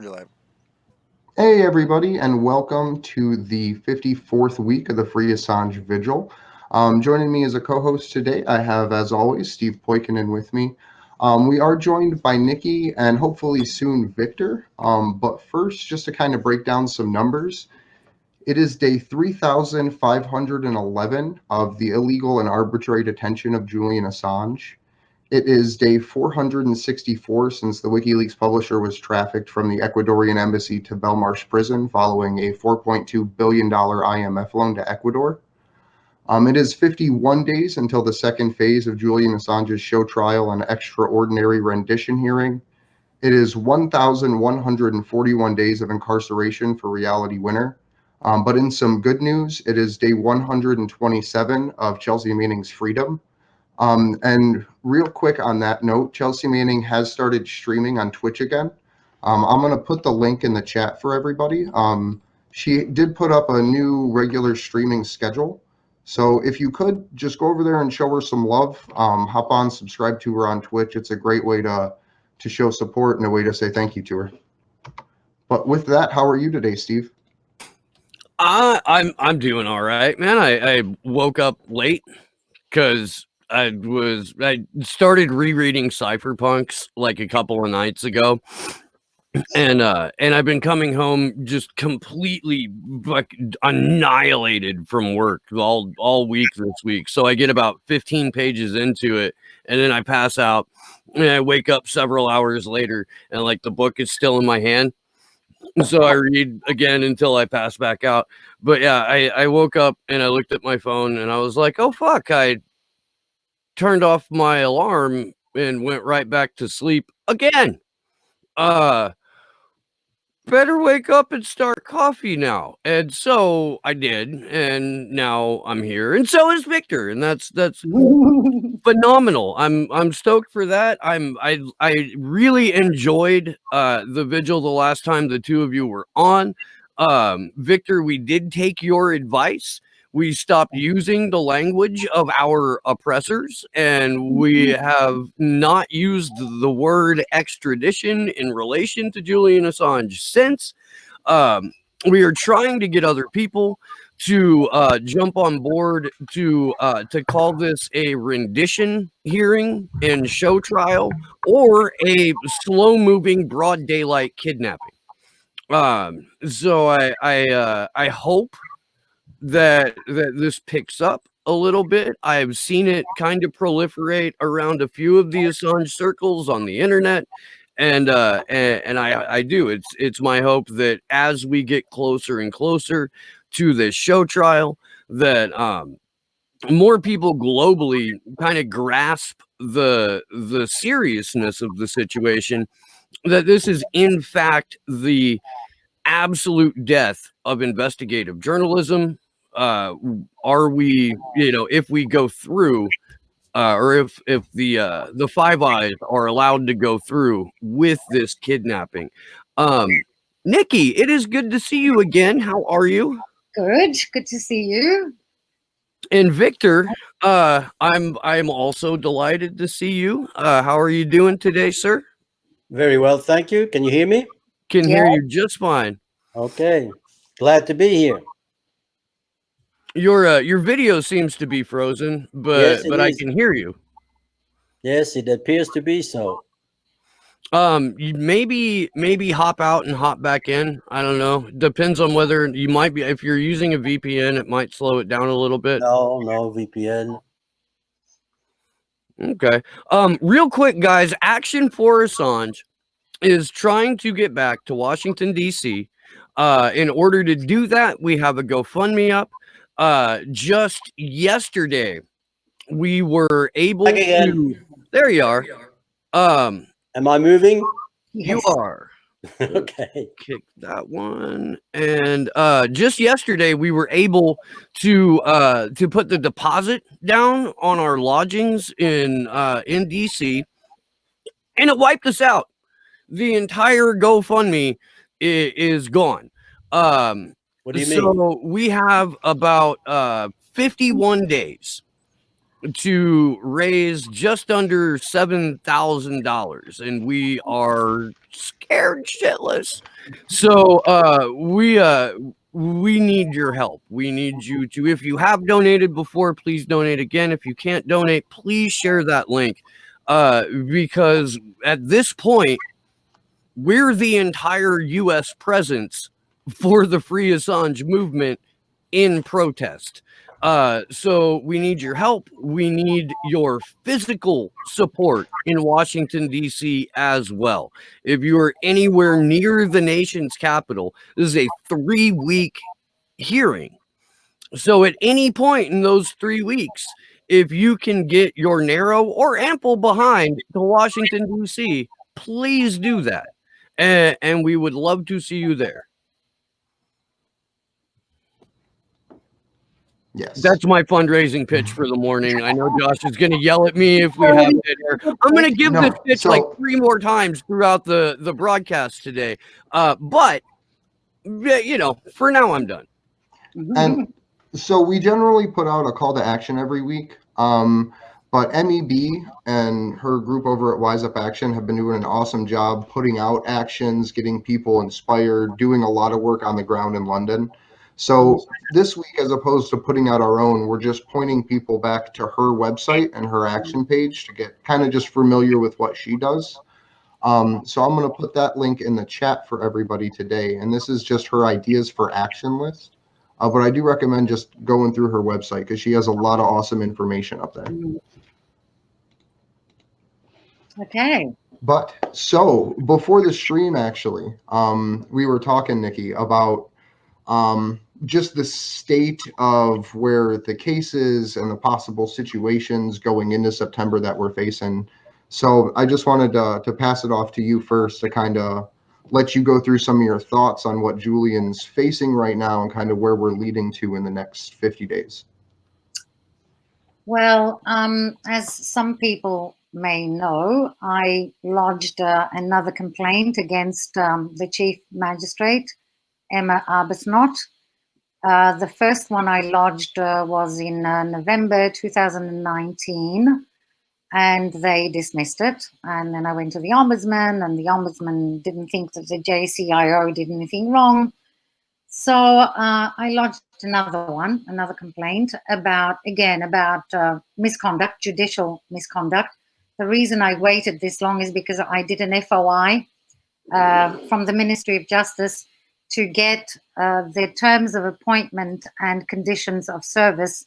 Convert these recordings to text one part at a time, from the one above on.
You're live. Hey, everybody, and welcome to the 54th week of the Free Assange Vigil. Joining me as a co host today, I have, as always, Steve Poikinen with me. We are joined by Nikki and hopefully soon Victor. But first, just to kind of break down some numbers, it is day 3,511 of the illegal and arbitrary detention of Julian Assange. It is day 464 since the WikiLeaks publisher was trafficked from the Ecuadorian embassy to Belmarsh prison following a $4.2 billion IMF loan to Ecuador. It is 51 days until the second phase of Julian Assange's show trial and extraordinary rendition hearing. It is 1,141 days of incarceration for Reality Winner. But in some good news, it is day 127 of Chelsea Manning's freedom. And real quick on that note, Chelsea Manning has started streaming on Twitch again. I'm going to put the link in the chat for everybody. She did put up a new regular streaming schedule. So if you could just go over there and show her some love, hop on, subscribe to her on Twitch. It's a great way to show support and a way to say thank you to her. But with that, how are you today, Steve? I'm doing all right, man. I woke up late because I started rereading Cypherpunks like a couple of nights ago, and I've been coming home just completely like annihilated from work all week this week. So I get about 15 pages into it, and then I pass out, and I wake up several hours later, and like the book is still in my hand. So I read again until I pass back out. But yeah, I woke up and I looked at my phone and I was like, oh fuck, I turned off my alarm and went right back to sleep again. Better wake up and start coffee now. And so I did, and now I'm here, and so is Victor, and that's phenomenal. I'm stoked for that. I really enjoyed the vigil the last time the two of you were on. Victor, we did take your advice. We stopped using the language of our oppressors, and we have not used the word extradition in relation to Julian Assange since. We are trying to get other people to jump on board to call this a rendition hearing and show trial or a slow-moving broad daylight kidnapping. So I hope that this picks up a little bit. I've seen it kind of proliferate around a few of the Assange circles on the internet, and I do. It's my hope that as we get closer and closer to this show trial, that more people globally kind of grasp the seriousness of the situation, that this is in fact the absolute death of investigative journalism. Are we, if we go through, or if the Five Eyes are allowed to go through with this kidnapping? Nikki, it is good to see you again. How are you? Good to see you. And Victor, I'm also delighted to see you. How are you doing today, sir? Very well, thank you. Can you hear me? Can hear you just fine. Okay, glad to be here. Your video seems to be frozen, but Yes, I can hear you. Yes, it appears to be so. You maybe hop out and hop back in. I don't know. Depends on whether you might be, if you're using a VPN, it might slow it down a little bit. No VPN. Okay. Real quick, guys, Action for Assange is trying to get back to Washington, D.C. In order to do that, we have a GoFundMe up. Just yesterday, we were able to. There you are. Am I moving? You are. Okay. Kick that one. And just yesterday, we were able to put the deposit down on our lodgings in DC, and it wiped us out. The entire GoFundMe is gone. What do you mean? So we have about 51 days to raise just under $7,000, and we are scared shitless. So we need your help. We need you to, if you have donated before, please donate again. If you can't donate, please share that link, because at this point we're the entire U.S. presence for the Free Assange movement in protest. So we need your help. We need your physical support in Washington, D.C. as well. If you are anywhere near the nation's capital, this is a 3-week hearing. So at any point in those 3 weeks, if you can get your narrow or ample behind to Washington, D.C., please do that. And we would love to see you there. Yes. That's my fundraising pitch for the morning. I know Josh is going to yell at me if we have it here. I'm going to give this pitch like 3 more times throughout the broadcast today. But, you know, for now, I'm done. And so we generally put out a call to action every week. But MEB and her group over at Wise Up Action have been doing an awesome job putting out actions, getting people inspired, doing a lot of work on the ground in London. So this week, as opposed to putting out our own, we're just pointing people back to her website and her action page to get kind of just familiar with what she does. So I'm going to put that link in the chat for everybody today. And this is just her ideas for action list. But I do recommend just going through her website because she has a lot of awesome information up there. Okay. But so before the stream, actually, we were talking, Nikki, about just the state of where the cases and the possible situations going into September that we're facing. So I just wanted to pass it off to you first to kind of let you go through some of your thoughts on what Julian's facing right now and kind of where we're leading to in the next 50 days. Well, as some people may know, I lodged another complaint against the Chief Magistrate, Emma Arbuthnot. The first one I lodged was in November 2019, and they dismissed it. And then I went to the Ombudsman, and the Ombudsman didn't think that the JCIO did anything wrong. So I lodged another complaint about misconduct, judicial misconduct. The reason I waited this long is because I did an FOI from the Ministry of Justice to get the terms of appointment and conditions of service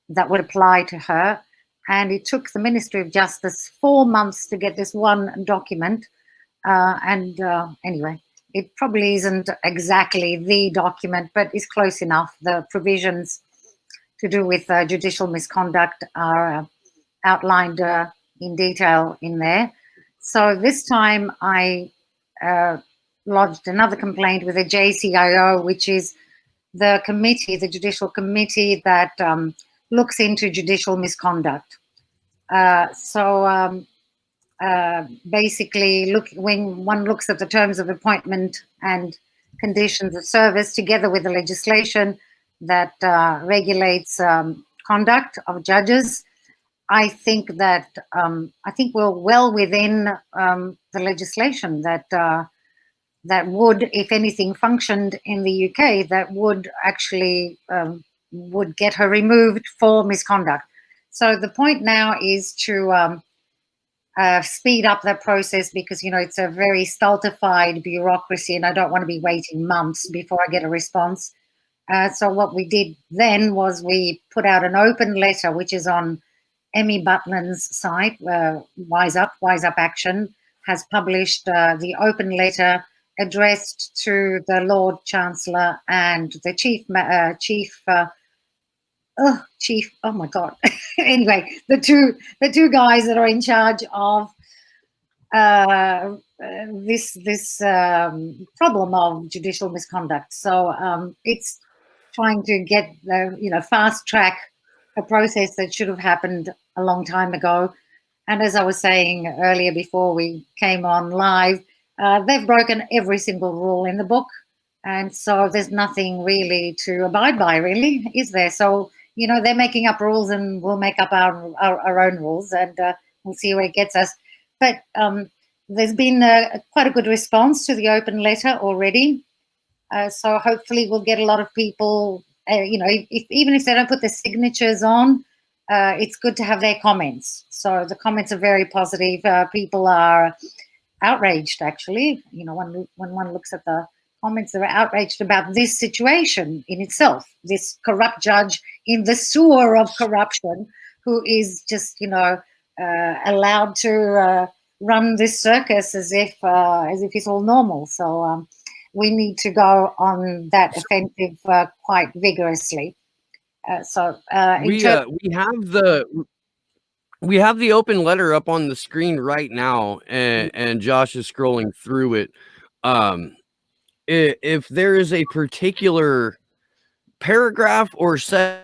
that would apply to her. And it took the Ministry of Justice 4 months to get this one document. Anyway, it probably isn't exactly the document, but it's close enough. The provisions to do with judicial misconduct are outlined in detail in there. So this time I lodged another complaint with the JCIO, which is the committee, the judicial committee that looks into judicial misconduct. Basically, when one looks at the terms of appointment and conditions of service together with the legislation that regulates conduct of judges, I think we're well within the legislation that would, if anything, functioned in the UK, that would actually would get her removed for misconduct. So the point now is to speed up that process because, you know, it's a very stultified bureaucracy and I don't want to be waiting months before I get a response. So what we did then was we put out an open letter, which is on Emmy Butland's site, Wise Up Action has published the open letter addressed to the Lord Chancellor and the Chief, oh my God. Anyway, the two guys that are in charge of this problem of judicial misconduct. So it's trying to get fast track a process that should have happened a long time ago. And as I was saying earlier before we came on live, they've broken every single rule in the book. And so there's nothing really to abide by, really, is there? So you know, they're making up rules, and we'll make up our own rules, and we'll see where it gets us. But there's been quite a good response to the open letter already. So hopefully we'll get a lot of people, you know, even if they don't put their signatures on, it's good to have their comments. So the comments are very positive. People are outraged, actually. You know, when one looks at the comments, they're outraged about this situation in itself, this corrupt judge in the sewer of corruption who is just, you know, allowed to run this circus as if it's all normal. So we need to go on that offensive quite vigorously. We have the open letter up on the screen right now, and Josh is scrolling through it. If there is a particular paragraph or section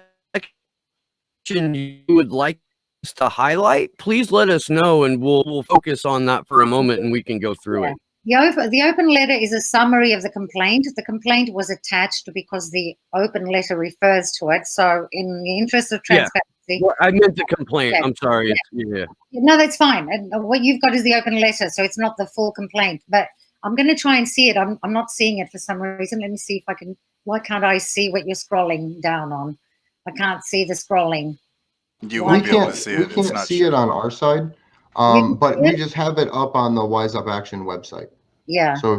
you would like us to highlight, please let us know, and we'll focus on that for a moment, and we can go through it. The open letter is a summary of the complaint. The complaint was attached because the open letter refers to it. So in the interest of transparency... Well, I meant the complaint. I'm sorry. No, that's fine. And what you've got is the open letter, so it's not the full complaint. But I'm going to try and see it. I'm not seeing it for some reason. Let me see if I can... Why can't I see what you're scrolling down on? I can't see the scrolling. You won't be able to see it. We can't see it on our side, but we just have it up on the Wise Up Action website. Yeah. So,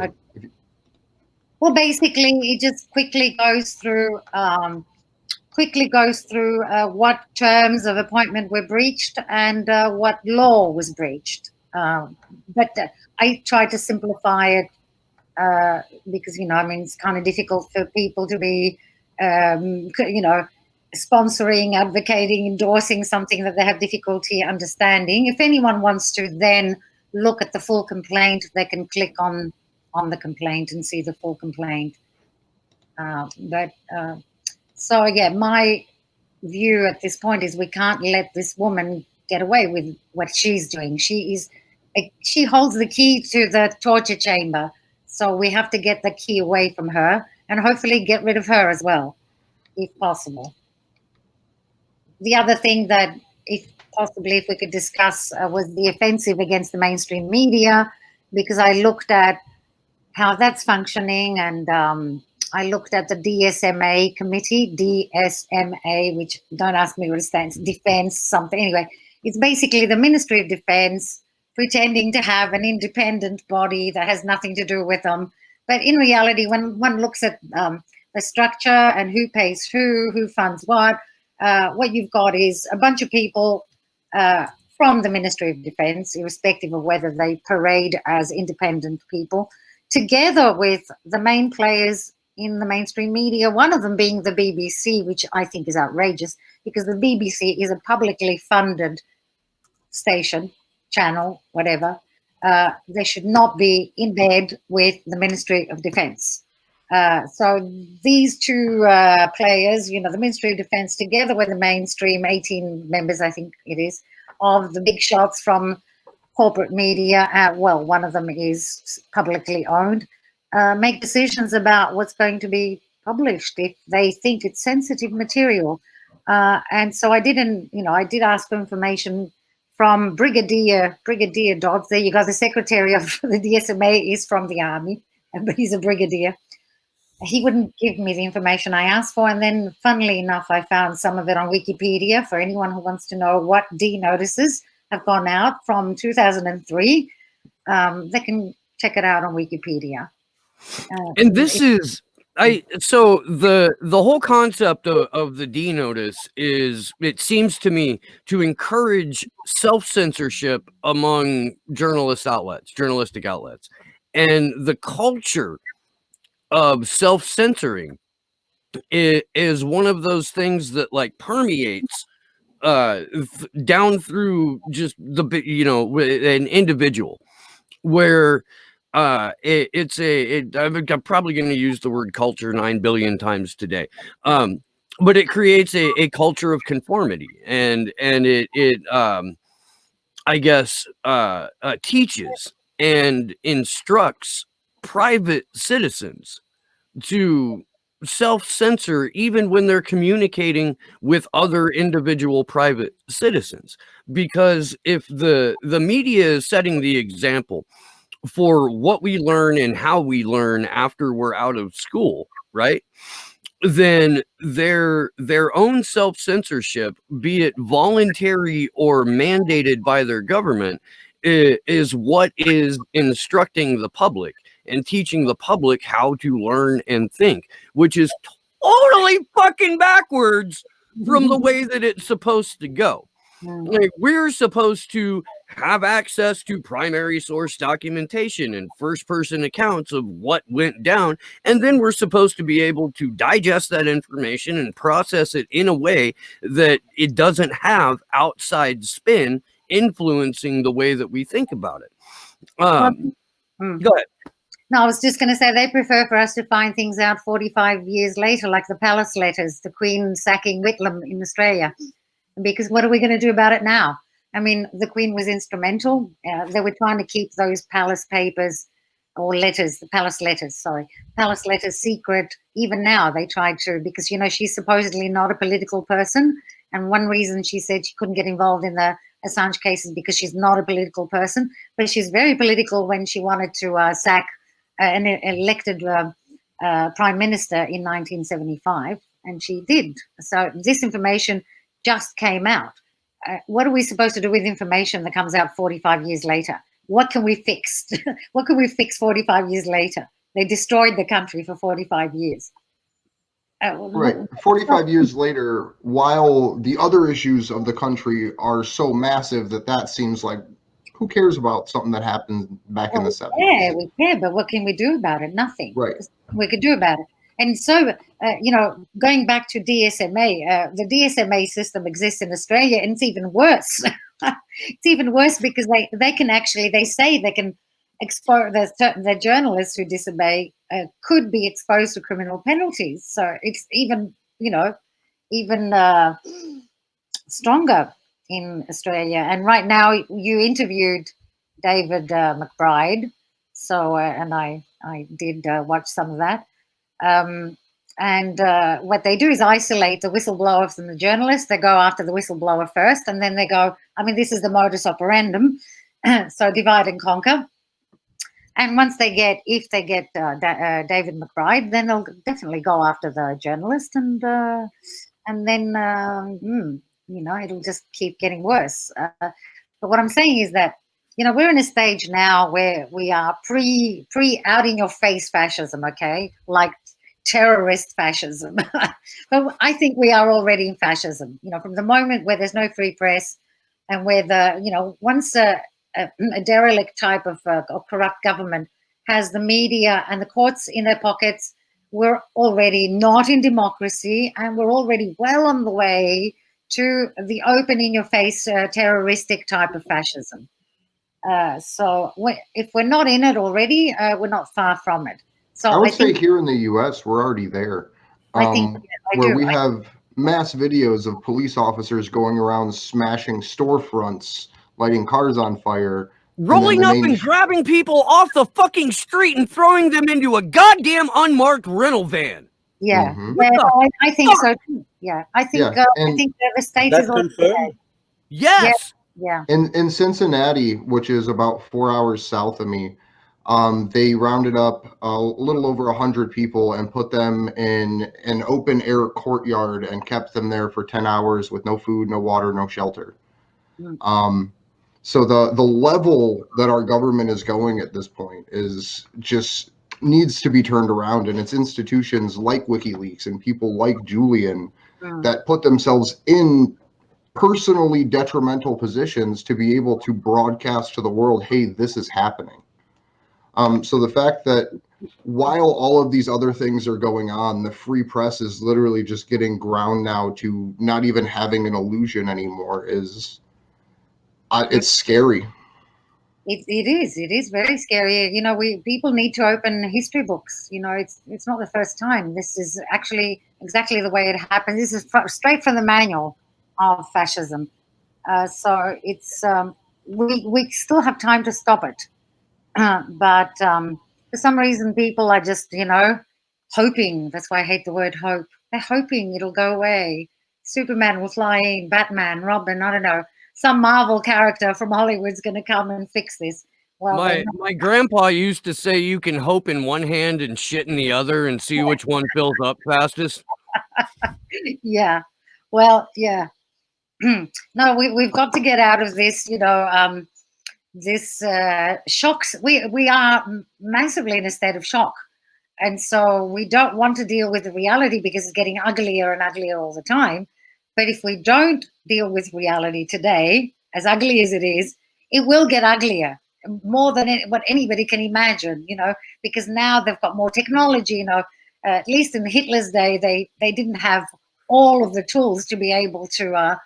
well, basically, it just quickly goes through what terms of appointment were breached and what law was breached. But I tried to simplify it because, you know, I mean, it's kind of difficult for people to be, you know, sponsoring, advocating, endorsing something that they have difficulty understanding. If anyone wants to then look at the full complaint, they can click on the complaint and see the full complaint. So yeah, my view at this point is we can't let this woman get away with what she's doing. She holds the key to the torture chamber, so we have to get the key away from her and hopefully get rid of her as well, if possible. The other thing that, if we could discuss, was the offensive against the mainstream media, because I looked at how that's functioning, and I looked at the DSMA committee, DSMA, which, don't ask me what it stands, defense something. Anyway, it's basically the Ministry of Defense pretending to have an independent body that has nothing to do with them. But in reality, when one looks at the structure and who pays who funds what you've got is a bunch of people from the Ministry of Defense, irrespective of whether they parade as independent people, together with the main players in the mainstream media, one of them being the BBC, which I think is outrageous, because the BBC is a publicly funded station, channel, whatever. They should not be in bed with the Ministry of Defense. So these two players, you know, the Ministry of Defense, together with the mainstream 18 members, I think it is, of the big shots from corporate media, well, one of them is publicly owned, make decisions about what's going to be published if they think it's sensitive material. And so I did ask for information from Brigadier Dodds. There you go. The secretary of the DSMA is from the army, but he's a brigadier. He wouldn't give me the information I asked for. And then, funnily enough, I found some of it on Wikipedia for anyone who wants to know what D notices have gone out from 2003. They can check it out on Wikipedia. And this is, so the whole concept of the D notice is, it seems to me, to encourage self-censorship among journalistic outlets. And the culture of self-censoring is one of those things that like permeates down through just the, you know, an individual, where I'm probably going to use the word culture 9 billion times today, but it creates a culture of conformity, and it I guess teaches and instructs private citizens to self-censor even when they're communicating with other individual private citizens, because if the media is setting the example for what we learn and how we learn after we're out of school, right, then their own self-censorship, be it voluntary or mandated by their government, is what is instructing the public and teaching the public how to learn and think, which is totally fucking backwards from the way that it's supposed to go. Like, we're supposed to have access to primary source documentation and first-person accounts of what went down, and then we're supposed to be able to digest that information and process it in a way that it doesn't have outside spin influencing the way that we think about it. Go ahead. No, I was just going to say they prefer for us to find things out 45 years later, like the palace letters, the Queen sacking Whitlam in Australia. Because what are we going to do about it now? I mean, the Queen was instrumental. They were trying to keep those palace papers or letters, the palace letters secret. Even now they tried to, because, you know, she's supposedly not a political person. And one reason she said she couldn't get involved in the Assange case is because she's not a political person. But she's very political when she wanted to sack an elected prime minister in 1975. And she did. So this information just came out. What are we supposed to do with information that comes out 45 years later? What can we fix? What can we fix 45 years later? They destroyed the country for 45 years. Right. 45 years later, while the other issues of the country are so massive that seems like, who cares about something that happened back in the 70s? Yeah, we care, but what can we do about it? Nothing. Right. We could do about it. And so, you know, going back to DSMA, the DSMA system exists in Australia, and it's even worse. It's even worse because they can actually, they say they can expose the journalists who disobey could be exposed to criminal penalties. So it's even, you know, even stronger in Australia. And right now, you interviewed David McBride, so and I did watch some of that. And what they do is isolate the whistleblower from the journalist. They go after the whistleblower first, and then they go, I mean, this is the modus operandum. So divide and conquer. And once they get, if they get David McBride, then they'll definitely go after the journalist, and then you know, it'll just keep getting worse. But what I'm saying is that, you know, we're in a stage now where we are pre out in your face fascism, okay, like terrorist fascism. But I think we are already in fascism. You know, from the moment where there's no free press, and where the, you know, once a derelict type of corrupt government has the media and the courts in their pockets, we're already not in democracy, and we're already well on the way to the open in your face terroristic type of fascism. So if we're not in it already, we're not far from it. So I would say here in the U.S., we're already there. We have mass videos of police officers going around smashing storefronts, lighting cars on fire, rolling up and grabbing people off the fucking street and throwing them into a goddamn unmarked rental van. Yeah, I think so too. Yeah, I think the state is confirmed. Yes. Yeah. In Cincinnati, which is about 4 hours south of me, they rounded up a little over 100 people and put them in an open air courtyard and kept them there for 10 hours with no food, no water, no shelter. So the level that our government is going at this point is just needs to be turned around, and it's institutions like WikiLeaks and people like Julian that put themselves in personally detrimental positions to be able to broadcast to the world, hey, this is happening. So the fact that while all of these other things are going on, the free press is literally just getting ground now to not even having an illusion anymore is it's scary. It is very scary. You know, people need to open history books. You know, it's not the first time. This is actually exactly the way it happened. This is straight from the manual of fascism. So it's we still have time to stop it, but for some reason people are just, you know, hoping. That's why I hate the word hope. They're hoping it'll go away. Superman will fly in, Batman, Robin, I don't know. Some Marvel character from Hollywood's going to come and fix this. Well, my grandpa used to say you can hope in one hand and shit in the other and see which one fills up fastest. Yeah. Well, yeah. No, we've got to get out of this, this shocks. We are massively in a state of shock. And so we don't want to deal with the reality because it's getting uglier and uglier all the time. But if we don't deal with reality today, as ugly as it is, it will get uglier more than what anybody can imagine, because now they've got more technology, at least in Hitler's day, they didn't have all of the tools to be able to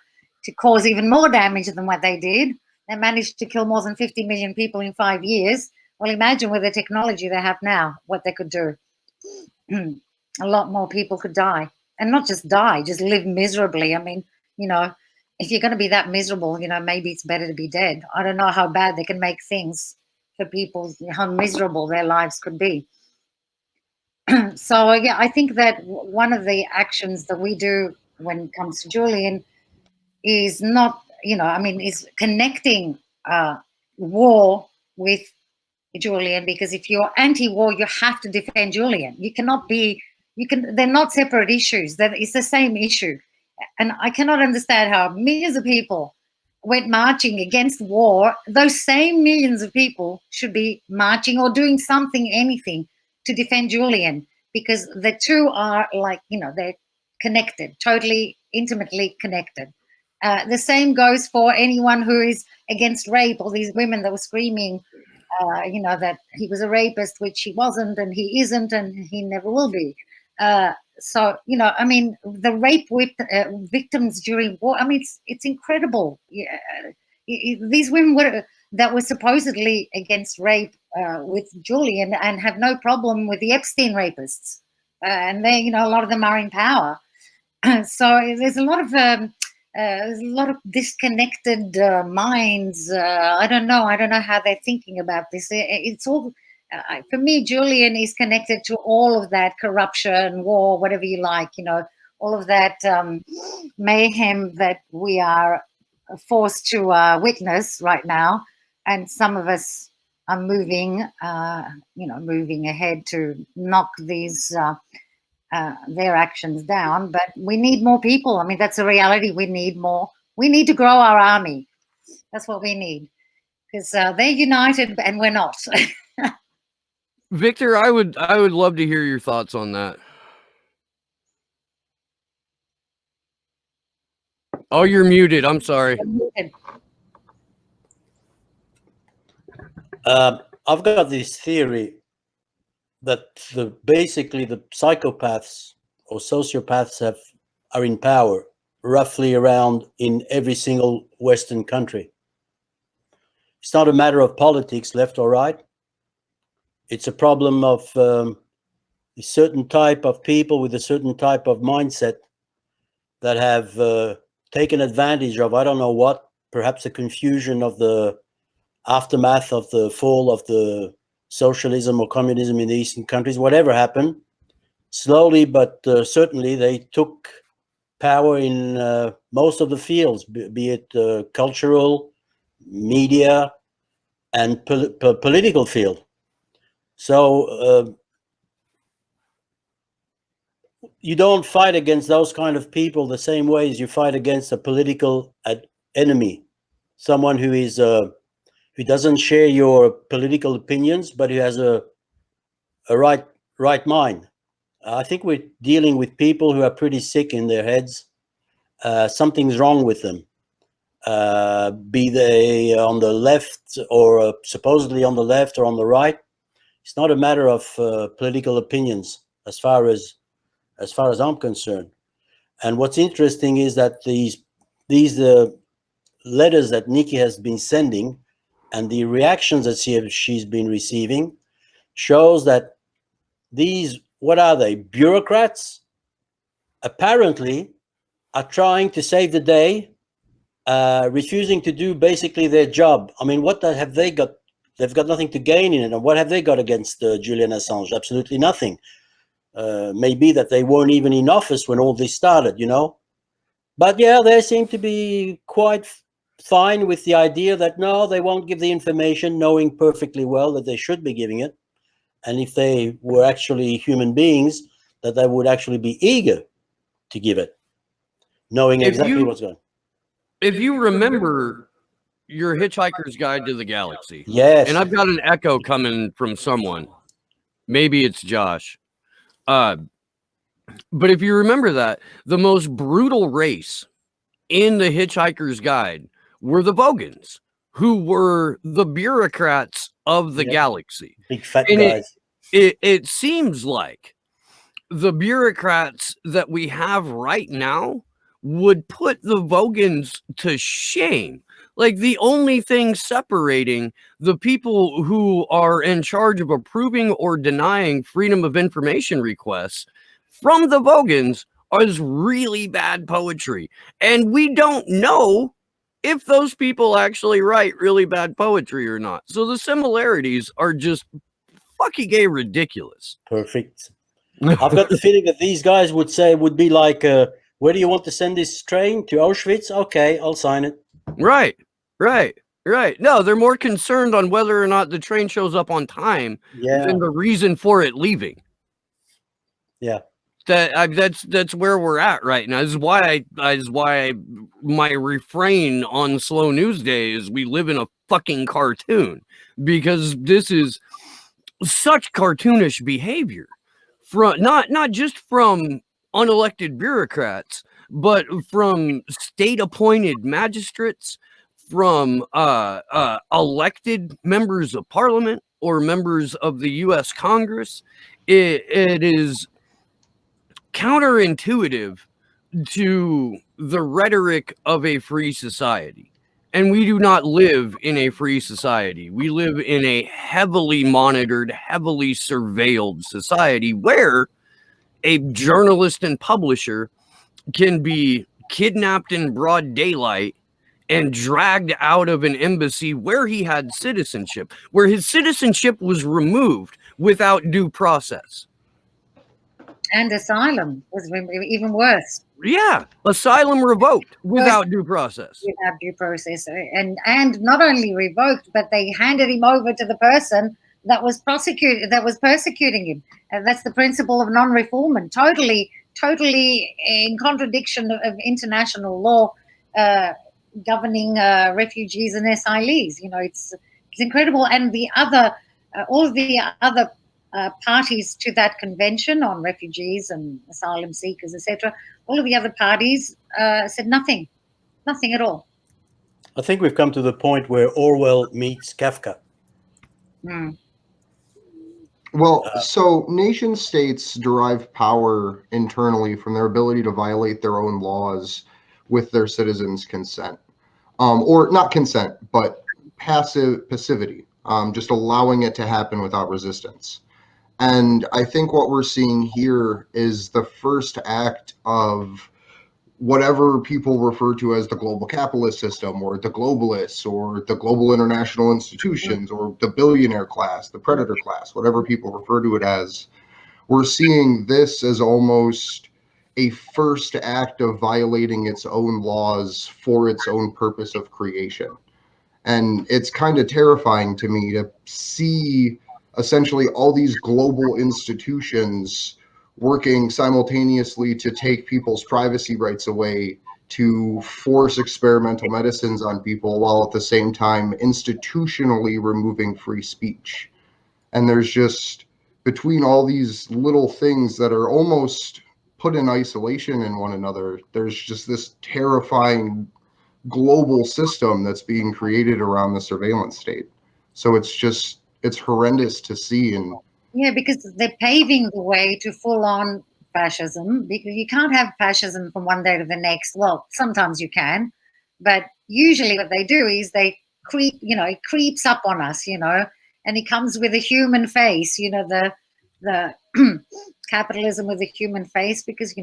cause even more damage than what they did. They managed to kill more than 50 million people in 5 years. Well, imagine with the technology they have now, what they could do. A lot more people could die, and not just die, just live miserably. I mean, if you're going to be that miserable, maybe it's better to be dead. I don't know how bad they can make things for people, how miserable their lives could be. So, yeah, I think that one of the actions that we do when it comes to Julian is not, is connecting war with Julian, because if you're anti-war, you have to defend Julian. You cannot be, they're not separate issues. It's the same issue. And I cannot understand how millions of people went marching against war. Those same millions of people should be marching or doing something, anything to defend Julian, because the two are they're connected, totally intimately connected. The same goes for anyone who is against rape, or these women that were screaming that he was a rapist, which he wasn't, and he isn't, and he never will be. So, the rape victims during war, it's incredible. These women that were supposedly against rape with Julian and have no problem with the Epstein rapists. And they, a lot of them are in power. So there's a lot of disconnected minds. I don't know how they're thinking about this. It's all, for me, Julian is connected to all of that corruption, war, whatever you like, all of that mayhem that we are forced to witness right now. And some of us are moving ahead to knock these their actions down, but we need more people. That's a reality. We need more. We need to grow our army. That's what we need, because they're united and we're not. Victor, I would love to hear your thoughts on that. Oh, you're muted. I'm sorry. I've got this theory that basically the psychopaths or sociopaths are in power roughly around in every single Western country. It's not a matter of politics, left or right. It's a problem of a certain type of people with a certain type of mindset that have taken advantage of, I don't know what, perhaps a confusion of the aftermath of the fall of the socialism or communism in the Eastern countries. Whatever happened, slowly but certainly they took power in most of the fields, be it cultural, media, and political field. So you don't fight against those kind of people the same way as you fight against a political enemy, someone who is who doesn't share your political opinions, but who has a right mind. I think we're dealing with people who are pretty sick in their heads. Something's wrong with them, be they on the left or supposedly on the left or on the right. It's not a matter of political opinions, as far as I'm concerned. And what's interesting is that these letters that Nicki has been sending and the reactions that she's been receiving shows that these, what are they, bureaucrats, apparently are trying to save the day, refusing to do basically their job. I mean, what have they got? They've got nothing to gain in it. And what have they got against Julian Assange? Absolutely nothing. Maybe that they weren't even in office when all this started, you know. But yeah, they seem to be quite fine with the idea that no, they won't give the information, knowing perfectly well that they should be giving it. And if they were actually human beings, that they would actually be eager to give it, knowing exactly what's going on. If you remember your Hitchhiker's Guide to the Galaxy, Yes. and I've got an echo coming from someone, maybe it's Josh. But if you remember that, the most brutal race in the Hitchhiker's Guide were the Vogons, who were the bureaucrats of the galaxy. Big fat And guys. it seems like the bureaucrats that we have right now would put the Vogons to shame. Like, the only thing separating the people who are in charge of approving or denying freedom of information requests from the Vogons is really bad poetry. And we don't know if those people actually write really bad poetry or not. So the similarities are just fucking ridiculous. Perfect. I've got the feeling that these guys would be like, where do you want to send this train? To Auschwitz? Okay, I'll sign it. Right. No, they're more concerned on whether or not the train shows up on time than the reason for it leaving. Yeah. That's where we're at right now. This is why my refrain on Slow News Day is we live in a fucking cartoon, because this is such cartoonish behavior from not just from unelected bureaucrats, but from state appointed magistrates, from elected members of parliament or members of the US Congress. It is counterintuitive to the rhetoric of a free society. And we do not live in a free society. We live in a heavily monitored, heavily surveilled society where a journalist and publisher can be kidnapped in broad daylight and dragged out of an embassy where he had citizenship, where his citizenship was removed without due process. And asylum was even worse. Yeah, asylum revoked without due process. Without due process, and not only revoked, but they handed him over to the person that was persecuting him. And that's the principle of non-refoulement. Totally in contradiction of international law governing refugees and asylees. You know, it's incredible. And the other, all of the other parties to that convention on refugees and asylum seekers, etc., all of the other parties said nothing at all. I think we've come to the point where Orwell meets Kafka. Mm. Well, so nation states derive power internally from their ability to violate their own laws with their citizens' consent, or not consent, but passivity, just allowing it to happen without resistance. And I think what we're seeing here is the first act of whatever people refer to as the global capitalist system, or the globalists, or the global international institutions, or the billionaire class, the predator class, whatever people refer to it as. We're seeing this as almost a first act of violating its own laws for its own purpose of creation. And it's kind of terrifying to me to see essentially all these global institutions working simultaneously to take people's privacy rights away, to force experimental medicines on people, while at the same time institutionally removing free speech. And there's just, between all these little things that are almost put in isolation in one another, there's just this terrifying global system that's being created around the surveillance state. So it's horrendous to see. And yeah, because they're paving the way to full-on fascism, because you can't have fascism from one day to the next. Well, sometimes you can, but usually what they do is they it creeps up on us, and it comes with a human face, the capitalism with a human face, because,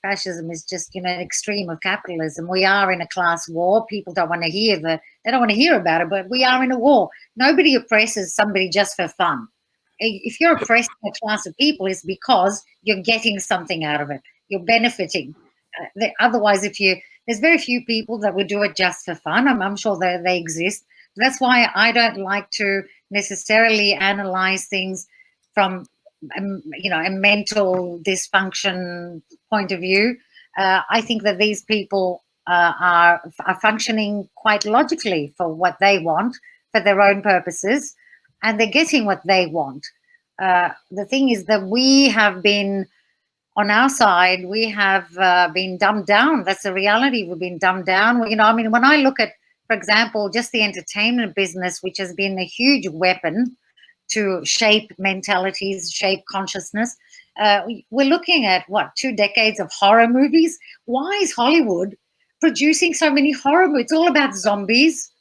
fascism is just, an extreme of capitalism. We are in a class war. People don't want to hear about it, but we are in a war. Nobody oppresses somebody just for fun. if you're oppressing a class of people, it's because you're getting something out of it. You're benefiting. Otherwise, there's very few people that would do it just for fun. I'm sure they exist. That's why I don't like to necessarily analyze things from, a mental dysfunction point of view. I think that these people are functioning quite logically for what they want, for their own purposes, and they're getting what they want. The thing is that we have been, on our side, we have been dumbed down. That's the reality. We've been dumbed down. When I look at, for example, just the entertainment business, which has been a huge weapon to shape mentalities, shape consciousness, we're looking at, 2 decades of horror movies? Why is Hollywood producing so many horror movies? It's all about zombies.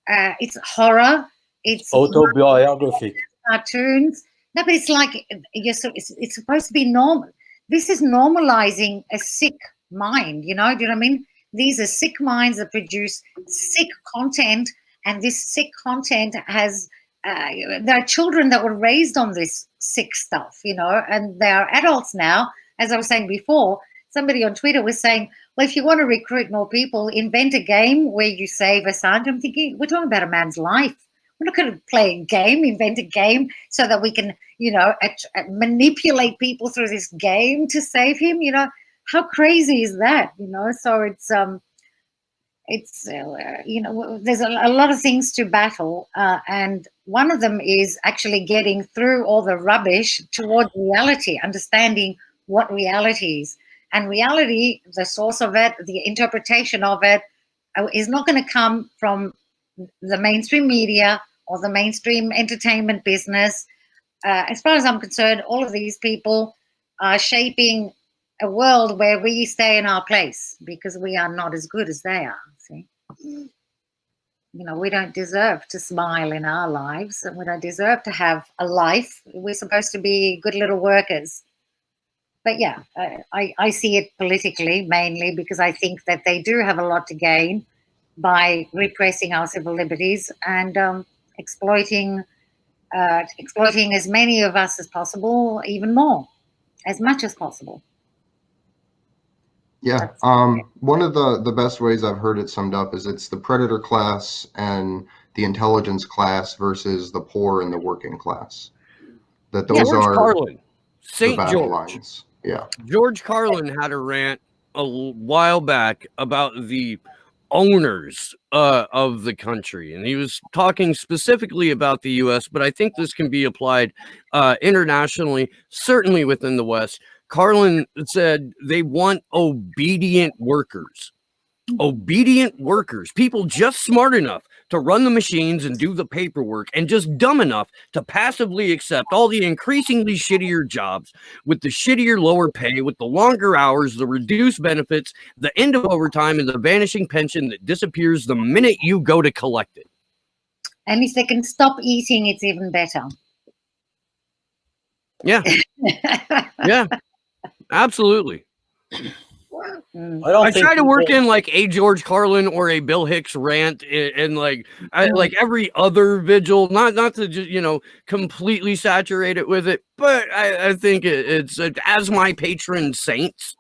It's horror. It's autobiographic cartoons. No, but it's like it's supposed to be normal. This is normalizing a sick mind, do you know what I mean? These are sick minds that produce sick content, and this sick content has, there are children that were raised on this sick stuff, and they are adults now. As I was saying before, somebody on Twitter was saying, well, if you want to recruit more people, invent a game where you save Assange. I'm thinking, we're talking about a man's life. We're not going to play a game, invent a game so that we can, manipulate people through this game to save him. How crazy is that? So there's a lot of things to battle, and one of them is actually getting through all the rubbish towards reality, understanding what reality is. And reality, the source of it, the interpretation of it, is not going to come from the mainstream media or the mainstream entertainment business. As far as I'm concerned, all of these people are shaping a world where we stay in our place because we are not as good as they are. See, we don't deserve to smile in our lives, and we don't deserve to have a life. We're supposed to be good little workers. But yeah, I see it politically mainly because I think that they do have a lot to gain by repressing our civil liberties and exploiting as many of us as possible, even more, as much as possible. Yeah, one of the best ways I've heard it summed up is it's the predator class and the intelligence class versus the poor and the working class. That those are Carlin, St. the battle George. lines. Yeah. George Carlin had a rant a while back about the owners of the country, and he was talking specifically about the U.S., but I think this can be applied internationally, certainly within the West. Carlin said they want obedient workers, people just smart enough to run the machines and do the paperwork, and just dumb enough to passively accept all the increasingly shittier jobs with the shittier lower pay, with the longer hours, the reduced benefits, the end of overtime, and the vanishing pension that disappears the minute you go to collect it. And if they can stop eating, it's even better. Yeah. Yeah, absolutely. I try to work in like a George Carlin or a Bill Hicks rant and like every other vigil, not to just completely saturate it with it, but I think it's as my patron saints,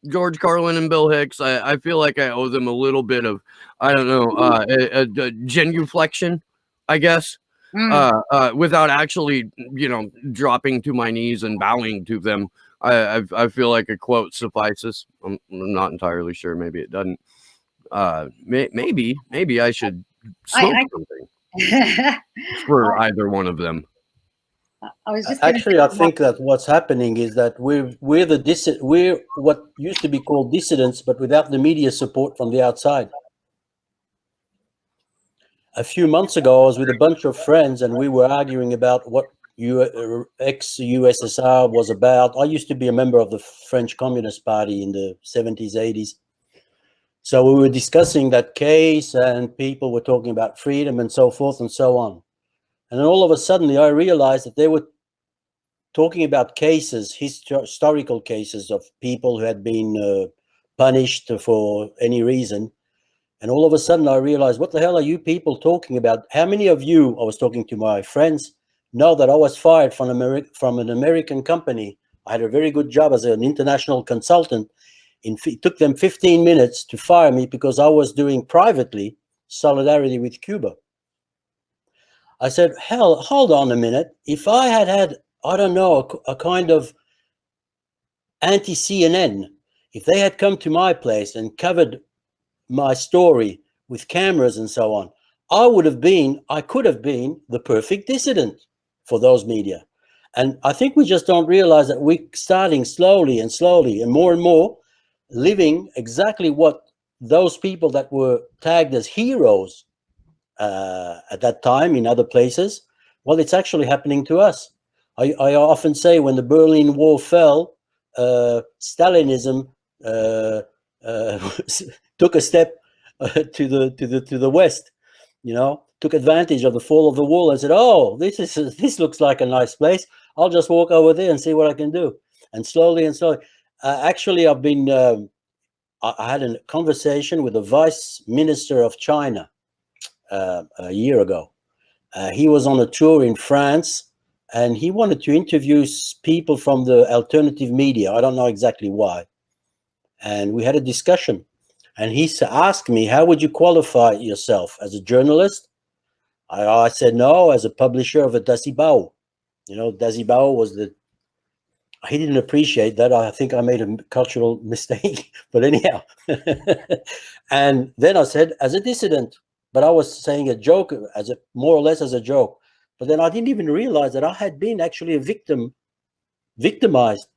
George Carlin and Bill Hicks. I feel like I owe them a little bit of, I don't know, a genuflection, I guess, without actually dropping to my knees and bowing to them. I feel like a quote suffices. I'm not entirely sure. Maybe it doesn't. Maybe I should smoke something for either one of them. I think that what's happening is that we're what used to be called dissidents, but without the media support from the outside. A few months ago, I was with a bunch of friends, and we were arguing about what ex-USSR was about. I used to be a member of the French Communist Party in the 70s, 80s. So we were discussing that case, and people were talking about freedom and so forth and so on. And then all of a sudden, I realized that they were talking about cases, historical cases of people who had been punished for any reason. And all of a sudden, I realized, what the hell are you people talking about? How many of you, I was talking to my friends, know that I was fired from an American company. I had a very good job as an international consultant. It took them 15 minutes to fire me because I was doing privately solidarity with Cuba. I said, hell, hold on a minute. If I had, I don't know, a kind of anti-CNN, if they had come to my place and covered my story with cameras and so on, I could have been the perfect dissident for those media. And I think we just don't realize that we're starting slowly and more living exactly what those people that were tagged as heroes at that time in other places, well, it's actually happening to us. I often say when the Berlin Wall fell, Stalinism took a step to the west, took advantage of the fall of the wall and said, "Oh, this looks like a nice place. I'll just walk over there and see what I can do." And slowly, actually, I've been. I had a conversation with the Vice Minister of China a year ago. He was on a tour in France, and he wanted to interview people from the alternative media. I don't know exactly why. And we had a discussion. And he asked me, how would you qualify yourself? As a journalist? I said, no, as a publisher of a Dasibao. Dasibao was he didn't appreciate that. I think I made a cultural mistake. But anyhow. And then I said, as a dissident. But I was saying a joke, more or less as a joke. But then I didn't even realize that I had been actually victimized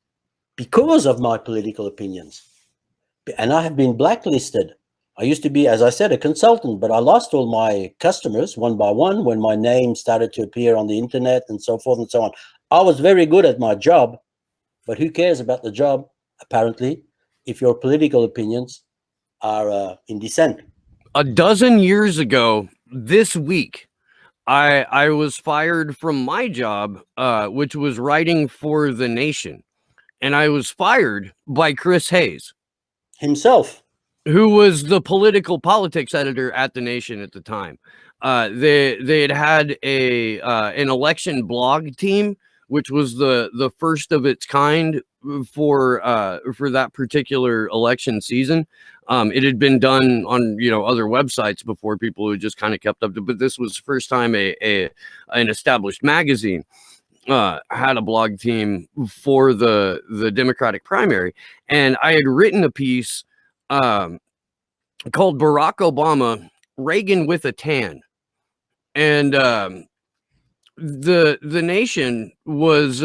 because of my political opinions. And I have been blacklisted. I used to be, as I said, a consultant, but I lost all my customers one by one when my name started to appear on the internet and so forth and so on. I was very good at my job, but who cares about the job, apparently, if your political opinions are in dissent. A dozen years ago this week, I was fired from my job, which was writing for The Nation. And I was fired by Chris Hayes. Himself. Who was the politics editor at The Nation at the time. They had an election blog team, which was the first of its kind for that particular election season. It had been done on other websites before, people who just kind of kept up to, but this was the first time an established magazine had a blog team for the Democratic primary. And I had written a piece called Barack Obama, Reagan with a Tan. And the Nation was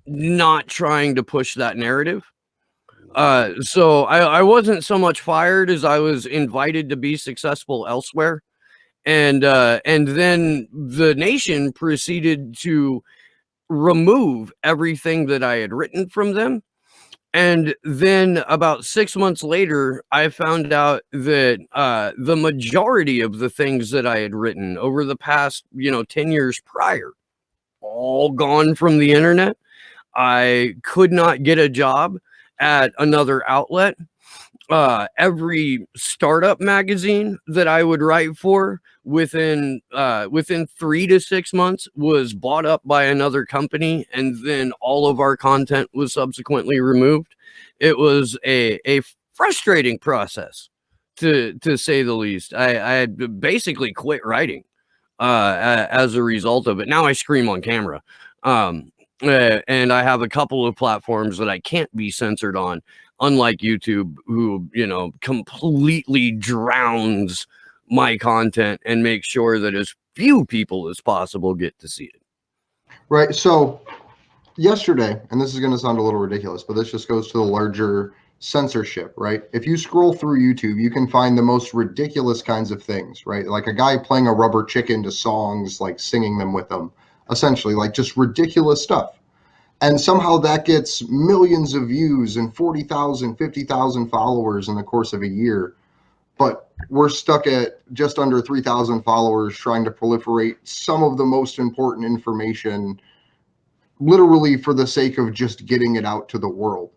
not trying to push that narrative. So I wasn't so much fired as I was invited to be successful elsewhere. And then the Nation proceeded to remove everything that I had written from them. And then about 6 months later, I found out that the majority of the things that I had written over the past, 10 years prior, all gone from the internet. I could not get a job at another outlet. Every startup magazine that I would write for within 3 to 6 months was bought up by another company, and then all of our content was subsequently removed. It was a frustrating process, to say the least. I had basically quit writing as a result of it. Now I scream on camera. And I have a couple of platforms that I can't be censored on, unlike YouTube, who, completely drowns my content and makes sure that as few people as possible get to see it. Right. So yesterday, and this is going to sound a little ridiculous, but this just goes to the larger censorship, right? If you scroll through YouTube, you can find the most ridiculous kinds of things, right? Like a guy playing a rubber chicken to songs, like singing them with them, essentially, like just ridiculous stuff. And somehow that gets millions of views and 40,000, 50,000 followers in the course of a year. But we're stuck at just under 3,000 followers trying to proliferate some of the most important information, literally for the sake of just getting it out to the world.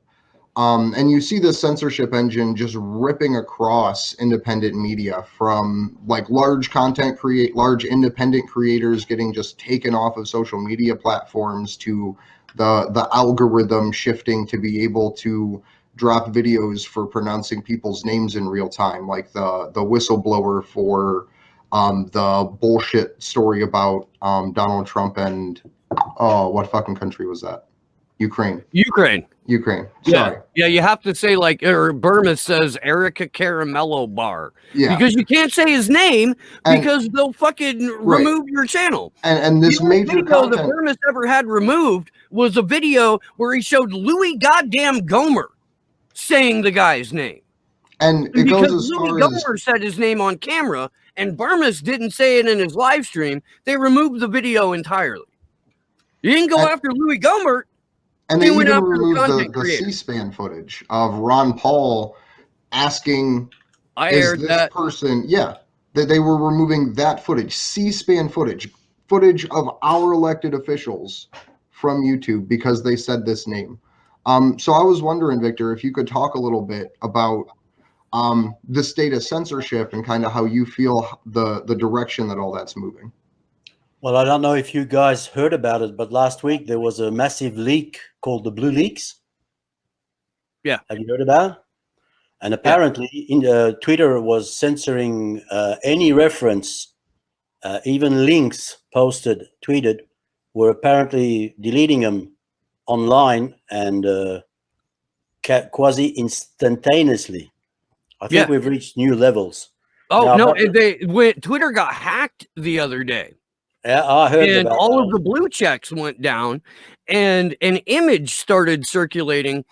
And you see the censorship engine just ripping across independent media, from like large independent creators getting just taken off of social media platforms, to the algorithm shifting to be able to drop videos for pronouncing people's names in real time, like the whistleblower for the bullshit story about Donald Trump and what fucking country was that? Ukraine. Sorry. Yeah, you have to say, like, or Burma says Erica Caramello Bar. Yeah. Because you can't say his name because they'll fucking remove your channel. And this major video content that Burma's ever had removed was a video where he showed Louis goddamn Gomer saying the guy's name. And it because goes as Louis far as Gomer said his name on camera and Burmas didn't say it in his live stream, they removed the video entirely. You didn't go after Louis Gomer. and they went even after the removed content the creator. C-SPAN footage of Ron Paul asking, I is aired this that. person, that they were removing that footage, C-SPAN footage of our elected officials from YouTube because they said this name. So I was wondering, Victor, if you could talk a little bit about the state of censorship and kind of how you feel the direction that all that's moving. Well, I don't know if you guys heard about it, but last week there was a massive leak called the Blue Leaks. Yeah. Have you heard about it? And apparently Twitter was censoring any reference, even links tweeted, were apparently deleting them online and quasi instantaneously. I think we've reached new levels. Oh, now, no, Twitter got hacked the other day. Yeah, I heard and about all that. of the blue checks went down, and an image started circulating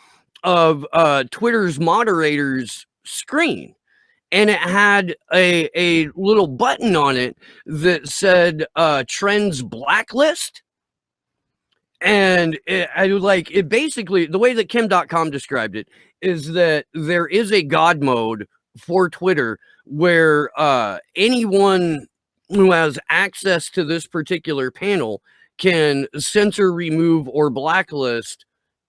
of Twitter's moderator's screen, and it had a little button on it that said trends blacklist. And it basically, the way that Kim.com described it is that there is a God mode for Twitter where anyone who has access to this particular panel can censor, remove, or blacklist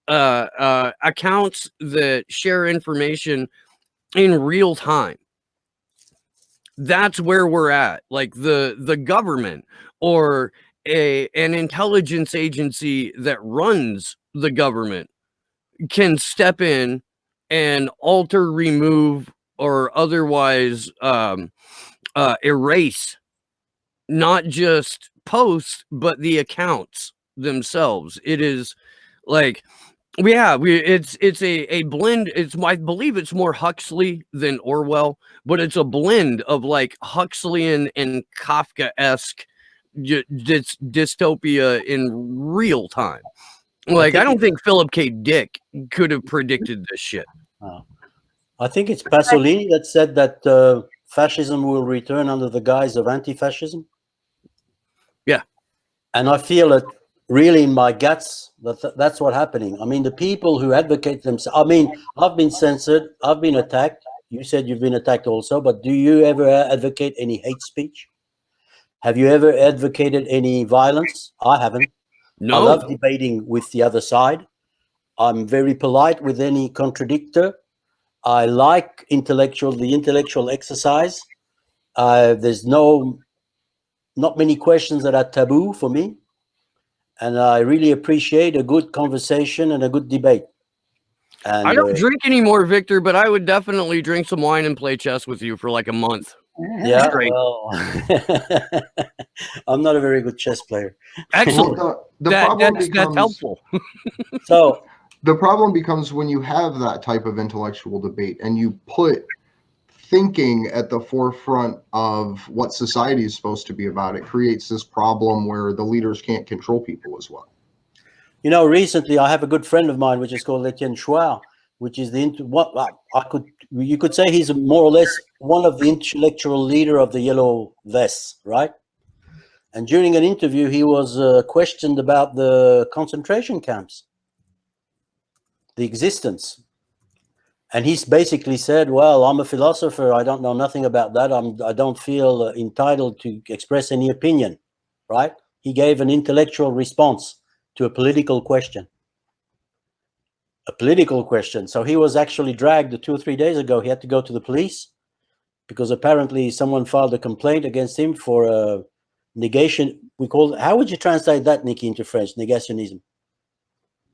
accounts that share information in real time. That's where we're at. Like the government or an intelligence agency that runs the government can step in and alter, remove, or otherwise erase not just posts but the accounts themselves. It is like it's a blend. I believe it's more Huxley than Orwell, but it's a blend of like Huxleyan and Kafka-esque dystopia in real time. Like, I don't think Philip K. Dick could have predicted this shit. I think it's Pasolini that said that fascism will return under the guise of anti-fascism. Yeah. And I feel it really in my guts that that's what's happening. I mean, the people who advocate themselves, I mean, I've been censored, I've been attacked. You said you've been attacked also, but do you ever advocate any hate speech? Have you ever advocated any violence? I haven't. No. I love debating with the other side. I'm very polite with any contradictor. I like the intellectual exercise. There's not many questions that are taboo for me. And I really appreciate a good conversation and a good debate. And I don't drink anymore, Victor, but I would definitely drink some wine and play chess with you for like a month. Yeah, well, I'm not a very good chess player. Excellent. Well, that's helpful. So the problem becomes when you have that type of intellectual debate and you put thinking at the forefront of what society is supposed to be about, it creates this problem where the leaders can't control people as well. You know, recently I have a good friend of mine, which is called Etienne Chouard, which is you could say he's more or less one of the intellectual leader of the Yellow Vests, right? And during an interview, he was questioned about the concentration camps, the existence. And he's basically said, well, I'm a philosopher. I don't know nothing about that. I don't feel entitled to express any opinion, right? He gave an intellectual response to a political question. a political question. So he was actually dragged 2 or 3 days ago. He had to go to the police because apparently someone filed a complaint against him for negation. We call it, how would you translate that, Nicki, into French? Negationism.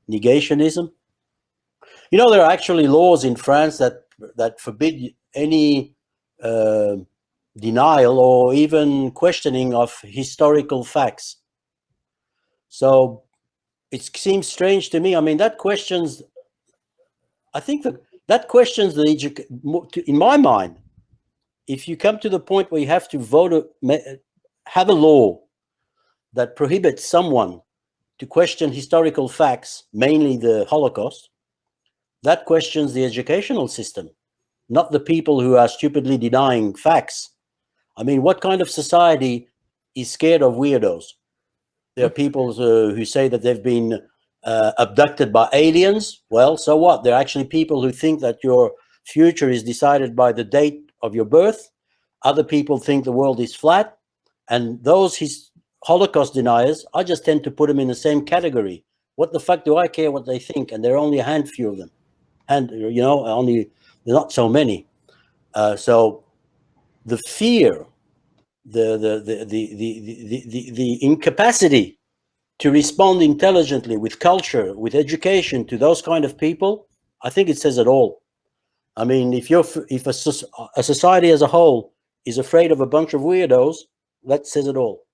Negationism. You know, there are actually laws in France that forbid any denial or even questioning of historical facts. So it seems strange to me. I mean, that questions, I think that questions the, in my mind, if you come to the point where you have to vote, have a law that prohibits someone to question historical facts, mainly the Holocaust, that questions the educational system, not the people who are stupidly denying facts. I mean, what kind of society is scared of weirdos? There are people who say that they've been abducted by aliens. Well, so what? There are actually people who think that your future is decided by the date of your birth. Other people think the world is flat. And those Holocaust deniers, I just tend to put them in the same category. What the fuck do I care what they think? And there are only a handful of them. And, you know, only not so many. So the fear, the incapacity to respond intelligently with culture, with education to those kind of people, I think it says it all. I mean, if a society as a whole is afraid of a bunch of weirdos, that says it all.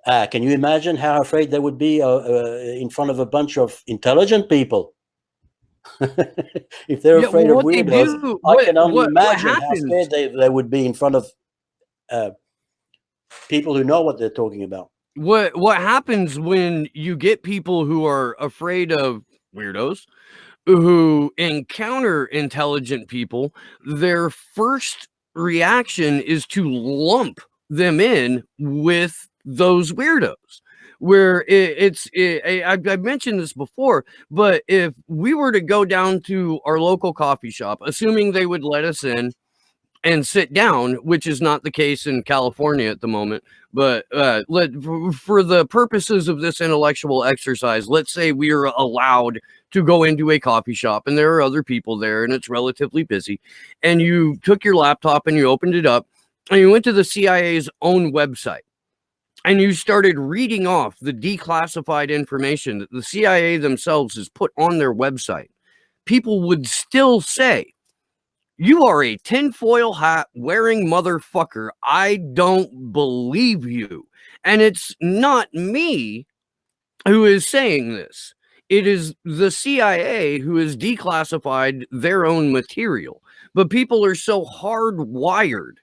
Can you imagine how afraid they would be in front of a bunch of intelligent people? If they're afraid of weirdos, I can only imagine how scared they would be in front of people who know what they're talking about. What happens when you get people who are afraid of weirdos, who encounter intelligent people, their first reaction is to lump them in with those weirdos. Where I've mentioned this before, but if we were to go down to our local coffee shop, assuming they would let us in and sit down, which is not the case in California at the moment, but for the purposes of this intellectual exercise, let's say we are allowed to go into a coffee shop and there are other people there and it's relatively busy, and you took your laptop and you opened it up and you went to the CIA's own website and you started reading off the declassified information that the CIA themselves has put on their website. People would still say, "You are a tinfoil hat wearing motherfucker. I don't believe you." And it's not me who is saying this. It is the CIA who has declassified their own material. But people are so hardwired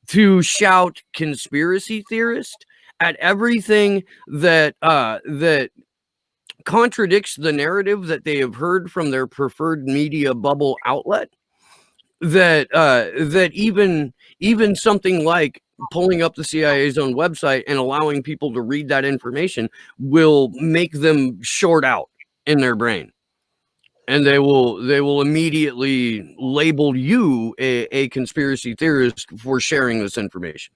to shout conspiracy theorist at everything that that contradicts the narrative that they have heard from their preferred media bubble outlet, that even something like pulling up the CIA's own website and allowing people to read that information will make them short out in their brain, and they will immediately label you a conspiracy theorist for sharing this information.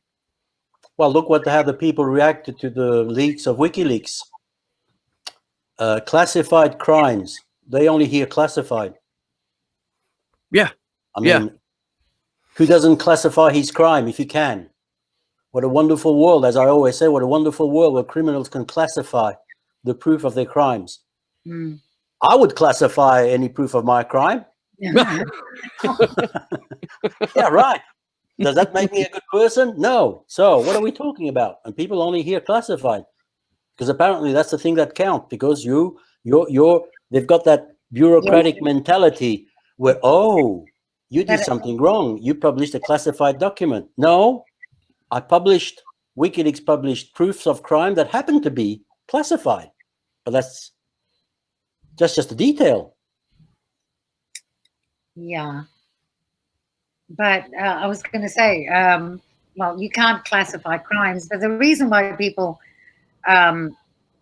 Well, look how the people reacted to the leaks of WikiLeaks. Classified crimes. They only hear classified. Yeah. I mean, who doesn't classify his crime if he can? What a wonderful world, as I always say, what a wonderful world where criminals can classify the proof of their crimes. Mm. I would classify any proof of my crime. Yeah. Yeah, right. Does that make me a good person? No. So what are we talking about? And people only hear classified because apparently that's the thing that counts, because they've got that bureaucratic mentality where, oh, you did something wrong. You published a classified document. No, WikiLeaks published proofs of crime that happened to be classified, but that's just a detail. Yeah. But I was going to say, well, you can't classify crimes, but the reason why people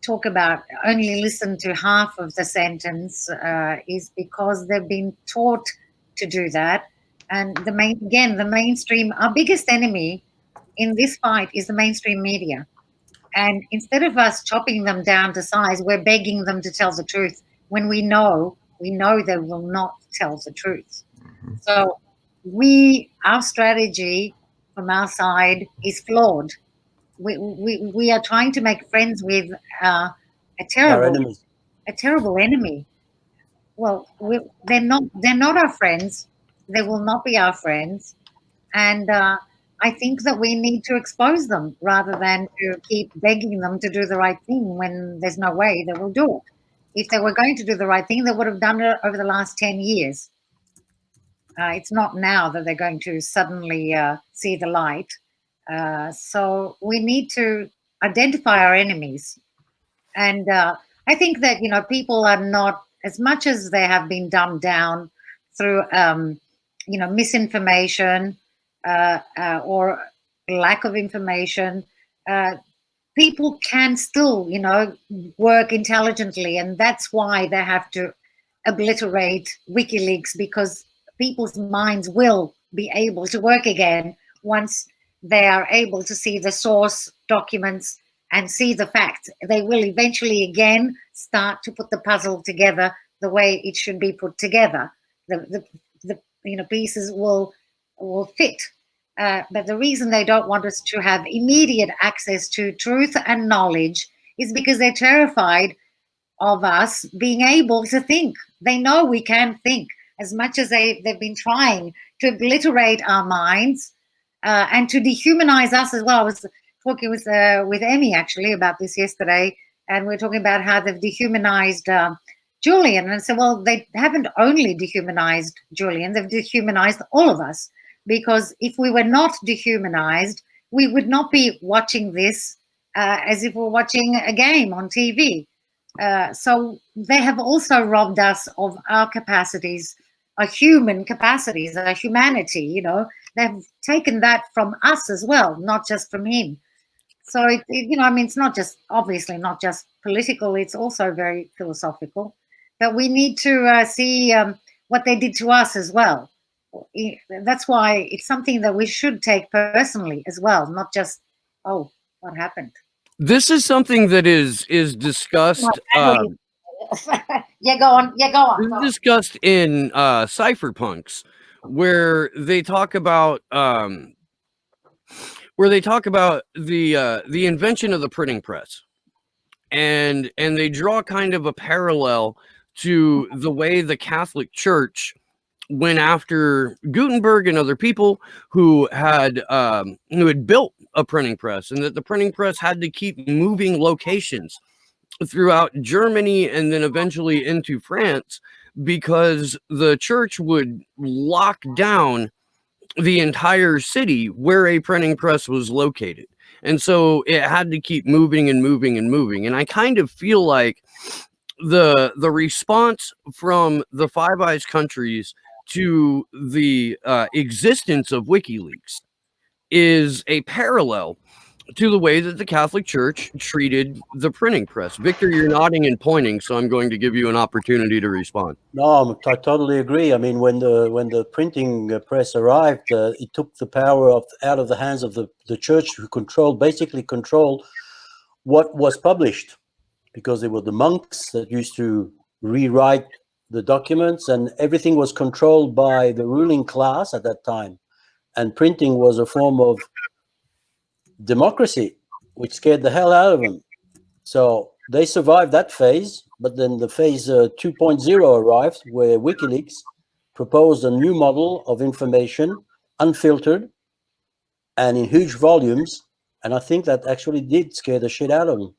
talk about only listen to half of the sentence is because they've been taught to do that. And the mainstream, our biggest enemy in this fight is the mainstream media. And instead of us chopping them down to size, we're begging them to tell the truth when we know they will not tell the truth. So our strategy from our side is flawed. We are trying to make friends with a Our enemies. terrible enemy. Well, they're not our friends. They will not be our friends. And I think that we need to expose them rather than to keep begging them to do the right thing when there's no way they will do it. If they were going to do the right thing, they would have done it over the last 10 years. It's not now that they're going to suddenly see the light. So we need to identify our enemies. And I think that, people are not, as much as they have been dumbed down through, misinformation or lack of information, people can still, work intelligently. And that's why they have to obliterate WikiLeaks, because people's minds will be able to work again once they are able to see the source documents and see the facts. They will eventually again start to put the puzzle together the way it should be put together. The pieces will fit. But the reason they don't want us to have immediate access to truth and knowledge is because they're terrified of us being able to think. They know we can think, as much as they've been trying to obliterate our minds and to dehumanize us as well. I was talking with Emmy actually about this yesterday, and we're talking about how they've dehumanized Julian. And I said, well, they haven't only dehumanized Julian, they've dehumanized all of us. Because if we were not dehumanized, we would not be watching this as if we're watching a game on TV. So they have also robbed us of our capacities, our human capacities, our humanity. They've taken that from us as well, not just from him. So it's not just, obviously not just political, it's also very philosophical. But we need to see what they did to us as well. That's why it's something that we should take personally as well, not just, oh, what happened. This is something that is discussed. Yeah, go on. Discussed in cypherpunks, where they talk about the invention of the printing press, and they draw kind of a parallel to the way the Catholic Church went after Gutenberg and other people who had built a printing press, and that the printing press had to keep moving locations throughout Germany and then eventually into France, because the church would lock down the entire city where a printing press was located. And so it had to keep moving and moving and moving. And I kind of feel like the response from the Five Eyes countries to the existence of WikiLeaks is a parallel to the way that the Catholic Church treated the printing press. Victor, you're nodding and pointing, so I'm going to give you an opportunity to respond. No, I totally agree. I mean, when the printing press arrived, it took the power out of the hands of the church, who basically controlled what was published, because they were the monks that used to rewrite the documents, and everything was controlled by the ruling class at that time. And printing was a form of democracy, which scared the hell out of them. So they survived that phase, but then the phase 2.0 arrived, where WikiLeaks proposed a new model of information, unfiltered and in huge volumes. And I think that actually did scare the shit out of them.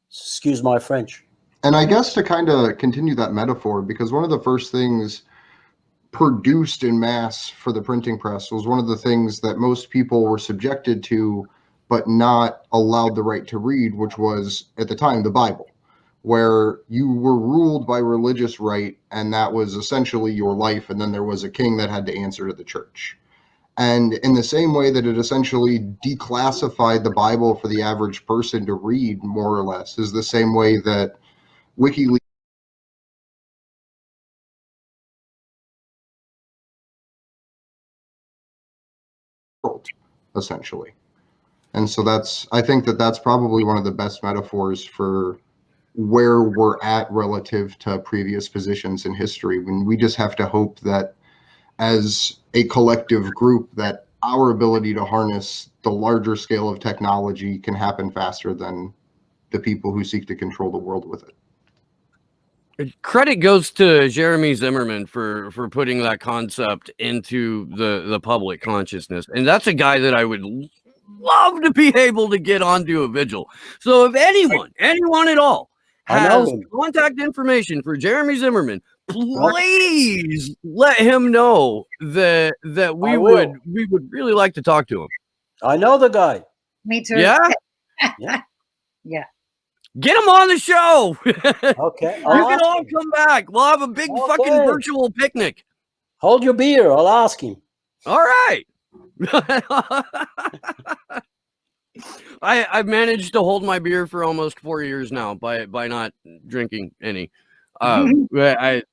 Excuse my French. And I guess to kind of continue that metaphor, because one of the first things produced in mass for the printing press was one of the things that most people were subjected to, but not allowed the right to read, which was, at the time, the Bible, where you were ruled by religious right, and that was essentially your life, and then there was a king that had to answer to the church. And in the same way that it essentially declassified the Bible for the average person to read, more or less, is the same way that WikiLeaks essentially. And so I think that's probably one of the best metaphors for where we're at relative to previous positions in history, when we just have to hope that as a collective group that our ability to harness the larger scale of technology can happen faster than the people who seek to control the world with it. Credit goes to Jeremy Zimmerman for putting that concept into the public consciousness. And that's a guy that I would love to be able to get onto a vigil. So if anyone at all has contact information for Jeremy Zimmerman, please let him know that we would really like to talk to him. I know the guy. Me too. Yeah? Yeah. Yeah. Get him on the show. Okay. You can all come back. We'll have a big fucking virtual picnic. Hold your beer. I'll ask him. All right. I've managed to hold my beer for almost 4 years now by not drinking any. The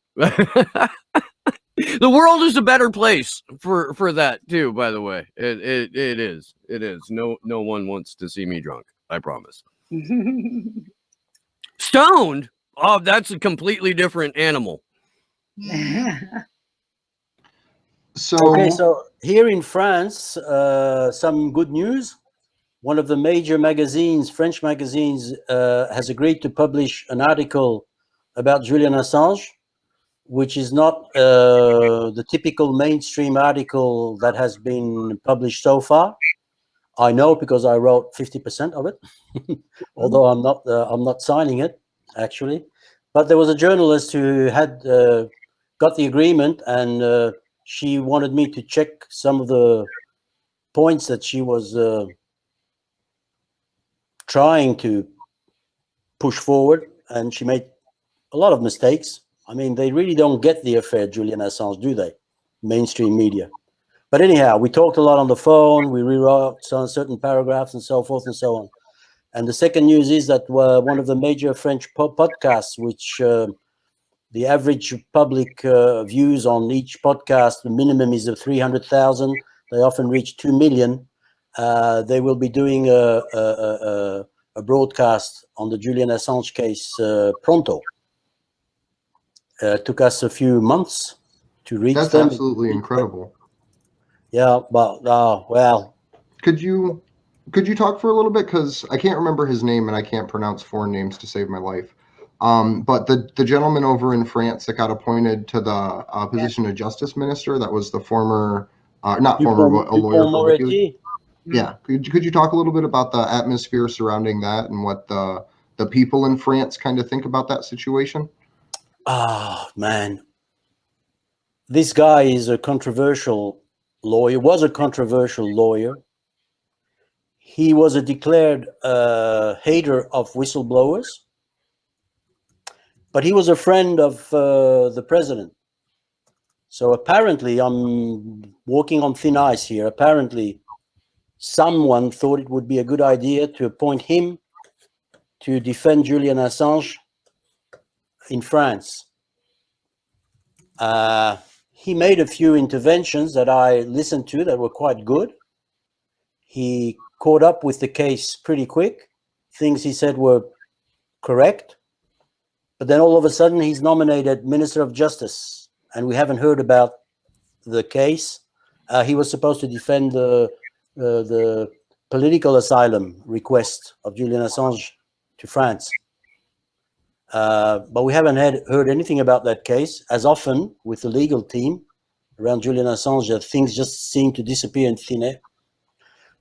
world is a better place for that too. By the way, it is. No one wants to see me drunk. I promise. Stoned? Oh, that's a completely different animal. So here in France, some good news. One of the major magazines, French magazines, has agreed to publish an article about Julian Assange, which is not the typical mainstream article that has been published so far. I know because I wrote 50% of it, although I'm not signing it actually. But there was a journalist who had got the agreement, and she wanted me to check some of the points that she was trying to push forward, and she made a lot of mistakes. I mean, they really don't get the affair Julian Assange, do they? Mainstream media. But anyhow, we talked a lot on the phone. We rewrote some certain paragraphs and so forth and so on. And the second news is that one of the major French podcasts, which the average public views on each podcast, the minimum is of 300,000. They often reach 2 million. They will be doing a broadcast on the Julian Assange case pronto. Took us a few months to reach them. That's absolutely incredible. Yeah, but well. Could you talk for a little bit, because I can't remember his name and I can't pronounce foreign names to save my life. But the gentleman over in France that got appointed to the position of justice minister, that was the former, not former, but a lawyer for WikiLeaks. Yeah, could you talk a little bit about the atmosphere surrounding that and what the people in France kind of think about that situation? Oh, man. This guy is a controversial lawyer, was a controversial lawyer. He was a declared hater of whistleblowers, but he was a friend of the president. So apparently, I'm walking on thin ice here. Apparently, someone thought it would be a good idea to appoint him to defend Julian Assange in France. He made a few interventions that I listened to that were quite good. He caught up with the case pretty quick. Things he said were correct. But then all of a sudden he's nominated Minister of Justice, and we haven't heard about the case. He was supposed to defend the political asylum request of Julian Assange to France. But we haven't heard anything about that case. As often with the legal team around Julian Assange, things just seem to disappear in thin air.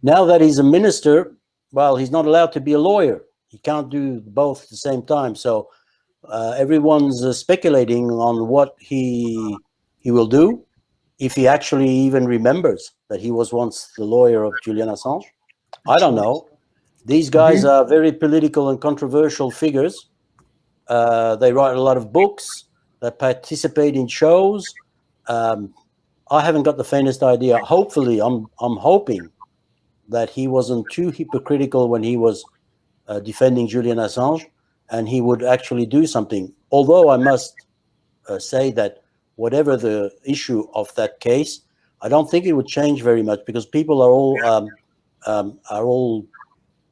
Now that he's a minister, well, he's not allowed to be a lawyer. He can't do both at the same time. So everyone's speculating on what he will do, if he actually even remembers that he was once the lawyer of Julian Assange. I don't know. These guys are very political and controversial figures. They write a lot of books. They participate in shows. I haven't got the faintest idea. Hopefully, I'm hoping that he wasn't too hypocritical when he was defending Julian Assange, and he would actually do something. Although I must say that whatever the issue of that case, I don't think it would change very much, because people are all are all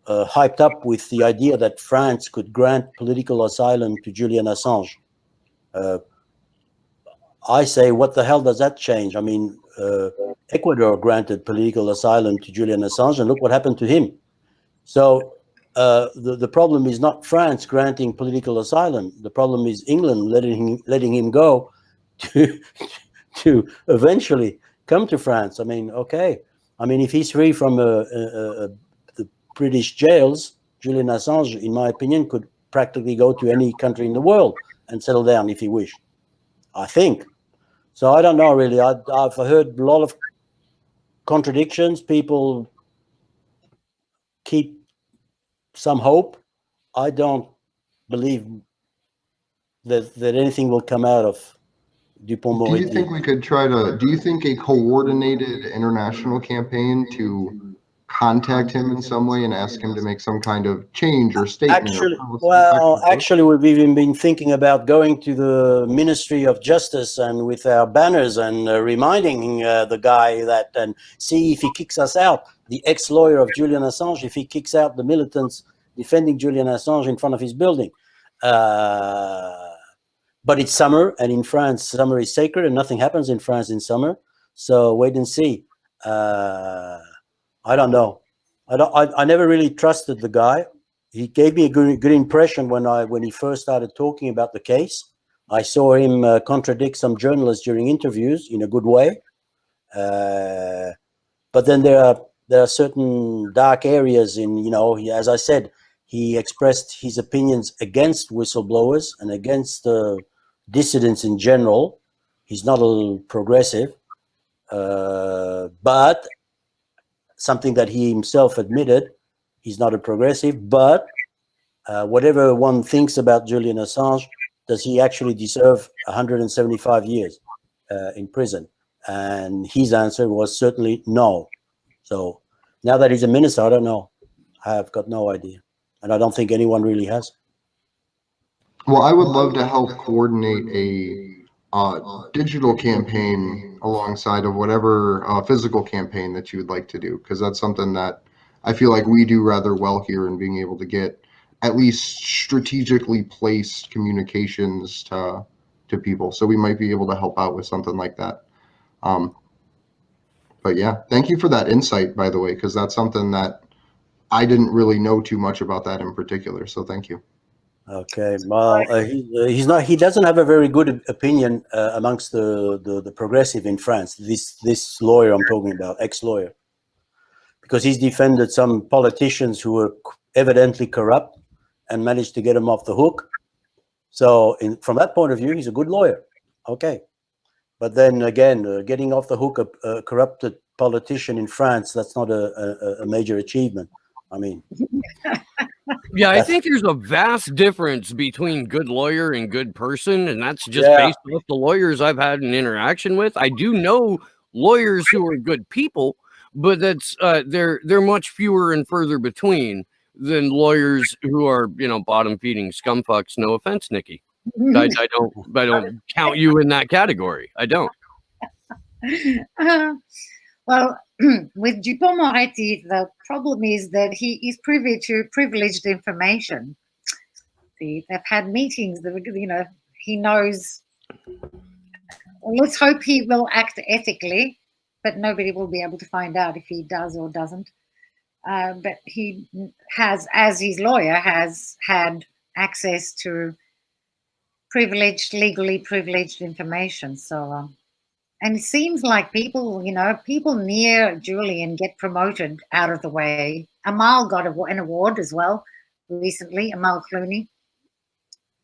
hyped up with the idea that France could grant political asylum to Julian Assange. I say, what the hell does that change? I mean, Ecuador granted political asylum to Julian Assange, and look what happened to him. So the problem is not France granting political asylum. The problem is England letting him go to eventually come to France. I mean, okay. I mean, if he's free from the British jails, Julian Assange, in my opinion, could practically go to any country in the world and settle down if he wished, I think. So I don't know, really. I've heard a lot of contradictions. People keep some hope. I don't believe that anything will come out of Dupond-Moretti. Do you think we could do you think a coordinated international campaign to contact him in some way and ask him to make some kind of change or statement? Actually, we've even been thinking about going to the Ministry of Justice and with our banners and reminding the guy that, and see if he kicks us out, the ex-lawyer of Julian Assange, if he kicks out the militants defending Julian Assange in front of his building. But it's summer, and in France, summer is sacred, and nothing happens in France in summer. So wait and see. I don't know. I never really trusted the guy. He gave me a good impression when he first started talking about the case. I saw him contradict some journalists during interviews in a good way. But then there are certain dark areas in, you know, as I said, he expressed his opinions against whistleblowers and against dissidents in general. He's not a progressive, but something that he himself admitted, he's not a progressive, but whatever one thinks about Julian Assange, does he actually deserve 175 years in prison? And his answer was certainly no. So now that he's a minister, I don't know. I have got no idea. And I don't think anyone really has. Well, I would love to help coordinate a digital campaign alongside of whatever physical campaign that you would like to do, because that's something that I feel like we do rather well here in being able to get at least strategically placed communications to people. So we might be able to help out with something like that. But yeah, thank you for that insight, by the way, because that's something that I didn't really know too much about that in particular. So thank you. Okay, well, he doesn't have a very good opinion amongst the progressive in France. This lawyer I'm talking about, ex-lawyer, because he's defended some politicians who were evidently corrupt and managed to get them off the hook. So from that point of view, he's a good lawyer. Okay, but then again, getting off the hook a corrupted politician in France, that's not a major achievement. I mean. Yeah, I think there's a vast difference between good lawyer and good person, and that's just based off the lawyers I've had an interaction with. I do know lawyers who are good people, but that's they're much fewer and further between than lawyers who are, you know, bottom feeding scumfucks. No offense, Nicki. I don't count you in that category. I don't. Well, with Dupond-Moretti, the problem is that he is privy to privileged information. They've had meetings, you know, he knows. Let's hope he will act ethically, but nobody will be able to find out if he does or doesn't. But he has, as his lawyer, has had access to legally privileged information. So, and it seems like people, you know, people near Julian get promoted out of the way. Amal got an award as well recently, Amal Clooney.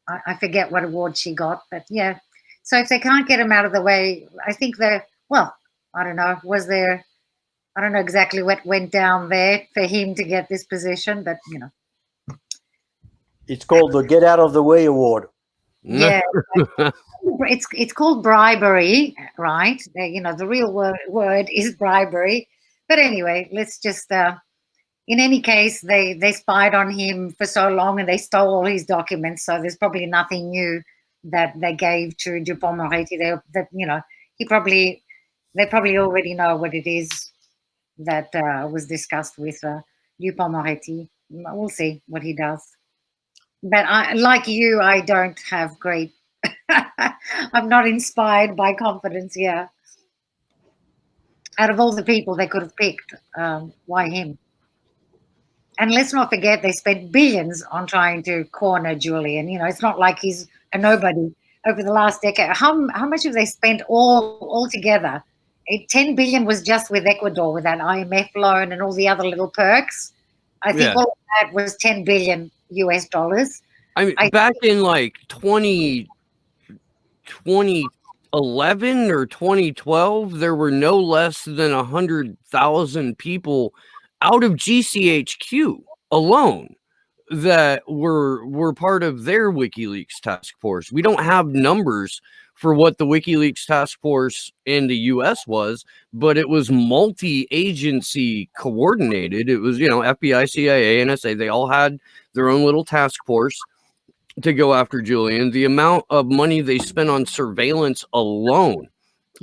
I forget what award she got, but yeah. So if they can't get him out of the way, I think well, I don't know, I don't know exactly what went down there for him to get this position, but, you know. It's called the Get Out of the Way Award. Yeah. It's called bribery, right? You know, the real word is bribery. But anyway, let's just, in any case, they spied on him for so long and they stole all his documents. So there's probably nothing new that they gave to Dupond-Moretti. That, you know, they probably already know what it is. that was discussed with Dupont-Moretti. We'll see what he does. But like you, I don't have great. I'm not inspired by confidence. Yeah. Out of all the people they could have picked, why him? And let's not forget they spent billions on trying to corner Julian. You know, it's not like he's a nobody over the last decade. How much have they spent all together? 10 billion was just with Ecuador with that IMF loan and all the other little perks. I think all of that was 10 billion US dollars. I mean, back in like 2011 or 2012, there were no less than 100,000 people out of GCHQ alone that were part of their WikiLeaks task force. We don't have numbers for what the WikiLeaks task force in the US was, but it was multi-agency coordinated. It was, FBI, CIA, NSA, they all had their own little task force to go after Julian. The amount of money they spent on surveillance alone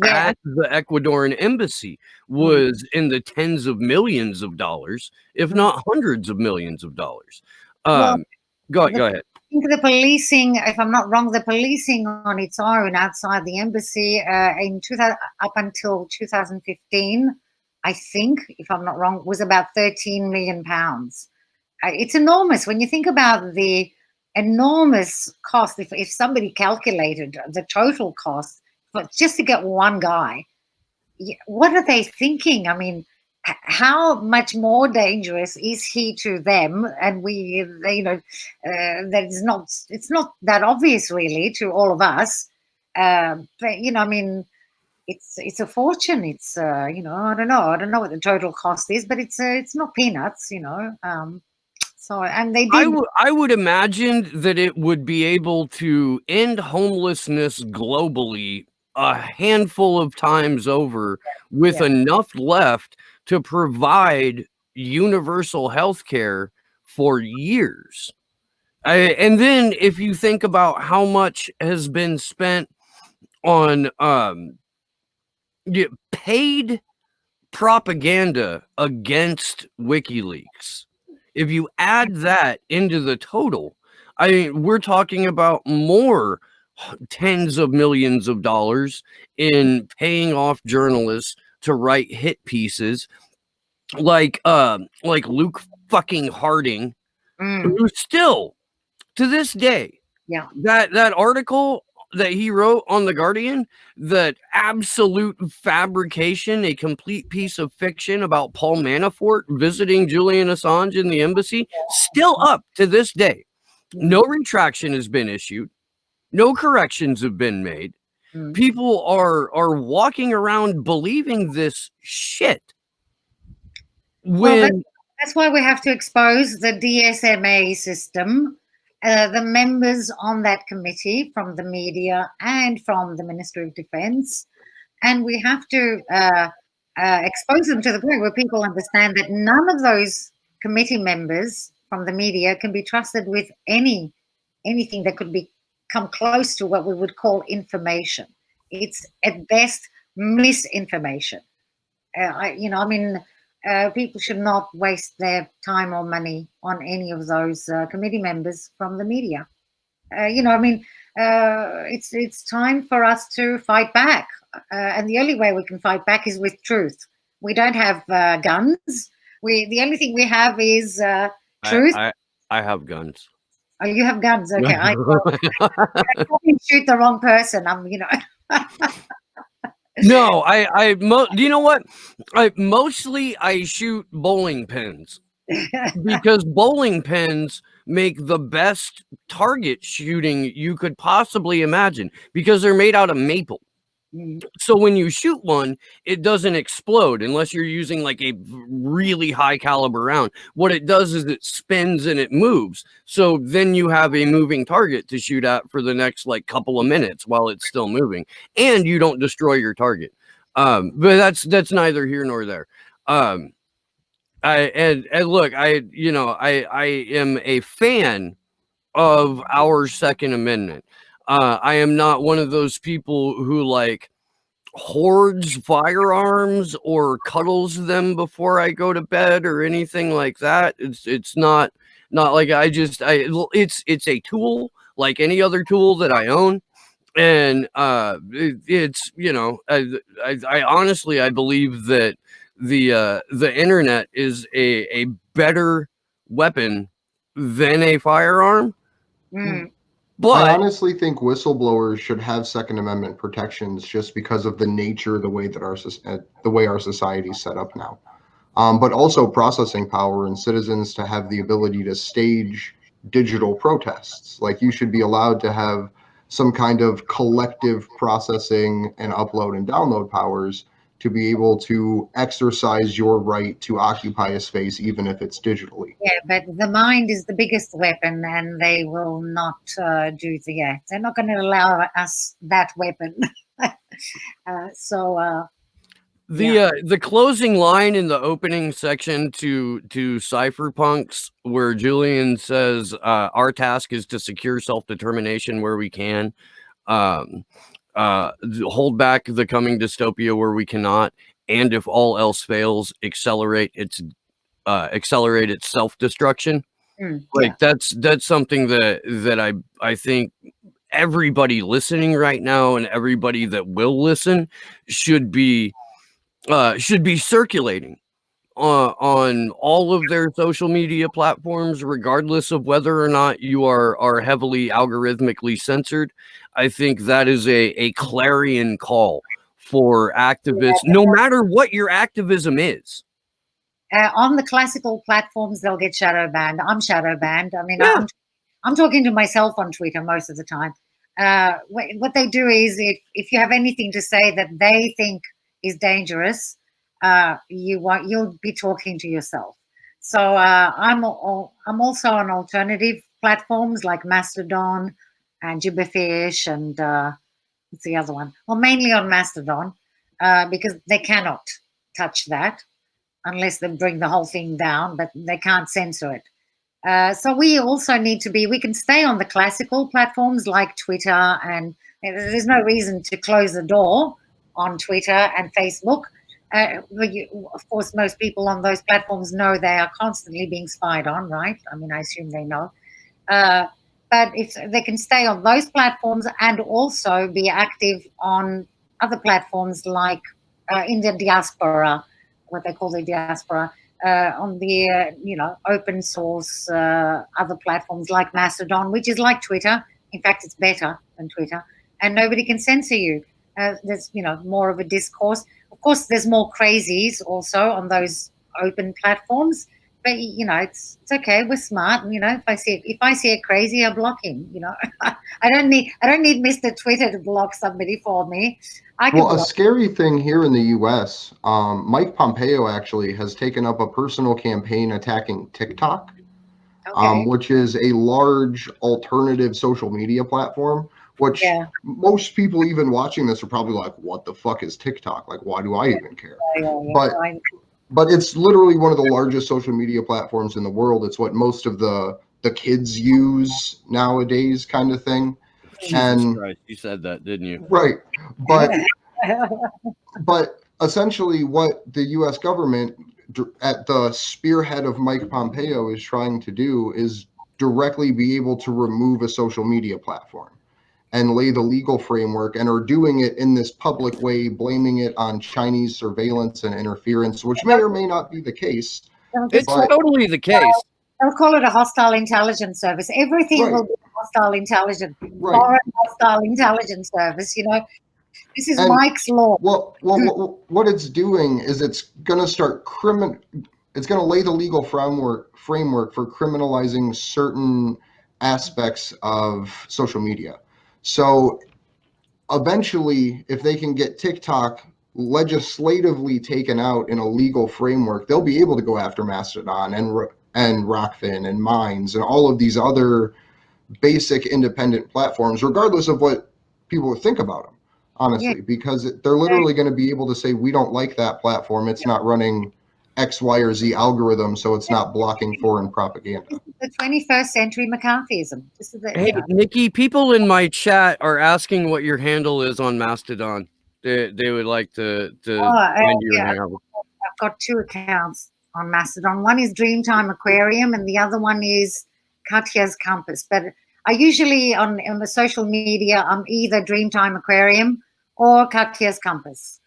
at the Ecuadorian embassy was in the tens of millions of dollars, if not hundreds of millions of dollars. Go ahead. I think the policing, if I'm not wrong, the policing on its own outside the embassy up until 2015, I think, if I'm not wrong, was about 13 million pounds. It's enormous when you think about the enormous cost. If somebody calculated the total cost just to get one guy, what are they thinking? I mean, how much more dangerous is he to them? And it's not that obvious really to all of us. But I mean, it's a fortune. It's I don't know what the total cost is, but it's not peanuts, So, and they did. I would imagine that it would be able to end homelessness globally a handful of times over with enough left to provide universal health care for years. And then if you think about how much has been spent on paid propaganda against WikiLeaks, if you add that into the total, I mean, we're talking about more tens of millions of dollars in paying off journalists to write hit pieces like Luke fucking Harding, who still to this day, that article that he wrote on The Guardian, that absolute fabrication, a complete piece of fiction about Paul Manafort visiting Julian Assange in the embassy, still up to this day. No retraction has been issued. No corrections have been made. People are walking around believing this shit. That's why we have to expose the DSMA system. The members on that committee from the media and from the Ministry of Defense, and we have to expose them to the point where people understand that none of those committee members from the media can be trusted with anything that could come close to what we would call information. It's at best misinformation. People should not waste their time or money on any of those committee members from the media. It's time for us to fight back. And the only way we can fight back is with truth. We don't have guns. The only thing we have is truth. I have guns. Oh, you have guns. Okay. I probably shoot the wrong person. No, you know what? Mostly I shoot bowling pins because bowling pins make the best target shooting you could possibly imagine because they're made out of maple. So when you shoot one, it doesn't explode unless you're using like a really high caliber round. What it does is it spins and it moves. So then you have a moving target to shoot at for the next like couple of minutes while it's still moving, and you don't destroy your target. But that's neither here nor there. Look, I am a fan of our Second Amendment. I am not one of those people who like hoards firearms or cuddles them before I go to bed or anything like that. It's not like it's a tool like any other tool that I own. And it's I honestly I believe that the internet is a better weapon than a firearm. Mm. But I honestly think whistleblowers should have Second Amendment protections just because of the nature, the way that our society is set up now. But also processing power and citizens to have the ability to stage digital protests. Like you should be allowed to have some kind of collective processing and upload and download powers to be able to exercise your right to occupy a space, even if it's digitally. Yeah, but the mind is the biggest weapon, and they will not do that. They're not going to allow us that weapon. the closing line in the opening section to Cypherpunks, where Julian says, "Our task is to secure self-determination where we can, hold back the coming dystopia where we cannot, and if all else fails, accelerate its self-destruction." Like that's something that I think everybody listening right now and everybody that will listen should be circulating on all of their social media platforms, regardless of whether or not you are heavily algorithmically censored. I think that is a clarion call for activists, no matter what your activism is. On the classical platforms, they'll get shadow banned. I'm shadow banned. I mean, I'm talking to myself on Twitter most of the time. What they do is, if you have anything to say that they think is dangerous, you'll be talking to yourself. So I'm also on alternative platforms like Mastodon and Gibberfish and what's the other one? Well, mainly on Mastodon because they cannot touch that unless they bring the whole thing down, but they can't censor it. So we also need to we can stay on the classical platforms like Twitter, and there's no reason to close the door on Twitter and Facebook. Of course, most people on those platforms know they are constantly being spied on, right? I mean, I assume they know. But if they can stay on those platforms and also be active on other platforms like in the diaspora, what they call the diaspora, on the open source other platforms like Mastodon, which is like Twitter. In fact, it's better than Twitter, and nobody can censor you. There's more of a discourse. Of course, there's more crazies also on those open platforms, but it's okay. We're smart. If I see a crazy, I block him. I don't need Mr. Twitter to block somebody for me. Well, a scary thing here in the U.S., Mike Pompeo actually has taken up a personal campaign attacking TikTok, which is a large alternative social media platform, which most people even watching this are probably like, what the fuck is TikTok? Like, why do I even care? But it's literally one of the largest social media platforms in the world. It's what most of the kids use nowadays, kind of thing. Jesus Christ, you said that, didn't you? Right. But essentially what the U.S. government at the spearhead of Mike Pompeo is trying to do is directly be able to remove a social media platform and lay the legal framework, and are doing it in this public way, blaming it on Chinese surveillance and interference, which may or may not be the case. It's totally the case. They'll call it a hostile intelligence service. Everything will be hostile intelligence, foreign hostile intelligence service. This is Mike's law. Well, what it's doing is it's going to start it's going to lay the legal framework for criminalizing certain aspects of social media. So eventually, if they can get TikTok legislatively taken out in a legal framework, they'll be able to go after Mastodon and Rockfin and Minds and all of these other basic independent platforms, regardless of what people think about them, honestly, because they're literally going to be able to say, we don't like that platform. It's not running X, Y, or Z algorithm, so it's not blocking foreign propaganda. The 21st century McCarthyism. Hey, Nikki, people in my chat are asking what your handle is on Mastodon. They would like to Oh, find you and yeah, hang out with. I've got 2 accounts on Mastodon. One is Dreamtime Aquarium, and the other one is Katya's Compass. But I usually on the social media, I'm either Dreamtime Aquarium or Katya's Compass.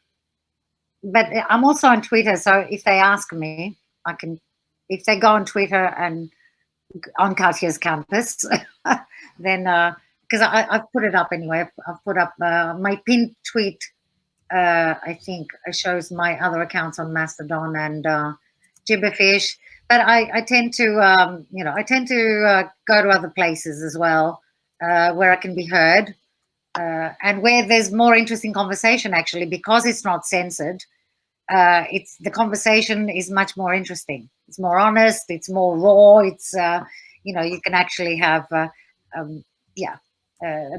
But I'm also on Twitter, so if they ask me, I can. If they go on Twitter and on Katya's Compass, then because I've put it up anyway. I've put up my pinned tweet. I think shows my other accounts on Mastodon and Gibberfish. But I tend to, go to other places as well where I can be heard and where there's more interesting conversation, actually, because it's not censored. It's the conversation is much more interesting. It's more honest. It's more raw. It's, you can actually have, a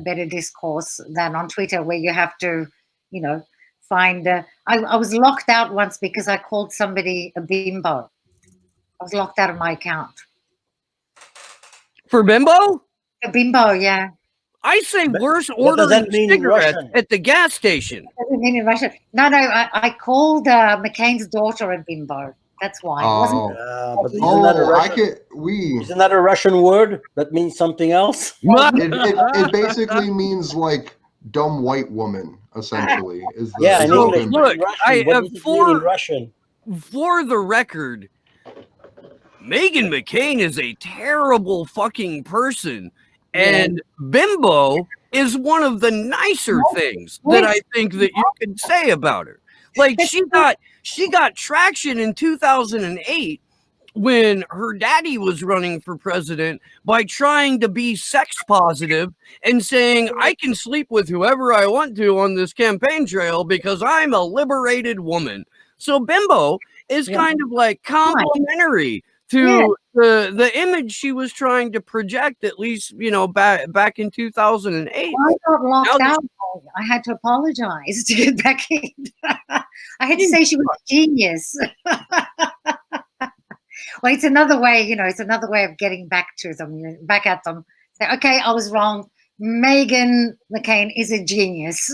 better discourse than on Twitter where you have to, find I was locked out once because I called somebody a bimbo. I was locked out of my account. For bimbo? A bimbo, yeah. I say worse What does ordering that mean in cigarettes Russian? at the gas station. What does it mean in Russian? No, I called McCain's daughter a bimbo. That's why. It wasn't. But isn't that a Russian? Isn't that a Russian word that means something else? It basically means like dumb white woman, essentially. Is the, Yeah, in is English. bimbo. But in Russian, what does it mean in Russian? For the record, Meghan McCain is a terrible fucking person, and bimbo is one of the nicer things that I think that you can say about her. Like she got traction in 2008 when her daddy was running for president by trying to be sex positive and saying, I can sleep with whoever I want to on this campaign trail because I'm a liberated woman. So bimbo is kind of like complimentary to the image she was trying to project, at least, back in 2008. I got locked out. I had to apologize to get back in. I had to say she was a genius. Well, it's another way, it's another way of getting back to them, back at them. Say, okay, I was wrong. Meghan McCain is a genius.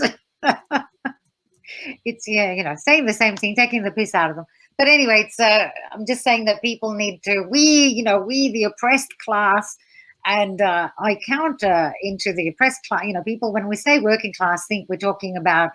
It's, saying the same thing, taking the piss out of them. But anyway, it's I'm just saying that people need to, we the oppressed class, and I count into the oppressed class, people, when we say working class, think we're talking about,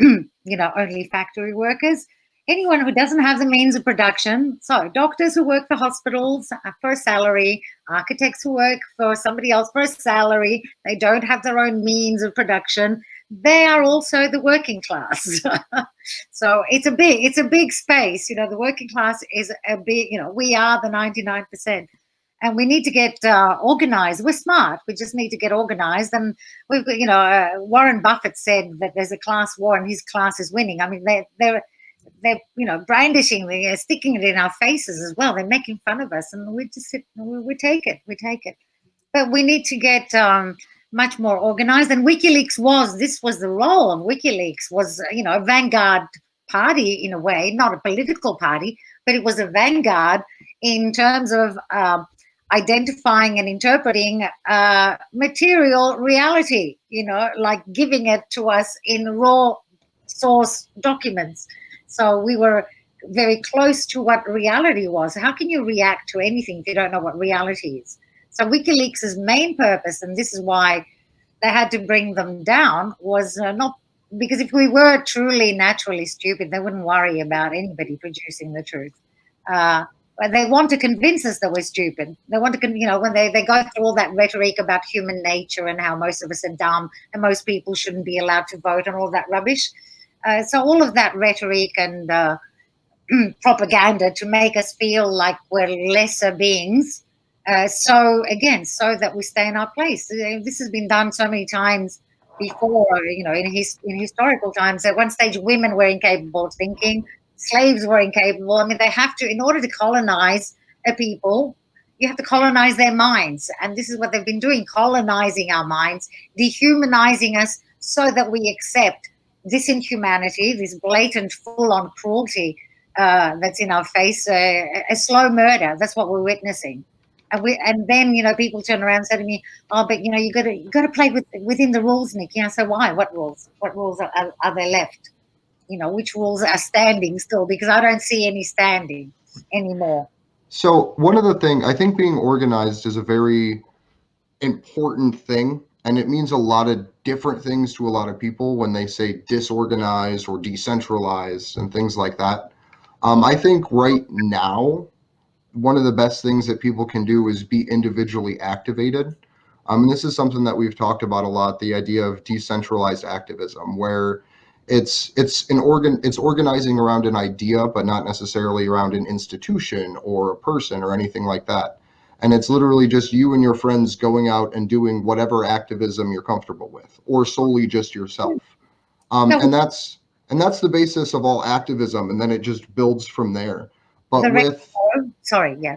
only factory workers. Anyone who doesn't have the means of production, so doctors who work for hospitals for a salary, architects who work for somebody else for a salary, they don't have their own means of production. They are also the working class. So it's a big space. The working class is a big, we are the 99%. And we need to get organized. We're smart. We just need to get organized. And we've got, Warren Buffett said that there's a class war and his class is winning. I mean, they're brandishing, they're sticking it in our faces as well. They're making fun of us, and we just sit, we take it. But we need to get much more organized. And WikiLeaks this was the role of WikiLeaks, was, a vanguard party in a way, not a political party, but it was a vanguard in terms of identifying and interpreting material reality, like giving it to us in raw source documents. So we were very close to what reality was. How can you react to anything if you don't know what reality is? So WikiLeaks' main purpose, and this is why they had to bring them down, was not because if we were truly naturally stupid, they wouldn't worry about anybody producing the truth. But they want to convince us that we're stupid. They want to, when they go through all that rhetoric about human nature and how most of us are dumb and most people shouldn't be allowed to vote and all that rubbish. So all of that rhetoric and propaganda to make us feel like we're lesser beings. So that we stay in our place. This has been done so many times before, in historical times. At one stage, women were incapable of thinking. Slaves were incapable. I mean, they have to, in order to colonize a people, you have to colonize their minds. And this is what they've been doing, colonizing our minds, dehumanizing us so that we accept this inhumanity, this blatant, full-on cruelty that's in our face, a slow murder. That's what we're witnessing. And then, you know, people turn around and say to me, "Oh, but you know, you got to play within the rules, Nicki." I say, "Why? What rules? What rules are there left? You know, which rules are standing still? Because I don't see any standing anymore." So one of the things, I think being organized is a very important thing, and it means a lot of different things to a lot of people when they say disorganized or decentralized and things like that. I think right now, one of the best things that people can do is be individually activated. And this is something that we've talked about a lot, the idea of decentralized activism, where it's organizing around an idea, but not necessarily around an institution or a person or anything like that. And it's literally just you and your friends going out and doing whatever activism you're comfortable with, or solely just yourself. And that's the basis of all activism, and then it just builds from there. But with sorry, yeah.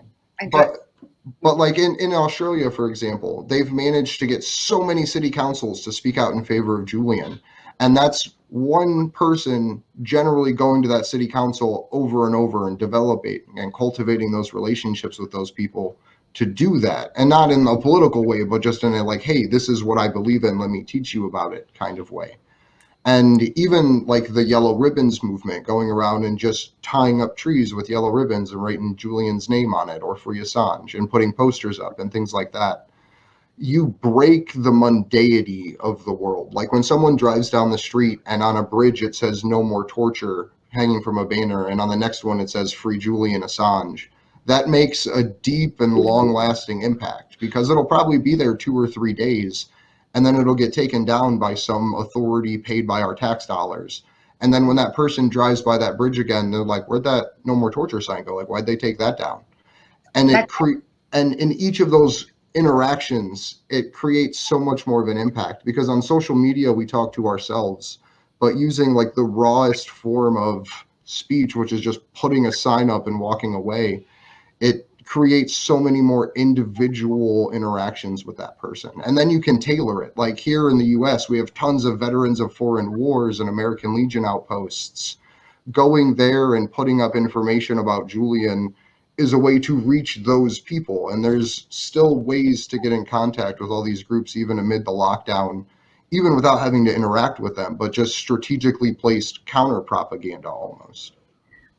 but like in Australia, for example, they've managed to get so many city councils to speak out in favor of Julian. And that's one person generally going to that city council over and over and developing and cultivating those relationships with those people to do that. And not in a political way, but just in a like, hey, this is what I believe in, let me teach you about it kind of way. And even like the yellow ribbons movement, going around and just tying up trees with yellow ribbons and writing Julian's name on it, or Free Assange, and putting posters up and things like that. You break the mundanity of the world. Like when someone drives down the street and on a bridge it says "No more torture" hanging from a banner, and on the next one it says "Free Julian Assange." That makes a deep and long-lasting impact, because it'll probably be there 2 or 3 days, and then it'll get taken down by some authority paid by our tax dollars. And then when that person drives by that bridge again, they're like, "Where'd that no more torture sign go? Like, why'd they take that down?" And and in each of those interactions, it creates so much more of an impact, because on social media we talk to ourselves, but using like the rawest form of speech, which is just putting a sign up and walking away, it creates so many more individual interactions with that person. And then you can tailor it. Like here in the US, we have tons of veterans of foreign wars and American Legion outposts. Going there and putting up information about Julian is a way to reach those people. And there's still ways to get in contact with all these groups, even amid the lockdown, even without having to interact with them, but just strategically placed counter propaganda almost.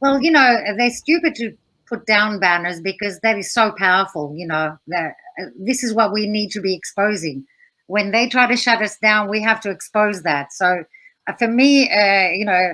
Well, you know, they're stupid to put down banners, because that is so powerful. You know, that this is what we need to be exposing. When they try to shut us down, we have to expose that. So for me, you know,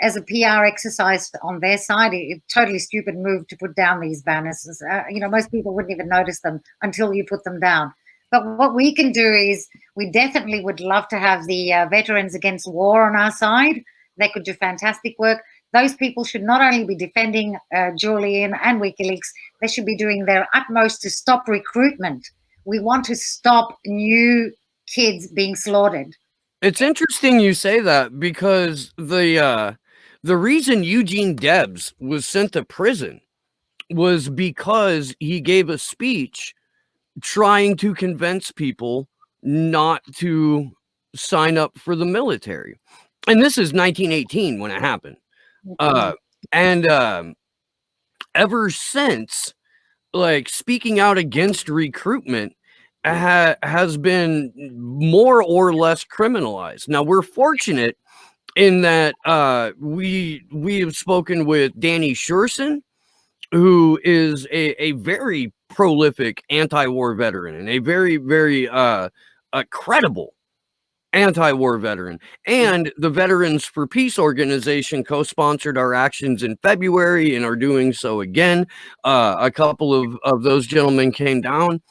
as a PR exercise on their side, it's totally stupid move to put down these banners. You know, most people wouldn't even notice them until you put them down. But what we can do is, we definitely would love to have the Veterans Against War on our side. They could do fantastic work. Those people should not only be defending Julian and WikiLeaks, they should be doing their utmost to stop recruitment. We want to stop new kids being slaughtered. It's interesting you say that, because the reason Eugene Debs was sent to prison was because he gave a speech trying to convince people not to sign up for the military. And this is 1918 when it happened. And ever since, like, speaking out against recruitment has been more or less criminalized. Now, we're fortunate in that we have spoken with Danny Shurson, who is a very prolific anti-war veteran and a very, very credible anti-war veteran. And the Veterans for Peace organization co-sponsored our actions in February and are doing so again. A couple of those gentlemen came down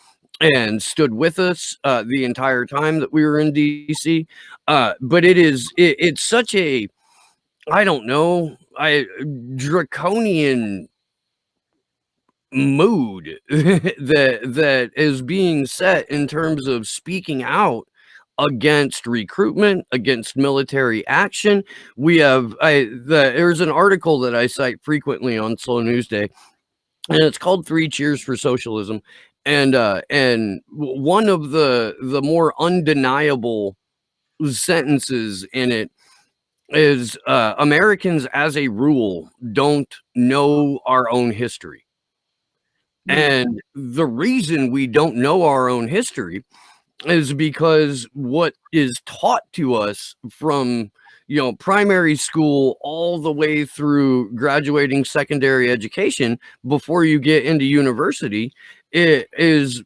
and stood with us the entire time that we were in DC. But it's such a, I don't know, draconian mood that is being set in terms of speaking out against recruitment, against military action. We have there's an article that I cite frequently on Slow News Day, and it's called 3 Cheers for Socialism. And one of the more undeniable sentences in it is Americans as a rule don't know our own history. And the reason we don't know our own history is because what is taught to us from primary school all the way through graduating secondary education before you get into university, it is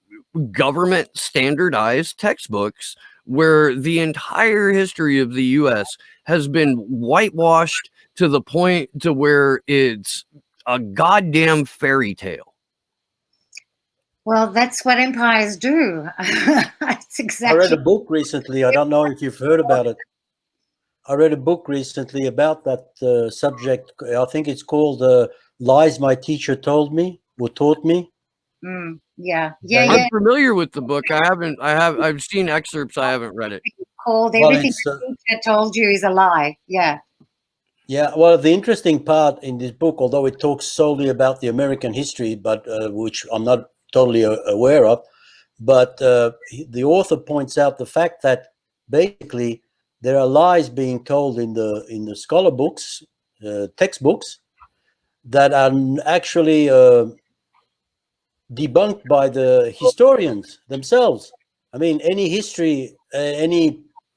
government standardized textbooks where the entire history of the US has been whitewashed to the point to where it's a goddamn fairy tale. Well, that's what empires do. It's I exactly. read a book recently. I don't know if you've heard about it. I read a book recently about that subject. I think it's called "Lies My Teacher Told Me" or Taught Me. Yeah. I'm familiar with the book. I've seen excerpts. I haven't read it. Called Everything the Teacher Told You Is a Lie. Yeah. Yeah. Well, the interesting part in this book, although it talks solely about the American history, but which I'm not totally aware of, but the author points out the fact that basically there are lies being told in the scholar books, textbooks, that are actually debunked by the historians themselves. I mean, any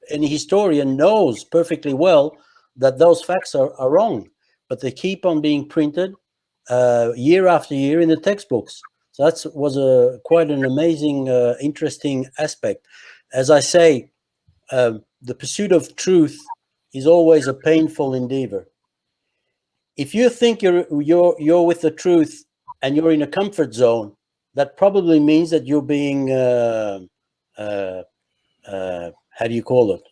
historian knows perfectly well that those facts are wrong, but they keep on being printed year after year in the textbooks. So that was quite an amazing, interesting aspect. As I say, the pursuit of truth is always a painful endeavor. If you think you're with the truth and you're in a comfort zone, that probably means that you're being how do you call it?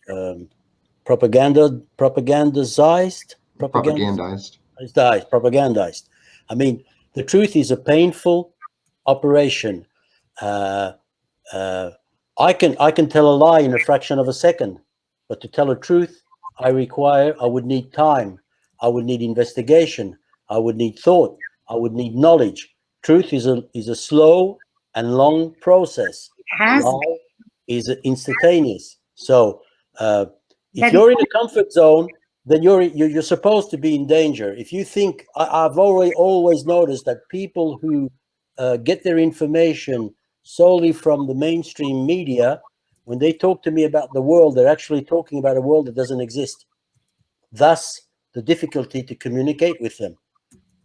Propagandized. I mean, the truth is a painful operation. I can tell a lie in a fraction of a second, but to tell a truth, I would need time. I would need investigation. I would need thought. I would need knowledge. Truth is a slow and long process. Lie is instantaneous. So if you're in a comfort zone, then you're supposed to be in danger. If you think, I've always noticed that people who get their information solely from the mainstream media, when they talk to me about the world, they're actually talking about a world that doesn't exist. Thus, the difficulty to communicate with them.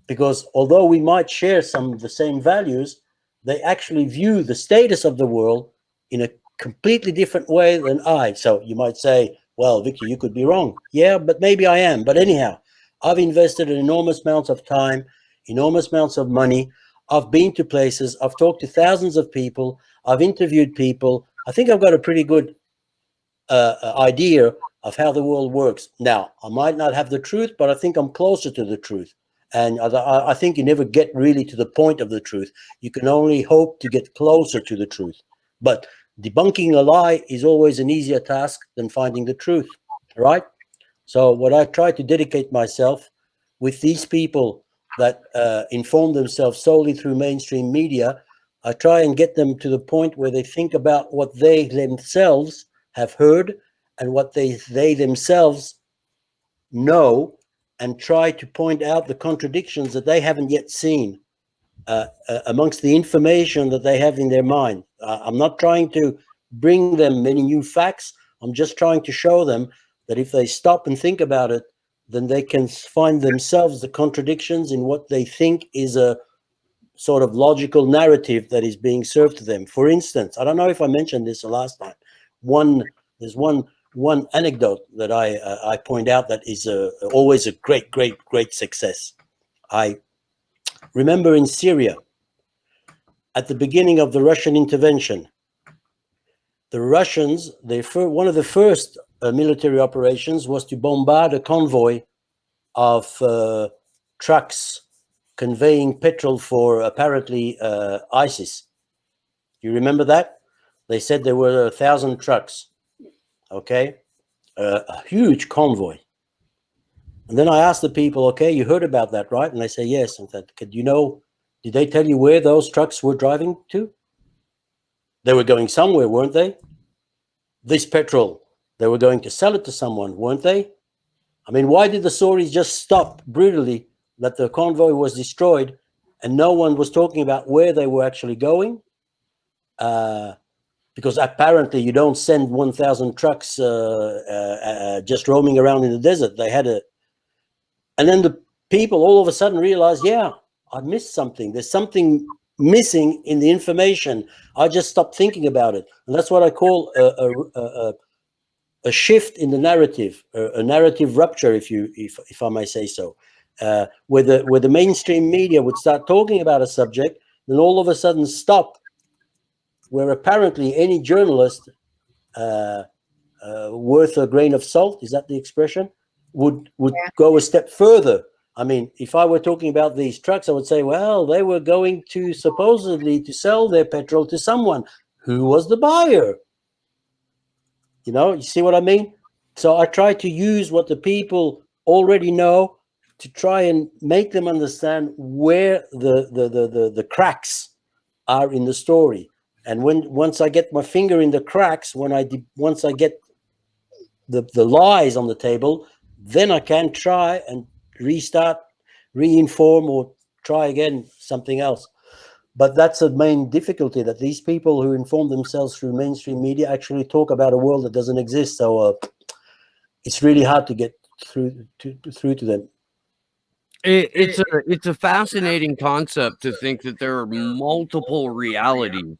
Because although we might share some of the same values, they actually view the status of the world in a completely different way than I. So you might say, well, Victor, you could be wrong. Yeah, but maybe I am. But anyhow, I've invested enormous amounts of time, enormous amounts of money. I've been to places. I've talked to thousands of people. I've interviewed people. I think I've got a pretty good idea of how the world works. Now, I might not have the truth, but I think I'm closer to the truth. And I think you never get really to the point of the truth. You can only hope to get closer to the truth. But debunking a lie is always an easier task than finding the truth, right? So what I try to dedicate myself with these people that inform themselves solely through mainstream media, I try and get them to the point where they think about what they themselves have heard and what they themselves know, and try to point out the contradictions that they haven't yet seen amongst the information that they have in their mind. I'm not trying to bring them many new facts. I'm just trying to show them that if they stop and think about it, then they can find themselves the contradictions in what they think is a sort of logical narrative that is being served to them. For instance, I don't know if I mentioned this the last time. There's one anecdote that I point out that is always a great success. I remember in Syria, at the beginning of the Russian intervention, the Russians, one of the first military operations was to bombard a convoy of trucks conveying petrol for apparently ISIS. You remember that? They said there were 1,000 trucks, okay? A huge convoy. And then I asked the people, okay, you heard about that, right? And they say, yes. And said, did they tell you where those trucks were driving to? They were going somewhere, weren't they? This petrol, they were going to sell it to someone, weren't they? I mean, why did the stories just stop brutally that the convoy was destroyed and no one was talking about where they were actually going, because apparently you don't send 1,000 trucks just roaming around in the desert. They had and then the people all of a sudden realized, yeah, I missed something. There's something missing in the information. I just stopped thinking about it, and that's what I call a shift in the narrative, a narrative rupture, if I may say so, where the mainstream media would start talking about a subject, then all of a sudden stop, where apparently any journalist worth a grain of salt, is that the expression, would go a step further. I mean, if I were talking about these trucks, I would say, well, they were going to supposedly to sell their petrol to someone. Who was the buyer? You know, you see what I mean? So I try to use what the people already know to try and make them understand where the cracks are in the story. And once I get my finger in the cracks, once I get the lies on the table, then I can try and restart, re-inform, or try again something else. But that's the main difficulty, that these people who inform themselves through mainstream media actually talk about a world that doesn't exist. So it's really hard to get through to them. It's a fascinating concept to think that there are multiple realities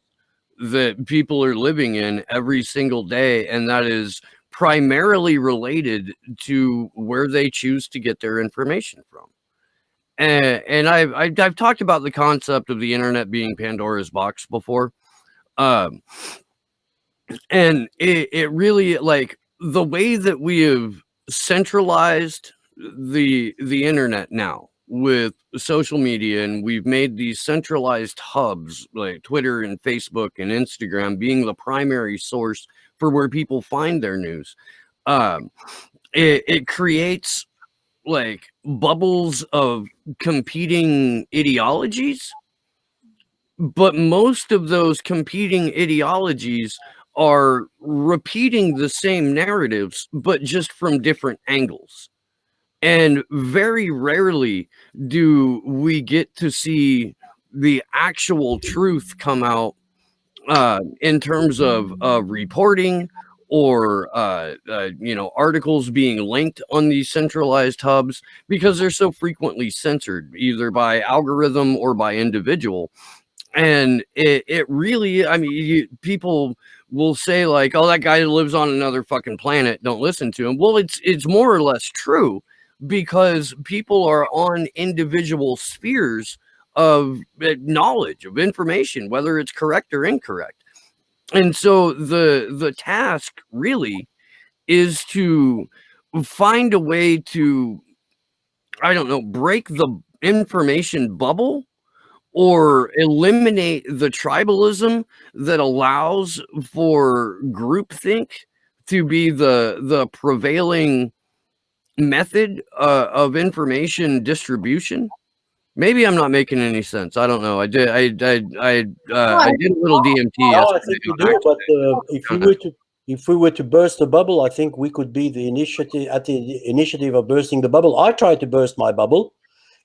that people are living in every single day, and that is primarily related to where they choose to get their information from. And I've talked about the concept of the internet being Pandora's box before, and it really, like, the way that we have centralized the internet now with social media, and we've made these centralized hubs like Twitter and Facebook and Instagram being the primary source for where people find their news. It creates like bubbles of competing ideologies, but most of those competing ideologies are repeating the same narratives, but just from different angles. And very rarely do we get to see the actual truth come out in terms of reporting or articles being linked on these centralized hubs, because they're so frequently censored either by algorithm or by individual. And it really, I mean, people will say like, oh, that guy lives on another fucking planet, don't listen to him. Well, it's more or less true, because people are on individual spheres of knowledge, of information, whether it's correct or incorrect. And so the task really is to find a way to, I don't know, break the information bubble or eliminate the tribalism that allows for groupthink to be the prevailing method of information distribution. Maybe I'm not making any sense. I don't know. I did a little DMT. No, I think you do. But if we were to burst the bubble, I think we could be the initiative of bursting the bubble. I tried to burst my bubble,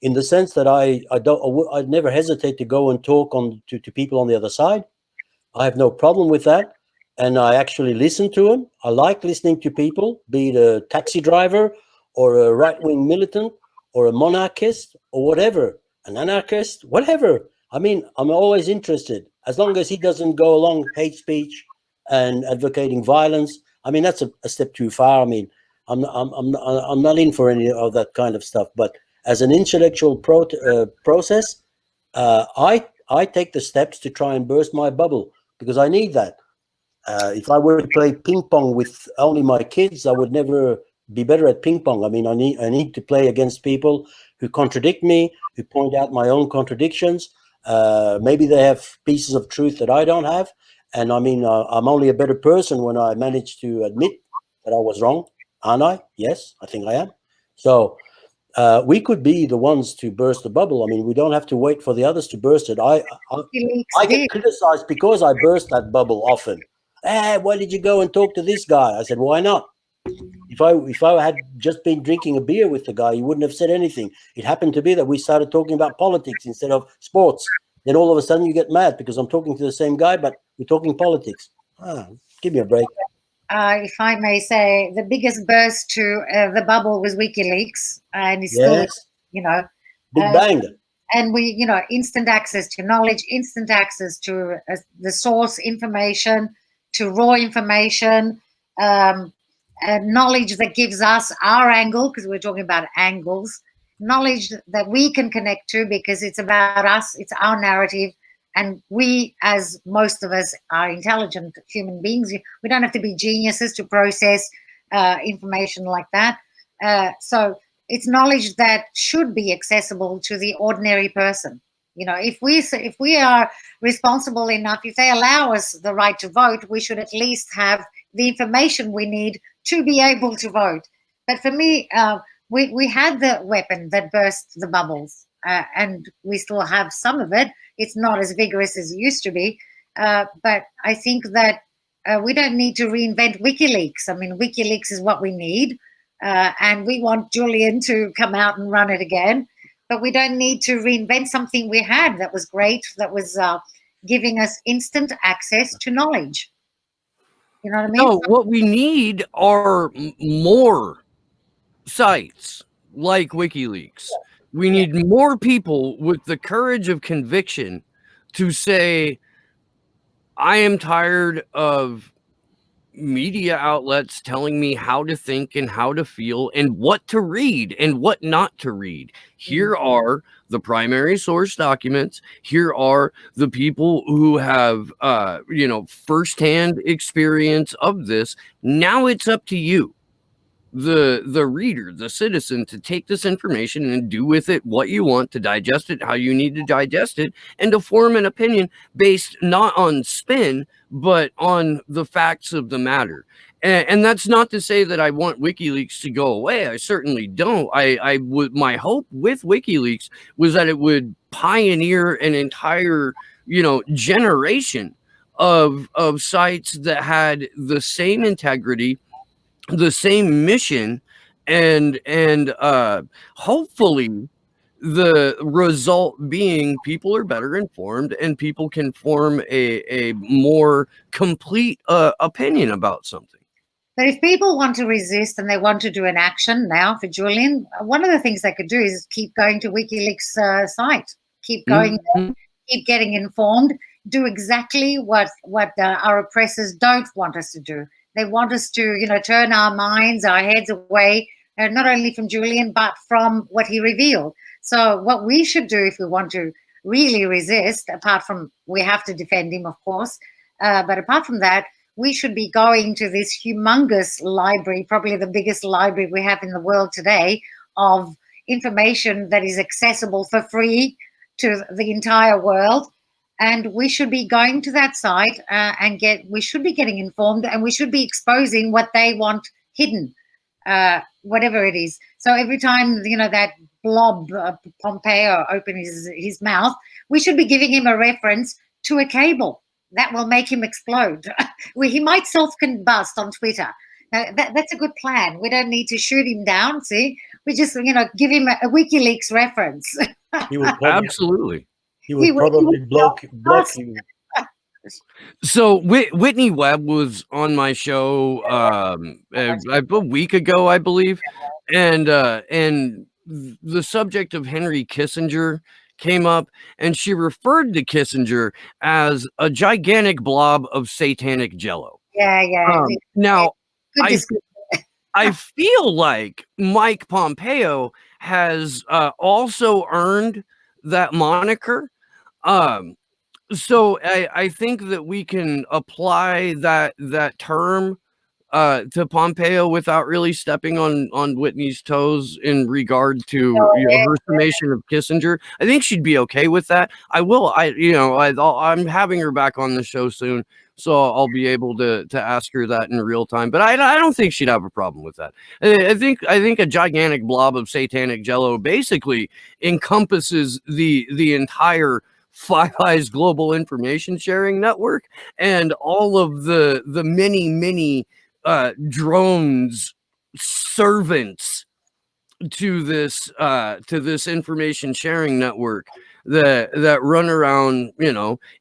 in the sense that I'd never hesitate to go and talk to people on the other side. I have no problem with that, and I actually listen to them. I like listening to people, be it a taxi driver or a right-wing militant or a monarchist or whatever, an anarchist, whatever. I mean, I'm always interested, as long as he doesn't go along hate speech and advocating violence. I mean, that's a step too far. I mean, I'm not in for any of that kind of stuff. But as an intellectual process, I take the steps to try and burst my bubble, because I need that. If I were to play ping pong with only my kids, I would never be better at ping pong. I mean, I need to play against people who contradict me, who point out my own contradictions. Maybe they have pieces of truth that I don't have. And I mean, I'm only a better person when I manage to admit that I was wrong, aren't I? Yes, I think I am. So we could be the ones to burst the bubble. I mean, we don't have to wait for the others to burst it. I get criticized because I burst that bubble often. Why did you go and talk to this guy? I said, why not? If I had just been drinking a beer with the guy, he wouldn't have said anything. It happened to be that we started talking about politics instead of sports. Then all of a sudden you get mad because I'm talking to the same guy, but we're talking politics. Give me a break. If I may say, the biggest burst to the bubble was WikiLeaks, and it's still, Yes, you know, big bang. and we, you know, instant access to knowledge, instant access to the source information, to raw information, knowledge that gives us our angle, because we're talking about angles, knowledge that we can connect to because it's about us, it's our narrative. And we, as most of us are intelligent human beings, we don't have to be geniuses to process information like that. So it's knowledge that should be accessible to the ordinary person. You know, if we are responsible enough, if they allow us the right to vote, we should at least have the information we need to be able to vote. But for me, we had the weapon that burst the bubbles, and we still have some of it. It's not as vigorous as it used to be, but I think that we don't need to reinvent WikiLeaks. I mean, WikiLeaks is what we need, and we want Julian to come out and run it again. But we don't need to reinvent something we had that was great, that was giving us instant access to knowledge. You know what I mean? No, what we need are more sites like WikiLeaks. We need more people with the courage of conviction to say, I am tired of media outlets telling me how to think and how to feel and what to read and what not to read. Here are the primary source documents. Here are the people who have, firsthand experience of this. Now it's up to you, the reader, the citizen, to take this information and do with it what you want, to digest it how you need to digest it, and to form an opinion based not on spin but on the facts of the matter. And that's not to say that I want WikiLeaks to go away. I certainly don't. I would, my hope with WikiLeaks was that it would pioneer an entire, generation of sites that had the same integrity, the same mission, and hopefully the result being people are better informed and people can form a more complete opinion about something. But if people want to resist and they want to do an action now for Julian, one of the things they could do is keep going to WikiLeaks site, keep going, keep getting informed, do exactly what our oppressors don't want us to do. They want us to, turn our minds, our heads away, not only from Julian, but from what he revealed. So what we should do if we want to really resist, apart from we have to defend him, of course, but apart from that, we should be going to this humongous library, probably the biggest library we have in the world today, of information that is accessible for free to the entire world. And we should be going to that site we should be getting informed, and we should be exposing what they want hidden, whatever it is. So every time, that blob Pompeo opens his mouth, we should be giving him a reference to a cable. That will make him explode. He might self-combust on Twitter. Now, that's a good plan. We don't need to shoot him down, see? We just, give him a WikiLeaks reference. He would Absolutely. He would probably block you. So Whitney Webb was on my show a week ago, I believe, and the subject of Henry Kissinger came up, and she referred to Kissinger as a gigantic blob of satanic jello. Yeah. Now, I feel like Mike Pompeo has also earned that moniker. So I think that we can apply that term to Pompeo without really stepping on Whitney's toes in regard to her summation of Kissinger. I think she'd be okay with that. I'm having her back on the show soon, so I'll be able to ask her that in real time. But I don't think she'd have a problem with that. I think a gigantic blob of satanic jello basically encompasses the entire Five Eyes Global Information Sharing Network and all of the many drones servants to this information sharing network that run around,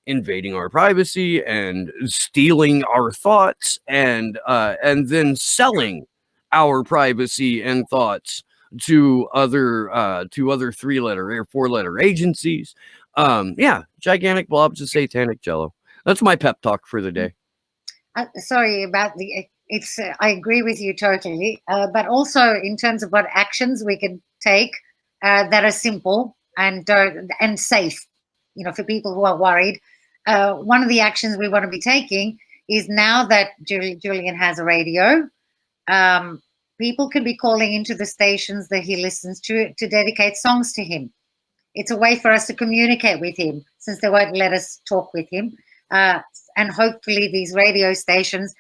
invading our privacy and stealing our thoughts and then selling our privacy and thoughts to other 3-letter or 4-letter agencies. Gigantic blobs of satanic jello. That's my pep talk for the day. Sorry about it's I agree with you totally, but also in terms of what actions we can take that are simple and safe, for people who are worried. One of the actions we want to be taking is, now that Julian has a radio, people can be calling into the stations that he listens to dedicate songs to him. It's a way for us to communicate with him, since they won't let us talk with him. And hopefully these radio stations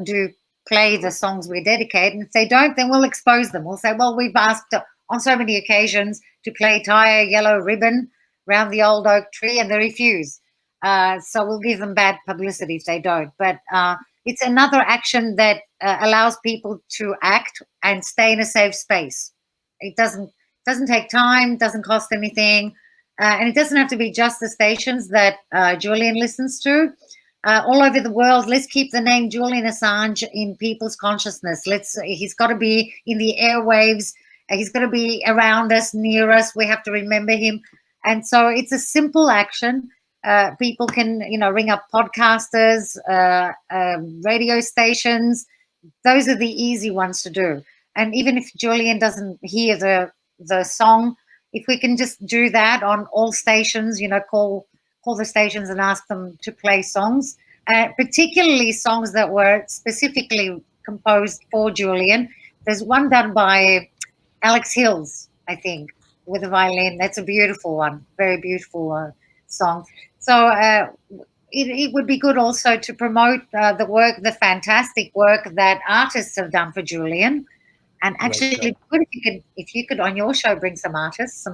do play the songs we dedicate. And if they don't, then we'll expose them. We'll say, well, we've asked on so many occasions to play Tie a Yellow Ribbon Round the Old Oak Tree, and they refuse. So we'll give them bad publicity if they don't. But it's another action that allows people to act and stay in a safe space. It doesn't take time, doesn't cost anything. And it doesn't have to be just the stations that Julian listens to. All over the world, let's keep the name Julian Assange in people's consciousness. He's got to be in the airwaves. He's got to be around us, near us. We have to remember him. And so it's a simple action. People can, ring up podcasters, radio stations. Those are the easy ones to do. And even if Julian doesn't hear the song, if we can just do that on all stations, call the stations and ask them to play songs, particularly songs that were specifically composed for Julian. There's one done by Alex Hills, I think, with a violin. That's a beautiful one, very beautiful song. So it would be good also to promote the fantastic work that artists have done for Julian. And actually, good if you could on your show bring some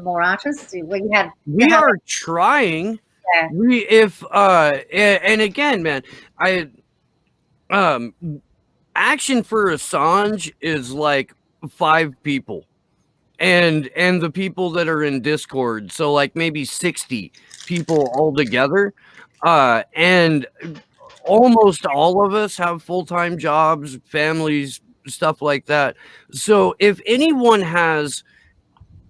more artists. We are trying. Yeah. And again, man, Action for Assange is like 5 people, and the people that are in Discord, so like maybe 60 people altogether, and almost all of us have full-time jobs, families, stuff like that. So if anyone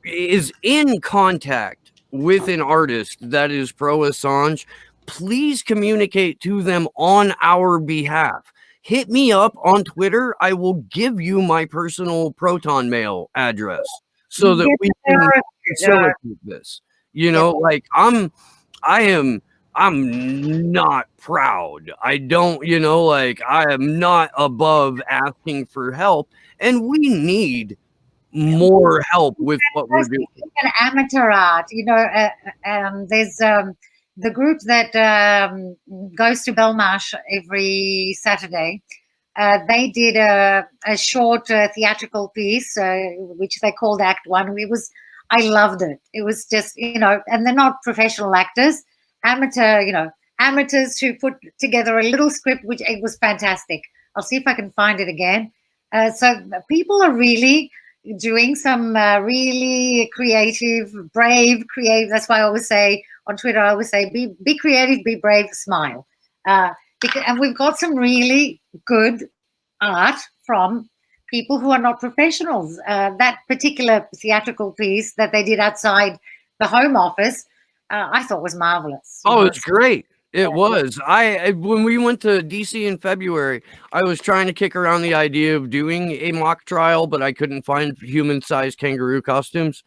is in contact with an artist that is pro Assange, please communicate to them on our behalf. Hit me up on Twitter. I will give you my personal Proton Mail address so that we can facilitate this. Like I'm not proud. I don't, I am not above asking for help, and we need more help with what we're doing. Even amateur art, there's the group that goes to Belmarsh every Saturday. They did a short theatrical piece, which they called Act One. I loved it. It was just, and they're not professional actors, amateurs who put together a little script, which it was fantastic. I'll see if I can find it again. So people are really doing some really creative. That's why I always say on Twitter, be creative, be brave, smile. And we've got some really good art from people who are not professionals. That particular theatrical piece that they did outside the Home Office, I thought was marvelous. Oh, it's great. It was. When we went to DC in February, I was trying to kick around the idea of doing a mock trial, but I couldn't find human-sized kangaroo costumes.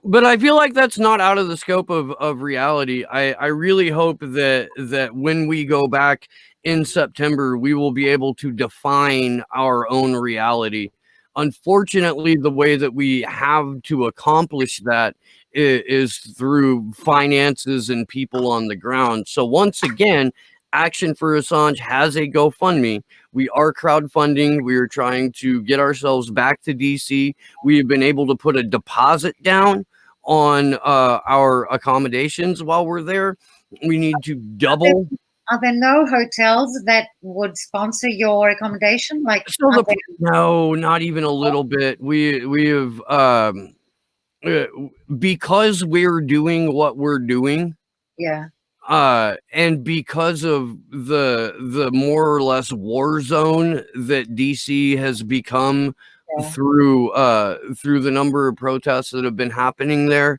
But I feel like that's not out of the scope of reality. I really hope that when we go back in September, we will be able to define our own reality. Unfortunately, the way that we have to accomplish that is through finances and people on the ground. So once again, Action for Assange has a GoFundMe. We are crowdfunding. We are trying to get ourselves back to DC. We have been able to put a deposit down on our accommodations while we're there. We need to double are there no hotels that would sponsor your accommodation? Like, So are there- no, not even a little bit. We have uh, because we're doing what we're doing, yeah, and because of the more or less war zone that DC has become yeah. through the number of protests that have been happening there,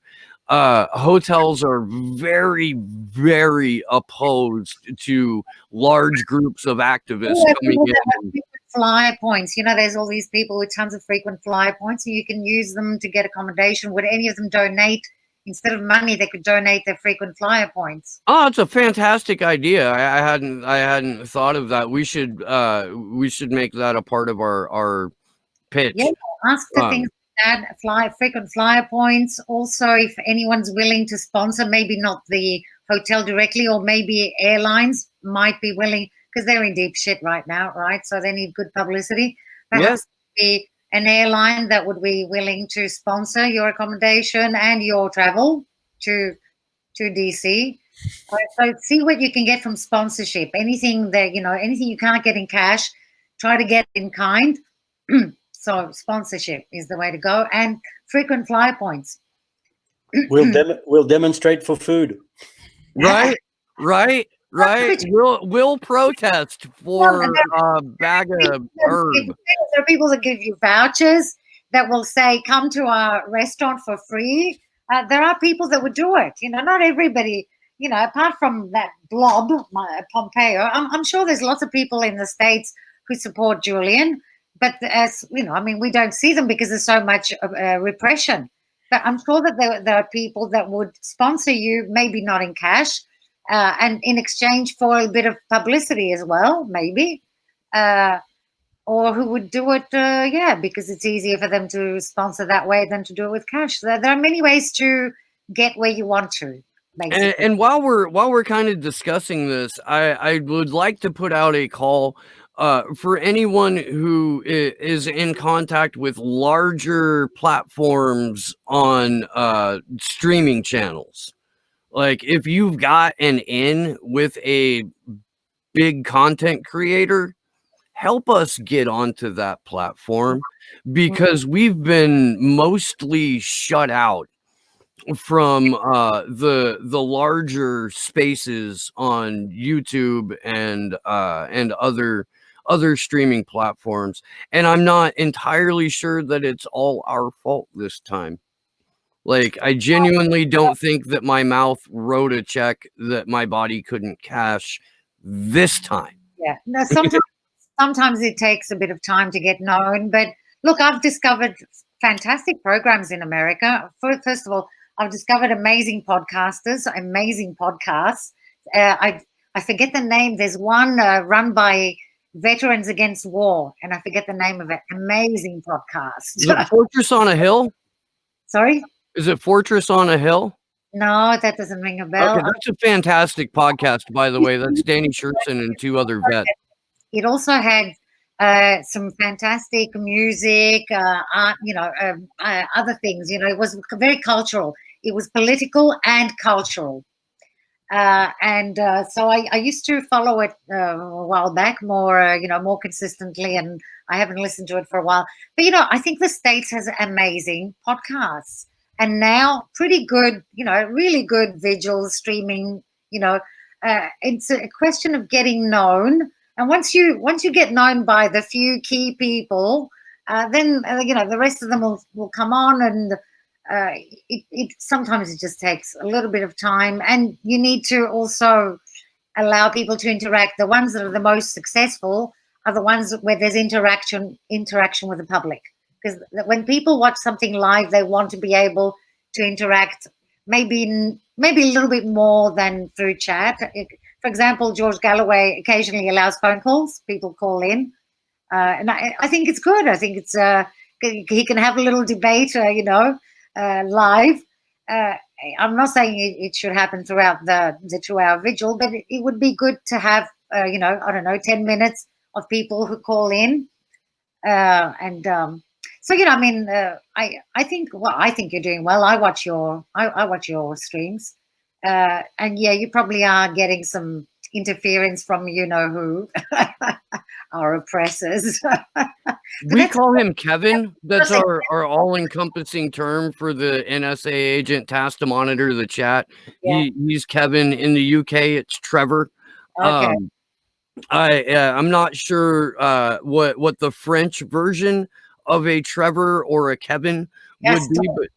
hotels are very, very opposed to large groups of activists Yeah, coming people that have in. frequent flyer points. You know, there's all these people with tons of frequent flyer points, and you can use them to get accommodation. Would any of them donate instead of money? They could donate their frequent flyer points. Oh, it's a fantastic idea. I hadn't thought of that. We should make that a part of our pitch. Yeah, ask for things like that. Frequent flyer points. Also, if anyone's willing to sponsor, maybe not the hotel directly, or maybe airlines might be willing, because they're in deep shit right now, right? So they need good publicity. Perhaps be an airline that would be willing to sponsor your accommodation and your travel to DC. So see what you can get from sponsorship. Anything that, anything you can't get in cash, try to get in kind. So sponsorship is the way to go, and frequent flyer points. We'll demonstrate for food. Right. We'll protest for a bag of herb. There are people that give you vouchers that will say, "Come to our restaurant for free." There are people that would do it. Not everybody. Apart from that blob, Pompeo, I'm sure there's lots of people in the States who support Julian. But as we don't see them because there's so much repression. But I'm sure that there are people that would sponsor you, maybe not in cash, and in exchange for a bit of publicity as well, maybe, or who would do it, because it's easier for them to sponsor that way than to do it with cash. There are many ways to get where you want to. And while we're kind of discussing this, I would like to put out a call. For anyone who is in contact with larger platforms on streaming channels, like if you've got an in with a big content creator, help us get onto that platform, because we've been mostly shut out from the larger spaces on YouTube and other streaming platforms, and I'm not entirely sure that it's all our fault this time. Like, I genuinely don't think that my mouth wrote a check that my body couldn't cash this time. Yeah, no, sometimes it takes a bit of time to get known, but look, I've discovered fantastic programs in America. First of all, I've discovered amazing podcasters, amazing podcasts. I forget the name. There's one run by Veterans Against War, and I forget the name of it. Amazing podcast. Is it Fortress on a Hill? Sorry? Is it Fortress on a Hill? No, that doesn't ring a bell. Okay, that's a fantastic podcast, by the way. That's Danny Schertzen and two other vets. It also had some fantastic music, art, other things. It was very cultural. It was political and cultural. So I used to follow it a while back more, more consistently, and I haven't listened to it for a while. But, I think the States has amazing podcasts, and now pretty good, really good visual streaming, it's a question of getting known. And once you get known by the few key people, then, the rest of them will come on, and it sometimes it just takes a little bit of time, and you need to also allow people to interact. The ones that are the most successful are the ones where there's interaction with the public, because when people watch something live, they want to be able to interact maybe a little bit more than through chat. For example, George Galloway occasionally allows phone calls. People call in, and I think it's good. I think it's he can have a little debate, live. I'm not saying it should happen throughout the 2-hour vigil, but it would be good to have, 10 minutes of people who call in. So, I think you're doing well. I watch your streams. And yeah, you probably are getting some interference from you know who, our oppressors. We call him Kevin. That's our all-encompassing term for the NSA agent tasked to monitor the chat. Yeah. He's Kevin. In the UK, it's Trevor. Okay. I'm not sure what the French version of a Trevor or a Kevin would be, but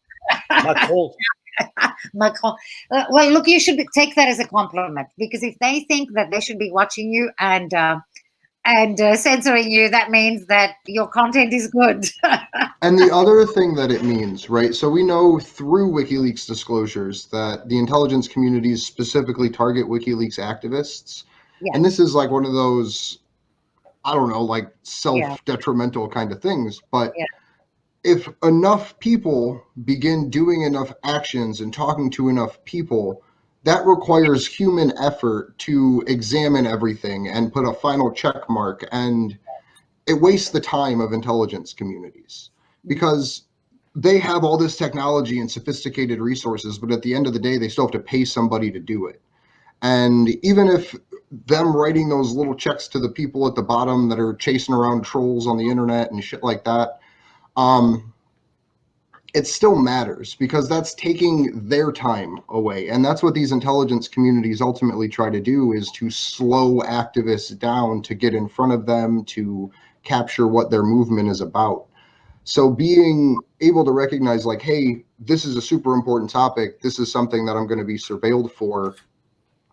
Macron. Well, look, you should take that as a compliment, because if they think that they should be watching you and censoring you, that means that your content is good. And the other thing that it means, right? So we know through WikiLeaks disclosures that the intelligence communities specifically target WikiLeaks activists. Yeah. And this is like one of those, I don't know, like self-detrimental kind of things. But if enough people begin doing enough actions and talking to enough people, that requires human effort to examine everything and put a final check mark, and it wastes the time of intelligence communities because they have all this technology and sophisticated resources, but at the end of the day, they still have to pay somebody to do it. And even if them writing those little checks to the people at the bottom that are chasing around trolls on the internet and shit like that, it still matters because that's taking their time away. And that's what these intelligence communities ultimately try to do, is to slow activists down, to get in front of them, to capture what their movement is about. So being able to recognize like, hey, this is a super important topic. This is something that I'm going to be surveilled for.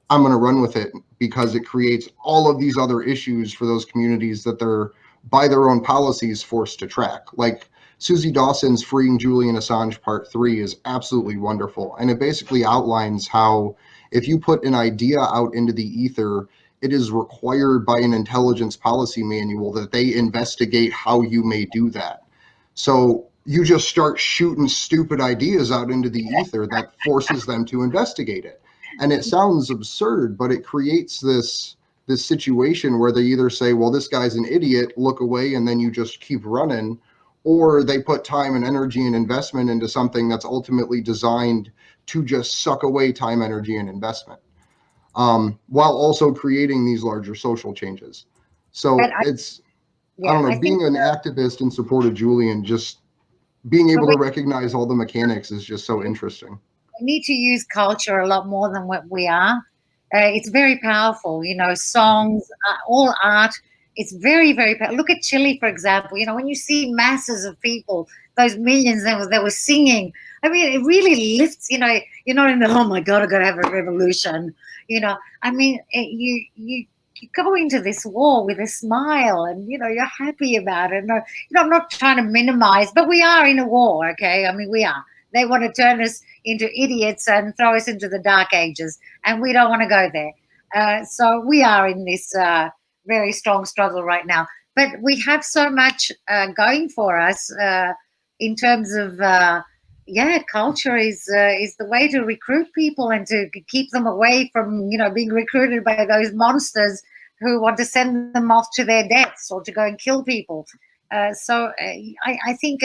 I'm going to run with it because it creates all of these other issues for those communities that they're, by their own policies, forced to track. Like Susie Dawson's Freeing Julian Assange Part 3 is absolutely wonderful. And it basically outlines how if you put an idea out into the ether, it is required by an intelligence policy manual that they investigate how you may do that. So you just start shooting stupid ideas out into the ether that forces them to investigate it. And it sounds absurd, but it creates this situation where they either say, well, this guy's an idiot, look away, and then you just keep running, or they put time and energy and investment into something that's ultimately designed to just suck away time, energy, and investment, while also creating these larger social changes. So I don't know, being an activist in support of Julian, just being able to recognize all the mechanics is just so interesting. We need to use culture a lot more than what we are. It's very powerful, you know, songs, all art. It's very, very powerful. Look at Chile, for example. You know, when you see masses of people, those millions that were singing, I mean, it really lifts, you know, you're not in the, oh my God, I've got to have a revolution. You know, I mean, you go into this war with a smile and, you know, you're happy about it. No, you know, I'm not trying to minimize, but we are in a war, okay? I mean, we are. They want to turn us into idiots and throw us into the dark ages, and we don't want to go there. So we are in this very strong struggle right now. But we have so much going for us in terms of, culture is the way to recruit people and to keep them away from, you know, being recruited by those monsters who want to send them off to their deaths or to go and kill people. So I think.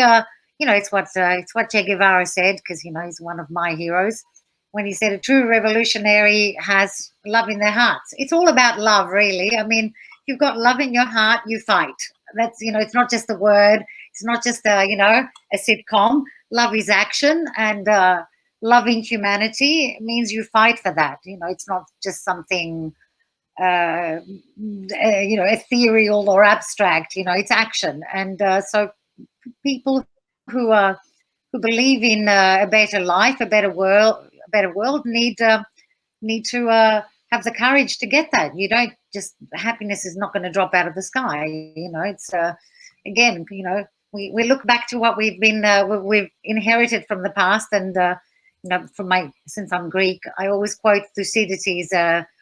You know, it's what Che Guevara said, because, you know, he's one of my heroes, when he said a true revolutionary has love in their hearts. It's all about love, really. I mean, you've got love in your heart, you fight. That's, you know, it's not just a word. It's not just you know, a sitcom. Love is action, and loving humanity means you fight for that. You know, it's not just something, you know, ethereal or abstract. You know, it's action. And so people who believe in a better life, a better world need to have the courage to get that. You don't just, happiness is not going to drop out of the sky. You know, it's again, you know, we look back to what we've inherited from the past, and you know, since I'm Greek, I always quote Thucydides,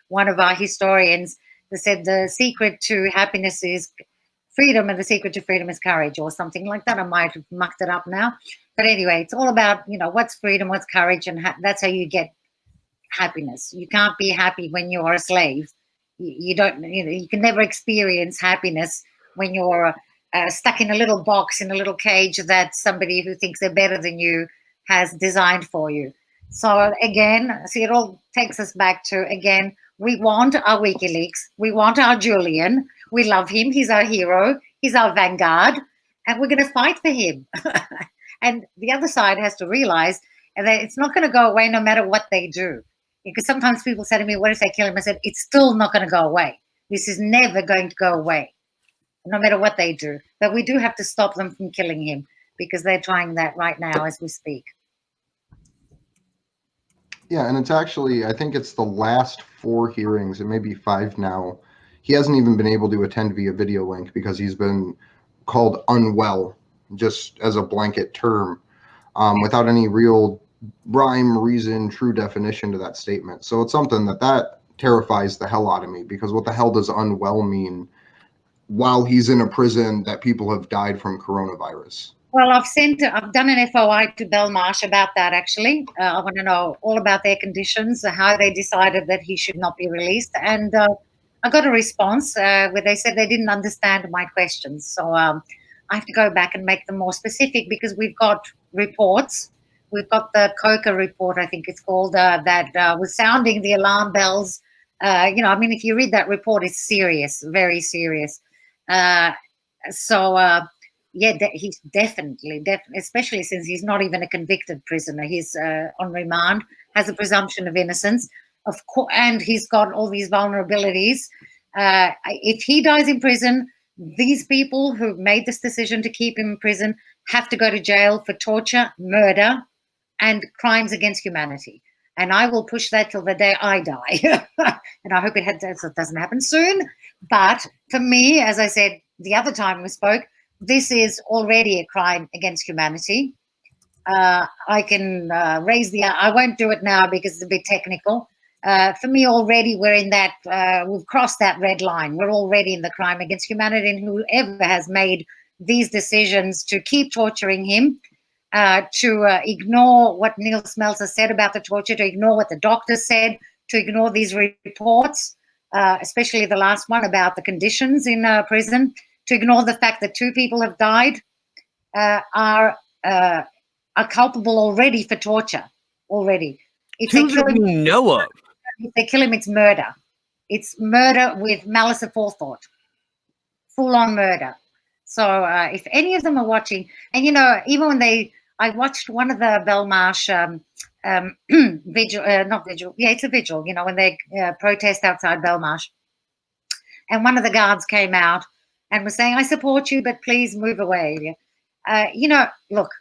one of our historians, that said the secret to happiness is freedom, and the secret to freedom is courage, or something like that. I might have mucked it up now, but anyway, it's all about, you know, what's freedom, what's courage, and that's how you get happiness. You can't be happy when you're a slave. You don't, you know, you can never experience happiness when you're stuck in a little box, in a little cage that somebody who thinks they're better than you has designed for you. So again, see, it all takes us back to, again, We want our WikiLeaks. We want our Julian. We love him. He's our hero. He's our vanguard. And we're going to fight for him. And the other side has to realize that it's not going to go away no matter what they do. Because sometimes people say to me, what if they kill him? I said, it's still not going to go away. This is never going to go away, no matter what they do. But we do have to stop them from killing him, because they're trying that right now as we speak. Yeah, and it's actually, I think it's the last 4 hearings, it may be 5 now. He hasn't even been able to attend via video link because he's been called unwell, just as a blanket term, without any real rhyme, reason, true definition to that statement. So it's something that terrifies the hell out of me, because what the hell does unwell mean while he's in a prison that people have died from coronavirus? Well, I've done an FOI to Belmarsh about that, actually. I want to know all about their conditions, how they decided that he should not be released. And I got a response where they said they didn't understand my questions. So I have to go back and make them more specific, because we've got reports. We've got the COCA report, I think it's called, that was sounding the alarm bells. If you read that report, it's serious, very serious. He's definitely, especially since he's not even a convicted prisoner. He's on remand, has a presumption of innocence, of course, and he's got all these vulnerabilities. If he dies in prison, these people who made this decision to keep him in prison have to go to jail for torture, murder, and crimes against humanity. And I will push that till the day I die. And I hope it doesn't happen soon. But for me, as I said the other time we spoke, this is already a crime against humanity. I can I won't do it now because it's a bit technical. For me, already we're in that, we've crossed that red line. We're already in the crime against humanity, and whoever has made these decisions to keep torturing him, to ignore what Neil Smeltzer said about the torture, to ignore what the doctor said, to ignore these reports, especially the last one about the conditions in prison, to ignore the fact that 2 people have died, are culpable already for torture, already. If they kill him, if they kill him, it's murder. It's murder with malice aforethought, full-on murder. So if any of them are watching, and even when I watched one of the Belmarsh vigil, not vigil, yeah, it's a vigil, when they protest outside Belmarsh. And one of the guards came out and was saying, I support you, but please move away. Look,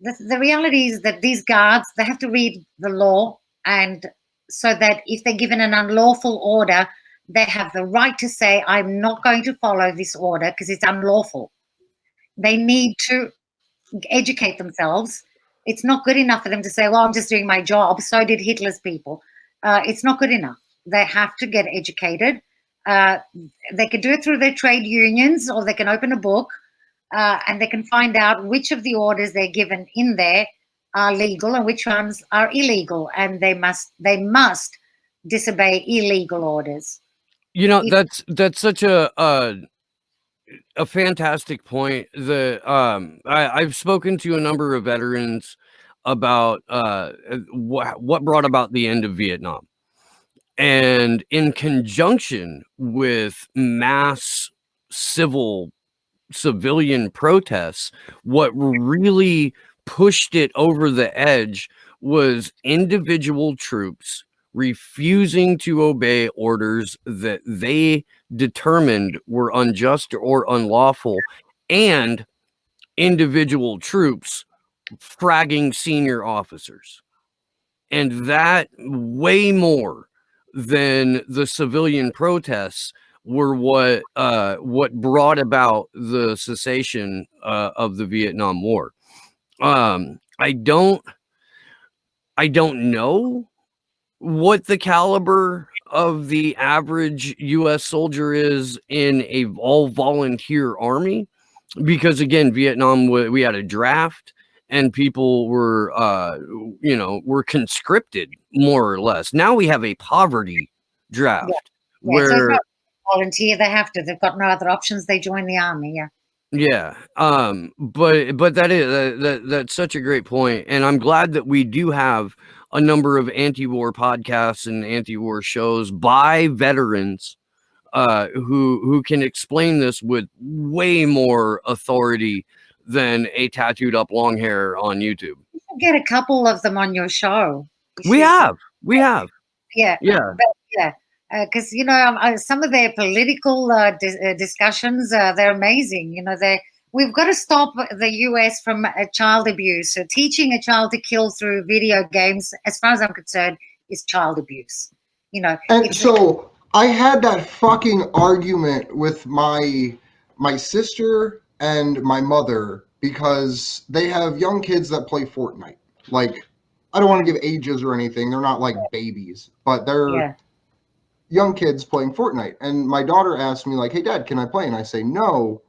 the reality is that these guards, they have to read the law, and so that if they're given an unlawful order, they have the right to say, I'm not going to follow this order because it's unlawful. They need to educate themselves. It's not good enough for them to say, well, I'm just doing my job. So did Hitler's people. It's not good enough. They have to get educated. They can do it through their trade unions, or they can open a book and they can find out which of the orders they're given in there are legal and which ones are illegal, and they must disobey illegal orders. That's such a fantastic point. I've spoken to a number of veterans about what brought about the end of Vietnam, and in conjunction with mass civilian protests, what really pushed it over the edge was individual troops refusing to obey orders that they determined were unjust or unlawful, and individual troops fragging senior officers. And that, way more than the civilian protests, were what brought about the cessation of the Vietnam War. I don't know what the caliber of the average U.S. soldier is in a all-volunteer army, because again, Vietnam, we had a draft, and people were conscripted, more or less. Now we have a poverty draft, where so it's not volunteer. They have to. They've got no other options. They join the army. Yeah. But that's such a great point, and I'm glad that we do have a number of anti-war podcasts and anti-war shows by veterans who can explain this with way more authority than a tattooed up long hair on YouTube. You should get a couple of them on your show. We have. Yeah. Yeah. Because some of their political discussions, they're amazing. We've got to stop the US from child abuse. So teaching a child to kill through video games, as far as I'm concerned, is child abuse. And so I had that fucking argument with my sister and my mother because they have young kids that play Fortnite. Like, I don't want to give ages or anything. They're not like babies, but they're young kids playing Fortnite. And my daughter asked me like, "Hey Dad, can I play?" And I say no.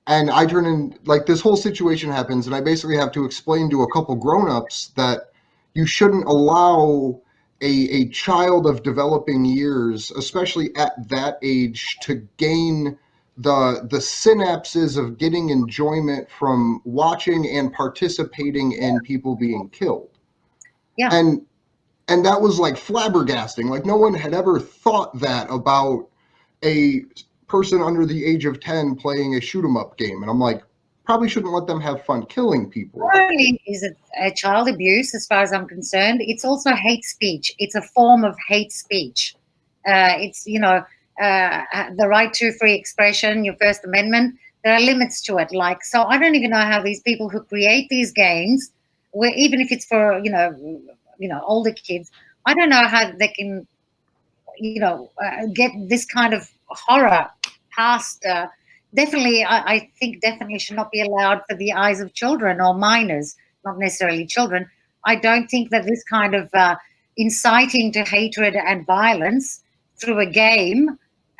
And I turn in, like, this whole situation happens, and I basically have to explain to a couple grown-ups that you shouldn't allow a child of developing years, especially at that age, to gain the synapses of getting enjoyment from watching and participating in people being killed. Yeah. And that was like flabbergasting. Like, no one had ever thought that about a person under the age of 10 playing a shoot 'em up game. And I'm like, probably shouldn't let them have fun killing people. Not only is it a child abuse, as far as I'm concerned, it's also hate speech. It's a form of hate speech. It's, the right to free expression, your First Amendment. There are limits to it. So I don't even know how these people who create these games, where even if it's for, older kids, I don't know how they can, get this kind of horror past. I think definitely should not be allowed for the eyes of children or minors, not necessarily children. I don't think that this kind of inciting to hatred and violence through a game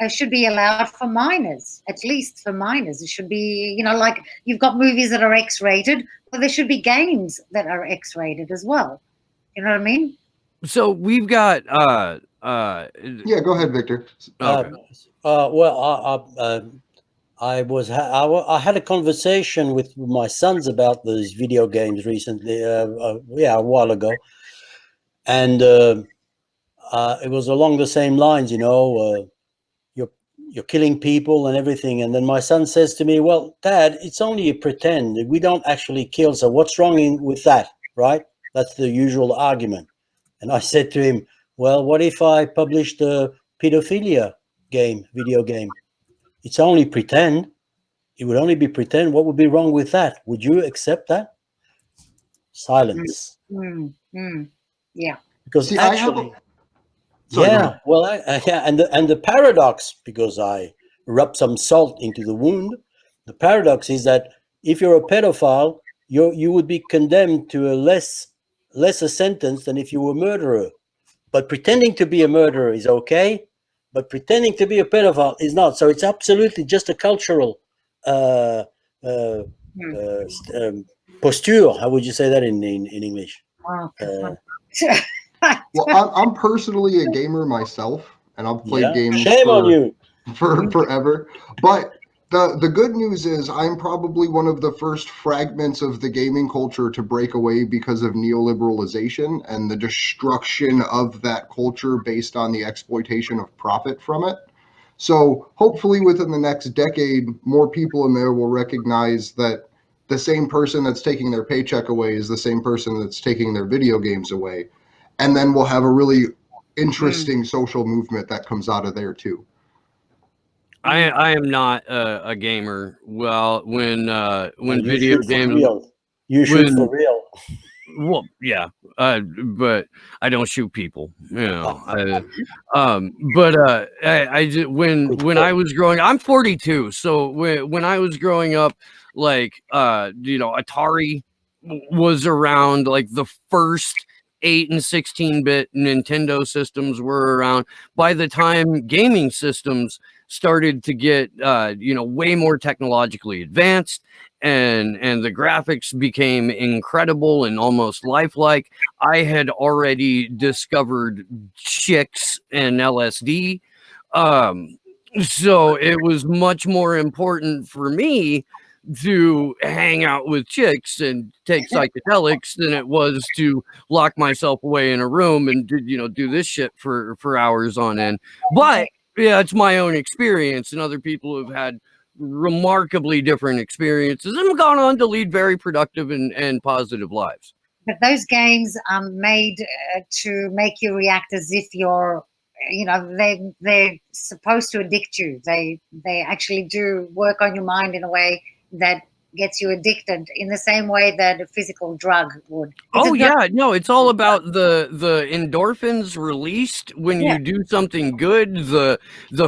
should be allowed for minors, at least for minors. It should be, like you've got movies that are X-rated, but there should be games that are X-rated as well. You know what I mean? So we've got Yeah, go ahead, Victor. Okay. I had a conversation with my sons about these video games recently, a while ago, and it was along the same lines. You're killing people and everything, and then my son says to me, "Well, Dad, it's only a pretend. We don't actually kill. So what's wrong with that, right?" That's the usual argument. And I said to him, "Well, what if I published a pedophilia video game? It's only pretend. It would only be pretend. What would be wrong with that? Would you accept that?" Silence. Yeah. Because See, actually, Sorry, go and ahead. the paradox, because I rubbed some salt into the wound, the paradox is that if you're a pedophile, you would be condemned to a lesser sentence than if you were a murderer. But pretending to be a murderer is okay, but pretending to be a pedophile is not. So it's absolutely just a cultural posture. How would you say that in English? Well, I'm personally a gamer myself, and I've played games Shame on you. for forever. But the good news is I'm probably one of the first fragments of the gaming culture to break away because of neoliberalization and the destruction of that culture based on the exploitation of profit from it. So hopefully within the next decade, more people in there will recognize that the same person that's taking their paycheck away is the same person that's taking their video games away. And then we'll have a really interesting social movement that comes out of there too. I am not a gamer. Well, when video games, you shoot for real. Well, yeah, but I don't shoot people. When I was growing, I'm 42, so when I was growing up, Atari was around, like the first 8 and 16-bit Nintendo systems were around. By the time gaming systems started to get way more technologically advanced and the graphics became incredible and almost lifelike, I had already discovered chicks and LSD. So it was much more important for me to hang out with chicks and take psychedelics than it was to lock myself away in a room and do this shit for hours on end. But yeah, it's my own experience, and other people who've had remarkably different experiences and have gone on to lead very productive and positive lives. But those games are made to make you react as if you're, they're supposed to addict you. They actually do work on your mind in a way that gets you addicted in the same way that a physical drug would. It's all about the endorphins released when you do something good, the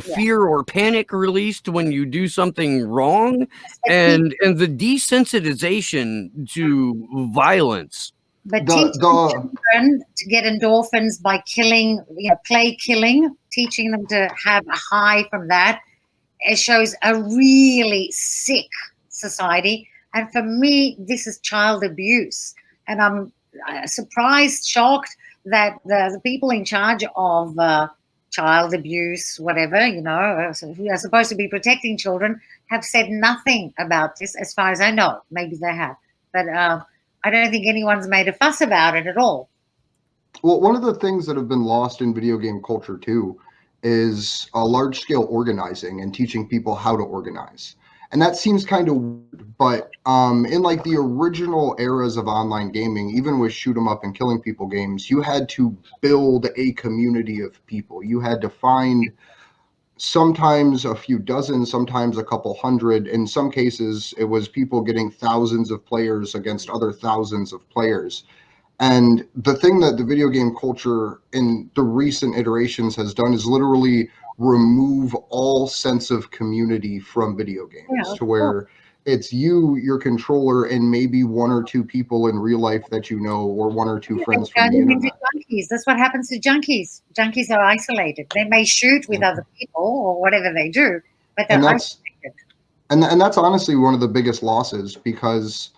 fear or panic released when you do something wrong, and the desensitization to violence. But teaching children to get endorphins by killing, play killing, teaching them to have a high from that, it shows a really sick society. And for me, this is child abuse. And I'm surprised, shocked that the people in charge of child abuse, whatever, who are supposed to be protecting children, have said nothing about this, as far as I know. Maybe they have. But I don't think anyone's made a fuss about it at all. Well, one of the things that have been lost in video game culture, too, is a large-scale organizing and teaching people how to organize. And that seems kind of weird, but in like the original eras of online gaming, even with shoot 'em up and killing people games, you had to build a community of people. You had to find sometimes a few dozen, sometimes a couple hundred. In some cases, it was people getting thousands of players against other thousands of players. And the thing that the video game culture in the recent iterations has done is literally remove all sense of community from video games, to where it's you, your controller, and maybe one or two people in real life that you know, or one or two friends from the internet. Junkies. That's what happens to junkies. Junkies are isolated. They may shoot with other people or whatever they do, but they're isolated. And that's honestly one of the biggest losses, because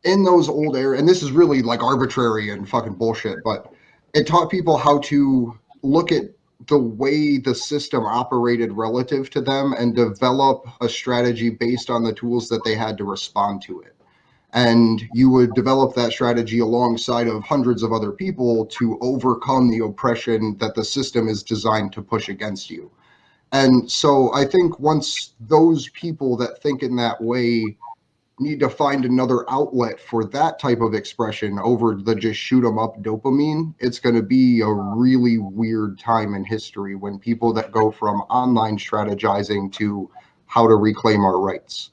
in those old eras, and this is really like arbitrary and fucking bullshit, but it taught people how to look at the way the system operated relative to them and develop a strategy based on the tools that they had to respond to it. And you would develop that strategy alongside of hundreds of other people to overcome the oppression that the system is designed to push against you. And so I think once those people that think in that way need to find another outlet for that type of expression over the just shoot 'em up dopamine, it's going to be a really weird time in history when people that go from online strategizing to how to reclaim our rights.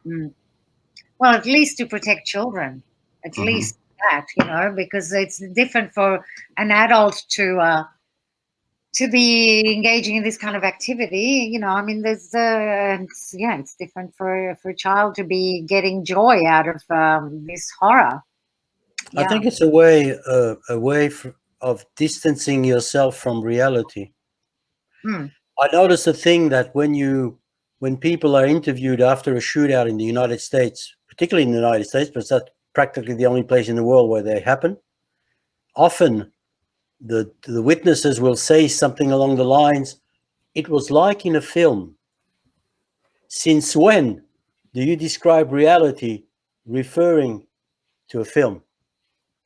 Well, at least to protect children, at least that, because it's different for an adult to be engaging in this kind of activity. I mean, there's it's different for a child to be getting joy out of this horror. I think it's a way of distancing yourself from reality. I noticed a thing that when people are interviewed after a shootout in the United States, particularly in the United States, but that's practically the only place in the world where they happen, often the witnesses will say something along the lines, "It was like in a film." Since when do you describe reality referring to a film?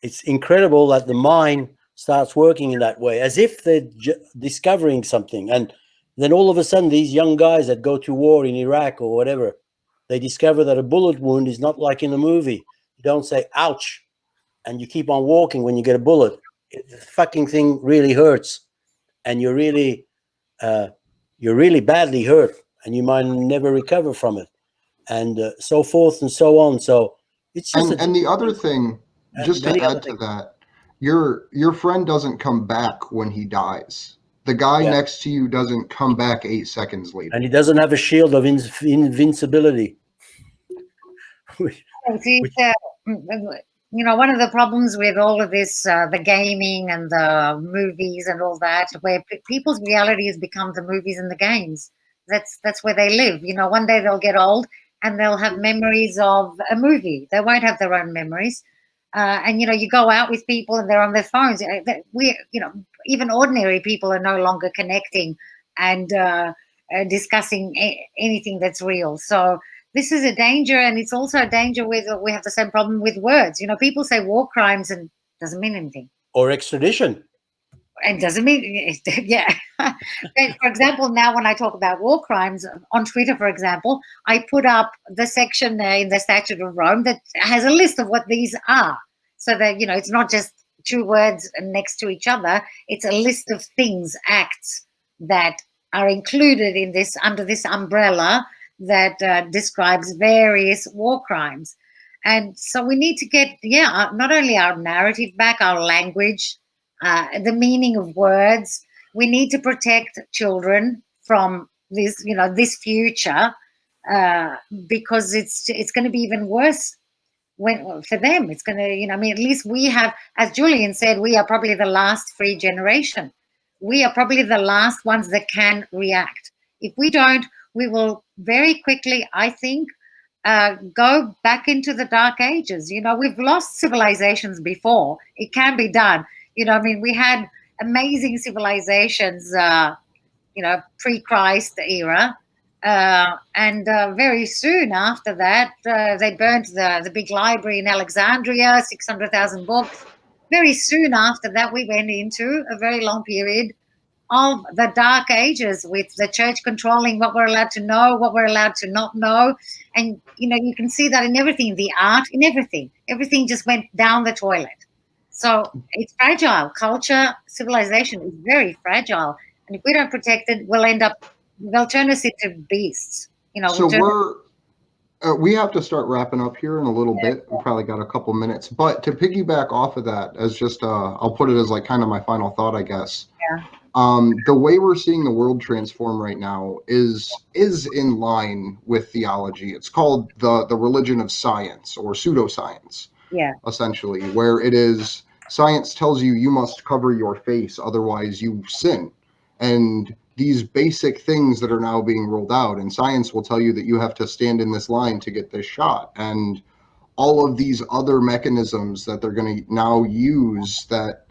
It's incredible that the mind starts working in that way, as if they're discovering something. And then all of a sudden, these young guys that go to war in Iraq or whatever, they discover that a bullet wound is not like in a movie. You don't say, "Ouch," and you keep on walking when you get a bullet. The fucking thing really hurts, and you're really badly hurt, and you might never recover from it, and so forth and so on. So it's just and the other thing, just to add to that, your friend doesn't come back when he dies. The guy next to you doesn't come back 8 seconds later, and he doesn't have a shield of invincibility. One of the problems with all of this, the gaming and the movies and all that, where people's reality has become the movies and the games. That's where they live. One day they'll get old and they'll have memories of a movie. They won't have their own memories. And you go out with people and they're on their phones. Even ordinary people are no longer connecting and discussing anything that's real. So this is a danger, and it's also a danger with, we have the same problem with words. People say war crimes and doesn't mean anything. Or extradition. And doesn't mean, yeah. For example, now when I talk about war crimes on Twitter, for example, I put up the section in the Statute of Rome that has a list of what these are. So that, it's not just two words next to each other. It's a list of things, acts that are included in this, under this umbrella that describes various war crimes. And so we need to get, not only our narrative back, our language, the meaning of words. We need to protect children from this, this future, because it's going to be even worse for them. It's going to, at least we have, as Julian said, we are probably the last free generation. We are probably the last ones that can react. If we don't, we will very quickly, I think, go back into the dark ages. We've lost civilizations before. It can be done. We had amazing civilizations, pre-Christ era. And very soon after that, they burnt the big library in Alexandria, 600,000 books. Very soon after that, we went into a very long period of the dark ages, with the church controlling what we're allowed to know, what we're allowed to not know. And, you can see that in everything, the art, in everything. Everything just went down the toilet. So it's fragile. Culture, civilization is very fragile. And if we don't protect it, they'll turn us into beasts. So we have to start wrapping up here in a little bit. We've probably got a couple minutes. But to piggyback off of that, as just, I'll put it as like kind of my final thought, I guess. Yeah. The way we're seeing the world transform right now is in line with theology. It's called the religion of science, or pseudoscience. Yeah. Essentially, where it is, science tells you must cover your face, otherwise you sin. And these basic things that are now being rolled out, and science will tell you that you have to stand in this line to get this shot. And all of these other mechanisms that they're going to now use, that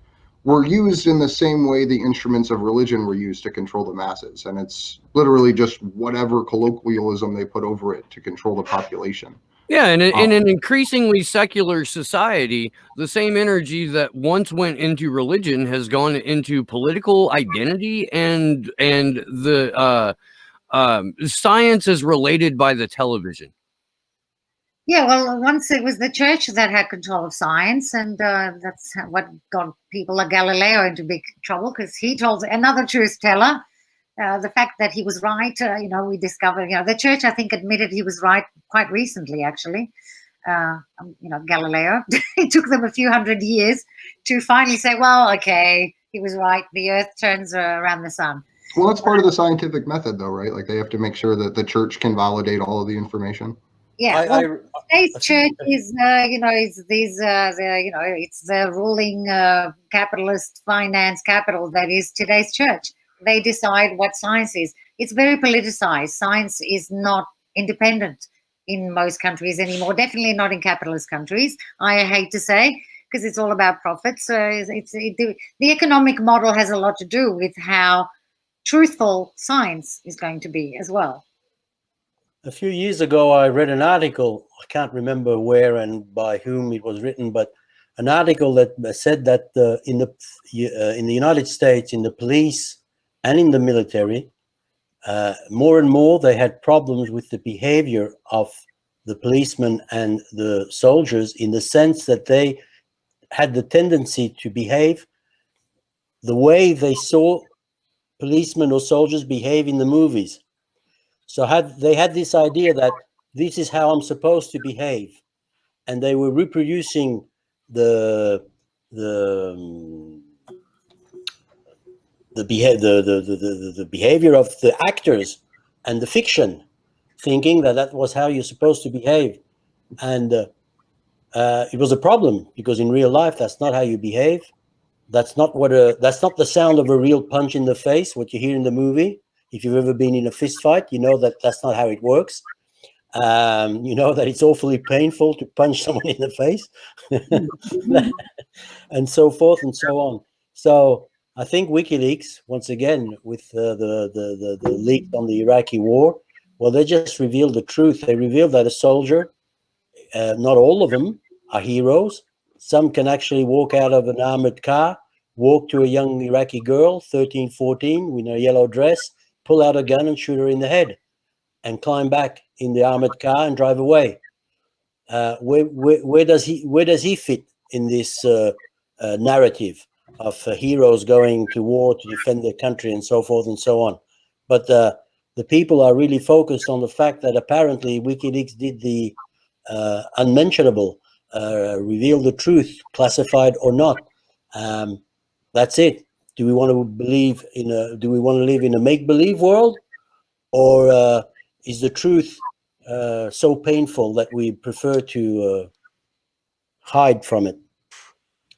were used in the same way the instruments of religion were used to control the masses. And it's literally just whatever colloquialism they put over it to control the population. Yeah, and in an increasingly secular society, the same energy that once went into religion has gone into political identity, and the science is related by the television. Yeah, well, once it was the church that had control of science, and that's what got people like Galileo into big trouble, because he told another truth teller. The fact that he was right, we discovered, the church, I think, admitted he was right quite recently, actually. Galileo. It took them a few hundred years to finally say, well, okay, he was right. The earth turns around the sun. Well, that's part of the scientific method, though, right? Like, they have to make sure that the church can validate all of the information. Yeah, today's church is, it's the ruling capitalist finance capital that is today's church. They decide what science is. It's very politicized. Science is not independent in most countries anymore, definitely not in capitalist countries, I hate to say, because it's all about profits. So the economic model has a lot to do with how truthful science is going to be as well. A few years ago, I read an article, I can't remember where and by whom it was written, but an article that said that in the United States, in the police and in the military, more and more they had problems with the behavior of the policemen and the soldiers, in the sense that they had the tendency to behave the way they saw policemen or soldiers behave in the movies. So they had this idea that this is how I'm supposed to behave, and they were reproducing the behavior of the actors and the fiction, thinking that that was how you're supposed to behave. And it was a problem, because in real life, that's not how you behave. That's not the sound of a real punch in the face, what you hear in the movie. If you've ever been in a fist fight, you know that that's not how it works. You know that it's awfully painful to punch someone in the face, and so forth and so on. So I think WikiLeaks, once again, with the leak on the Iraqi war, Well, they just revealed the truth. They revealed that a soldier, not all of them are heroes. Some can actually walk out of an armored car, walk to a young Iraqi girl, 13, 14, with a yellow dress, pull out a gun and shoot her in the head, and climb back in the armored car and drive away. Where does he fit in this narrative of heroes going to war to defend their country and so forth and so on? But the people are really focused on the fact that apparently WikiLeaks did the unmentionable, reveal the truth, classified or not. That's it. Do we want to believe in do we want to live in a make-believe world, or is the truth so painful that we prefer to hide from it?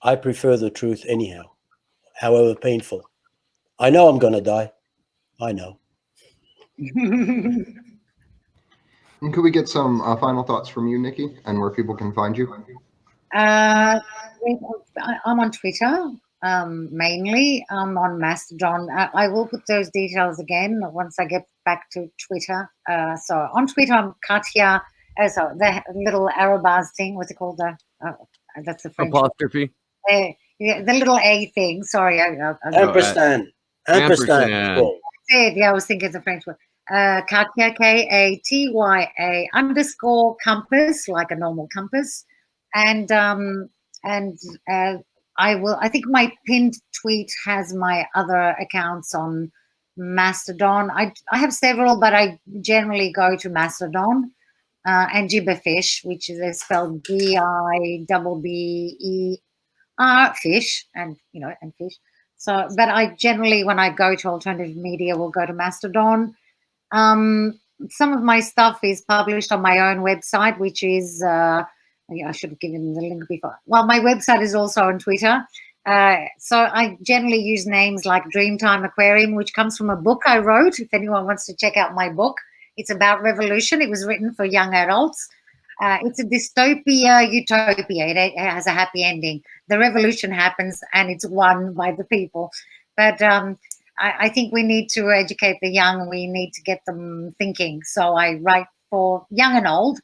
I prefer the truth anyhow, however painful. I know I'm going to die. I know. And could we get some final thoughts from you, Nikki, and where people can find you? I'm on Twitter, mainly. I'm on Mastodon. I will put those details again once I get back to Twitter. So on Twitter, I'm Katya. So the little arrow bars thing, what's it called? That's the French Apostrophe. yeah, the little A thing. Sorry. Ampersand. Ampersand. Yeah, I was thinking the French word. Katya, Katya _ compass, like a normal compass. And I think my pinned tweet has my other accounts on Mastodon. I have several, but I generally go to Mastodon and Gibberfish, which is spelled GIBBER fish, and and fish. So, but I generally, when I go to alternative media, will go to Mastodon. Some of my stuff is published on my own website, which is I should have given the link before. Well, my website is also on Twitter. So I generally use names like Dreamtime Aquarium, which comes from a book I wrote. If anyone wants to check out my book, it's about revolution. It was written for young adults. It's a dystopia, utopia. It has a happy ending. The revolution happens and it's won by the people. But I think we need to educate the young. We need to get them thinking. So I write for young and old.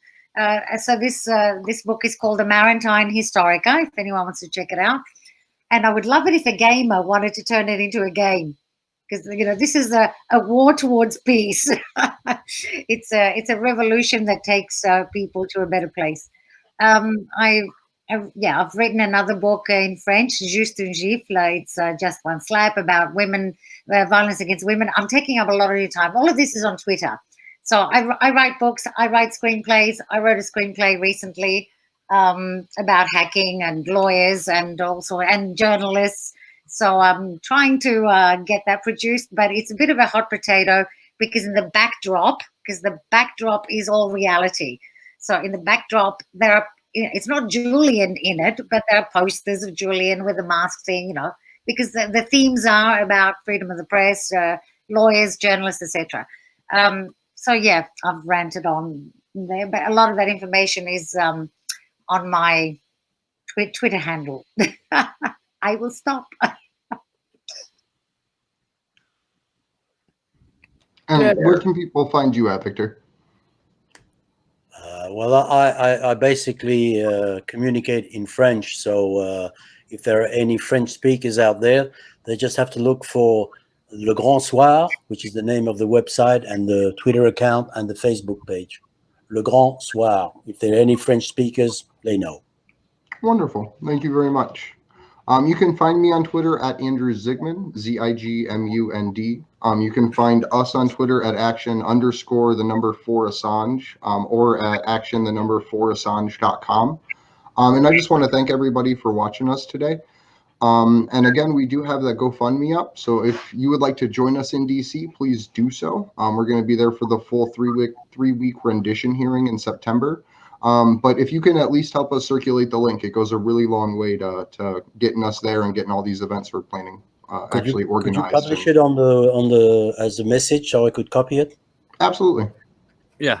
So this book is called A Maritime Historica, if anyone wants to check it out. And I would love it if a gamer wanted to turn it into a game, because this is a war towards peace. It's a revolution that takes people to a better place. I've written another book in French, Juste une gifle. It's just one slap, about women, violence against women. I'm taking up a lot of your time. All of this is on Twitter. So I write books, I write screenplays. I wrote a screenplay recently about hacking and lawyers and journalists. So I'm trying to get that produced, but it's a bit of a hot potato because the backdrop is all reality. So in the backdrop, it's not Julian in it, but there are posters of Julian with a mask thing, because the themes are about freedom of the press, lawyers, journalists, etc. So yeah, I've ranted on there, but a lot of that information is on my Twitter handle. I will stop. And where can people find you at, Victor? Well, I basically communicate in French. So if there are any French speakers out there, they just have to look for Le Grand Soir, which is the name of the website and the Twitter account and the Facebook page. Le Grand Soir. If there are any French speakers, they know. Wonderful. Thank you very much. You can find me on Twitter at Andrew Zigmund, Zigmund. You can find us on Twitter at action_4Assange, or at action4Assange.com. And I just want to thank everybody for watching us today. And again, we do have that GoFundMe up. So if you would like to join us in DC, please do so. We're going to be there for the full three-week rendition hearing in September. But if you can at least help us circulate the link, it goes a really long way to getting us there and getting all these events we're planning actually organized. Could you publish it on the as a message so I could copy it? Absolutely. Yeah.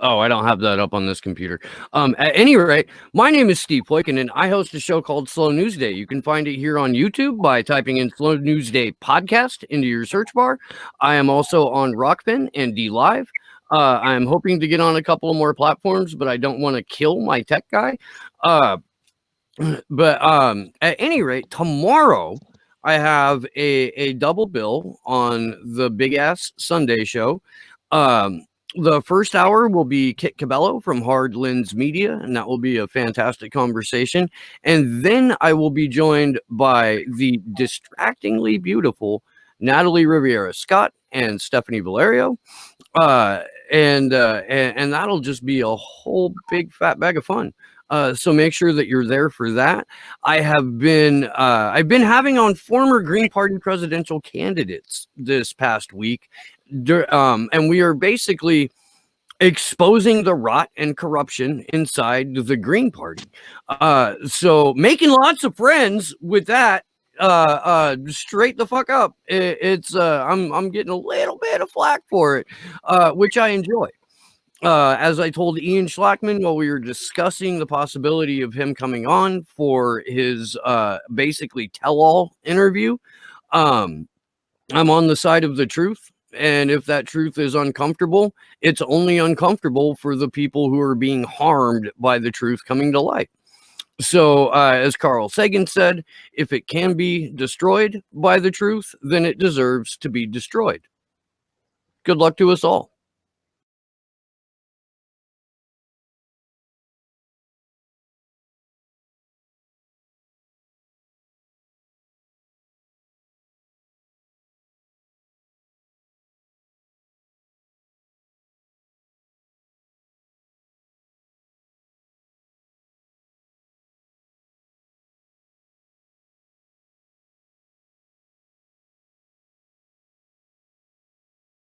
Oh, I don't have that up on this computer. At any rate, my name is Steve Poikin, and I host a show called Slow News Day. You can find it here on YouTube by typing in Slow News Day Podcast into your search bar. I am also on Rockfin and D Live. I'm hoping to get on a couple of more platforms, but I don't want to kill my tech guy. But at any rate, tomorrow I have a double bill on the Big Ass Sunday Show. The first hour will be Kit Cabello from Hard Lens Media, and that will be a fantastic conversation. And then I will be joined by the distractingly beautiful Natalie Riviera Scott and Stephanie Valerio. And that'll just be a whole big fat bag of fun. So make sure that you're there for that. I've been having on former Green Party presidential candidates this past week. And we are basically exposing the rot and corruption inside the Green Party. So making lots of friends with that. Straight the fuck up. I'm getting a little bit of flack for it, which I enjoy. As I told Ian Schlackman while we were discussing the possibility of him coming on for his basically tell-all interview, I'm on the side of the truth. And if that truth is uncomfortable, it's only uncomfortable for the people who are being harmed by the truth coming to light. So, as Carl Sagan said, if it can be destroyed by the truth, then it deserves to be destroyed. Good luck to us all.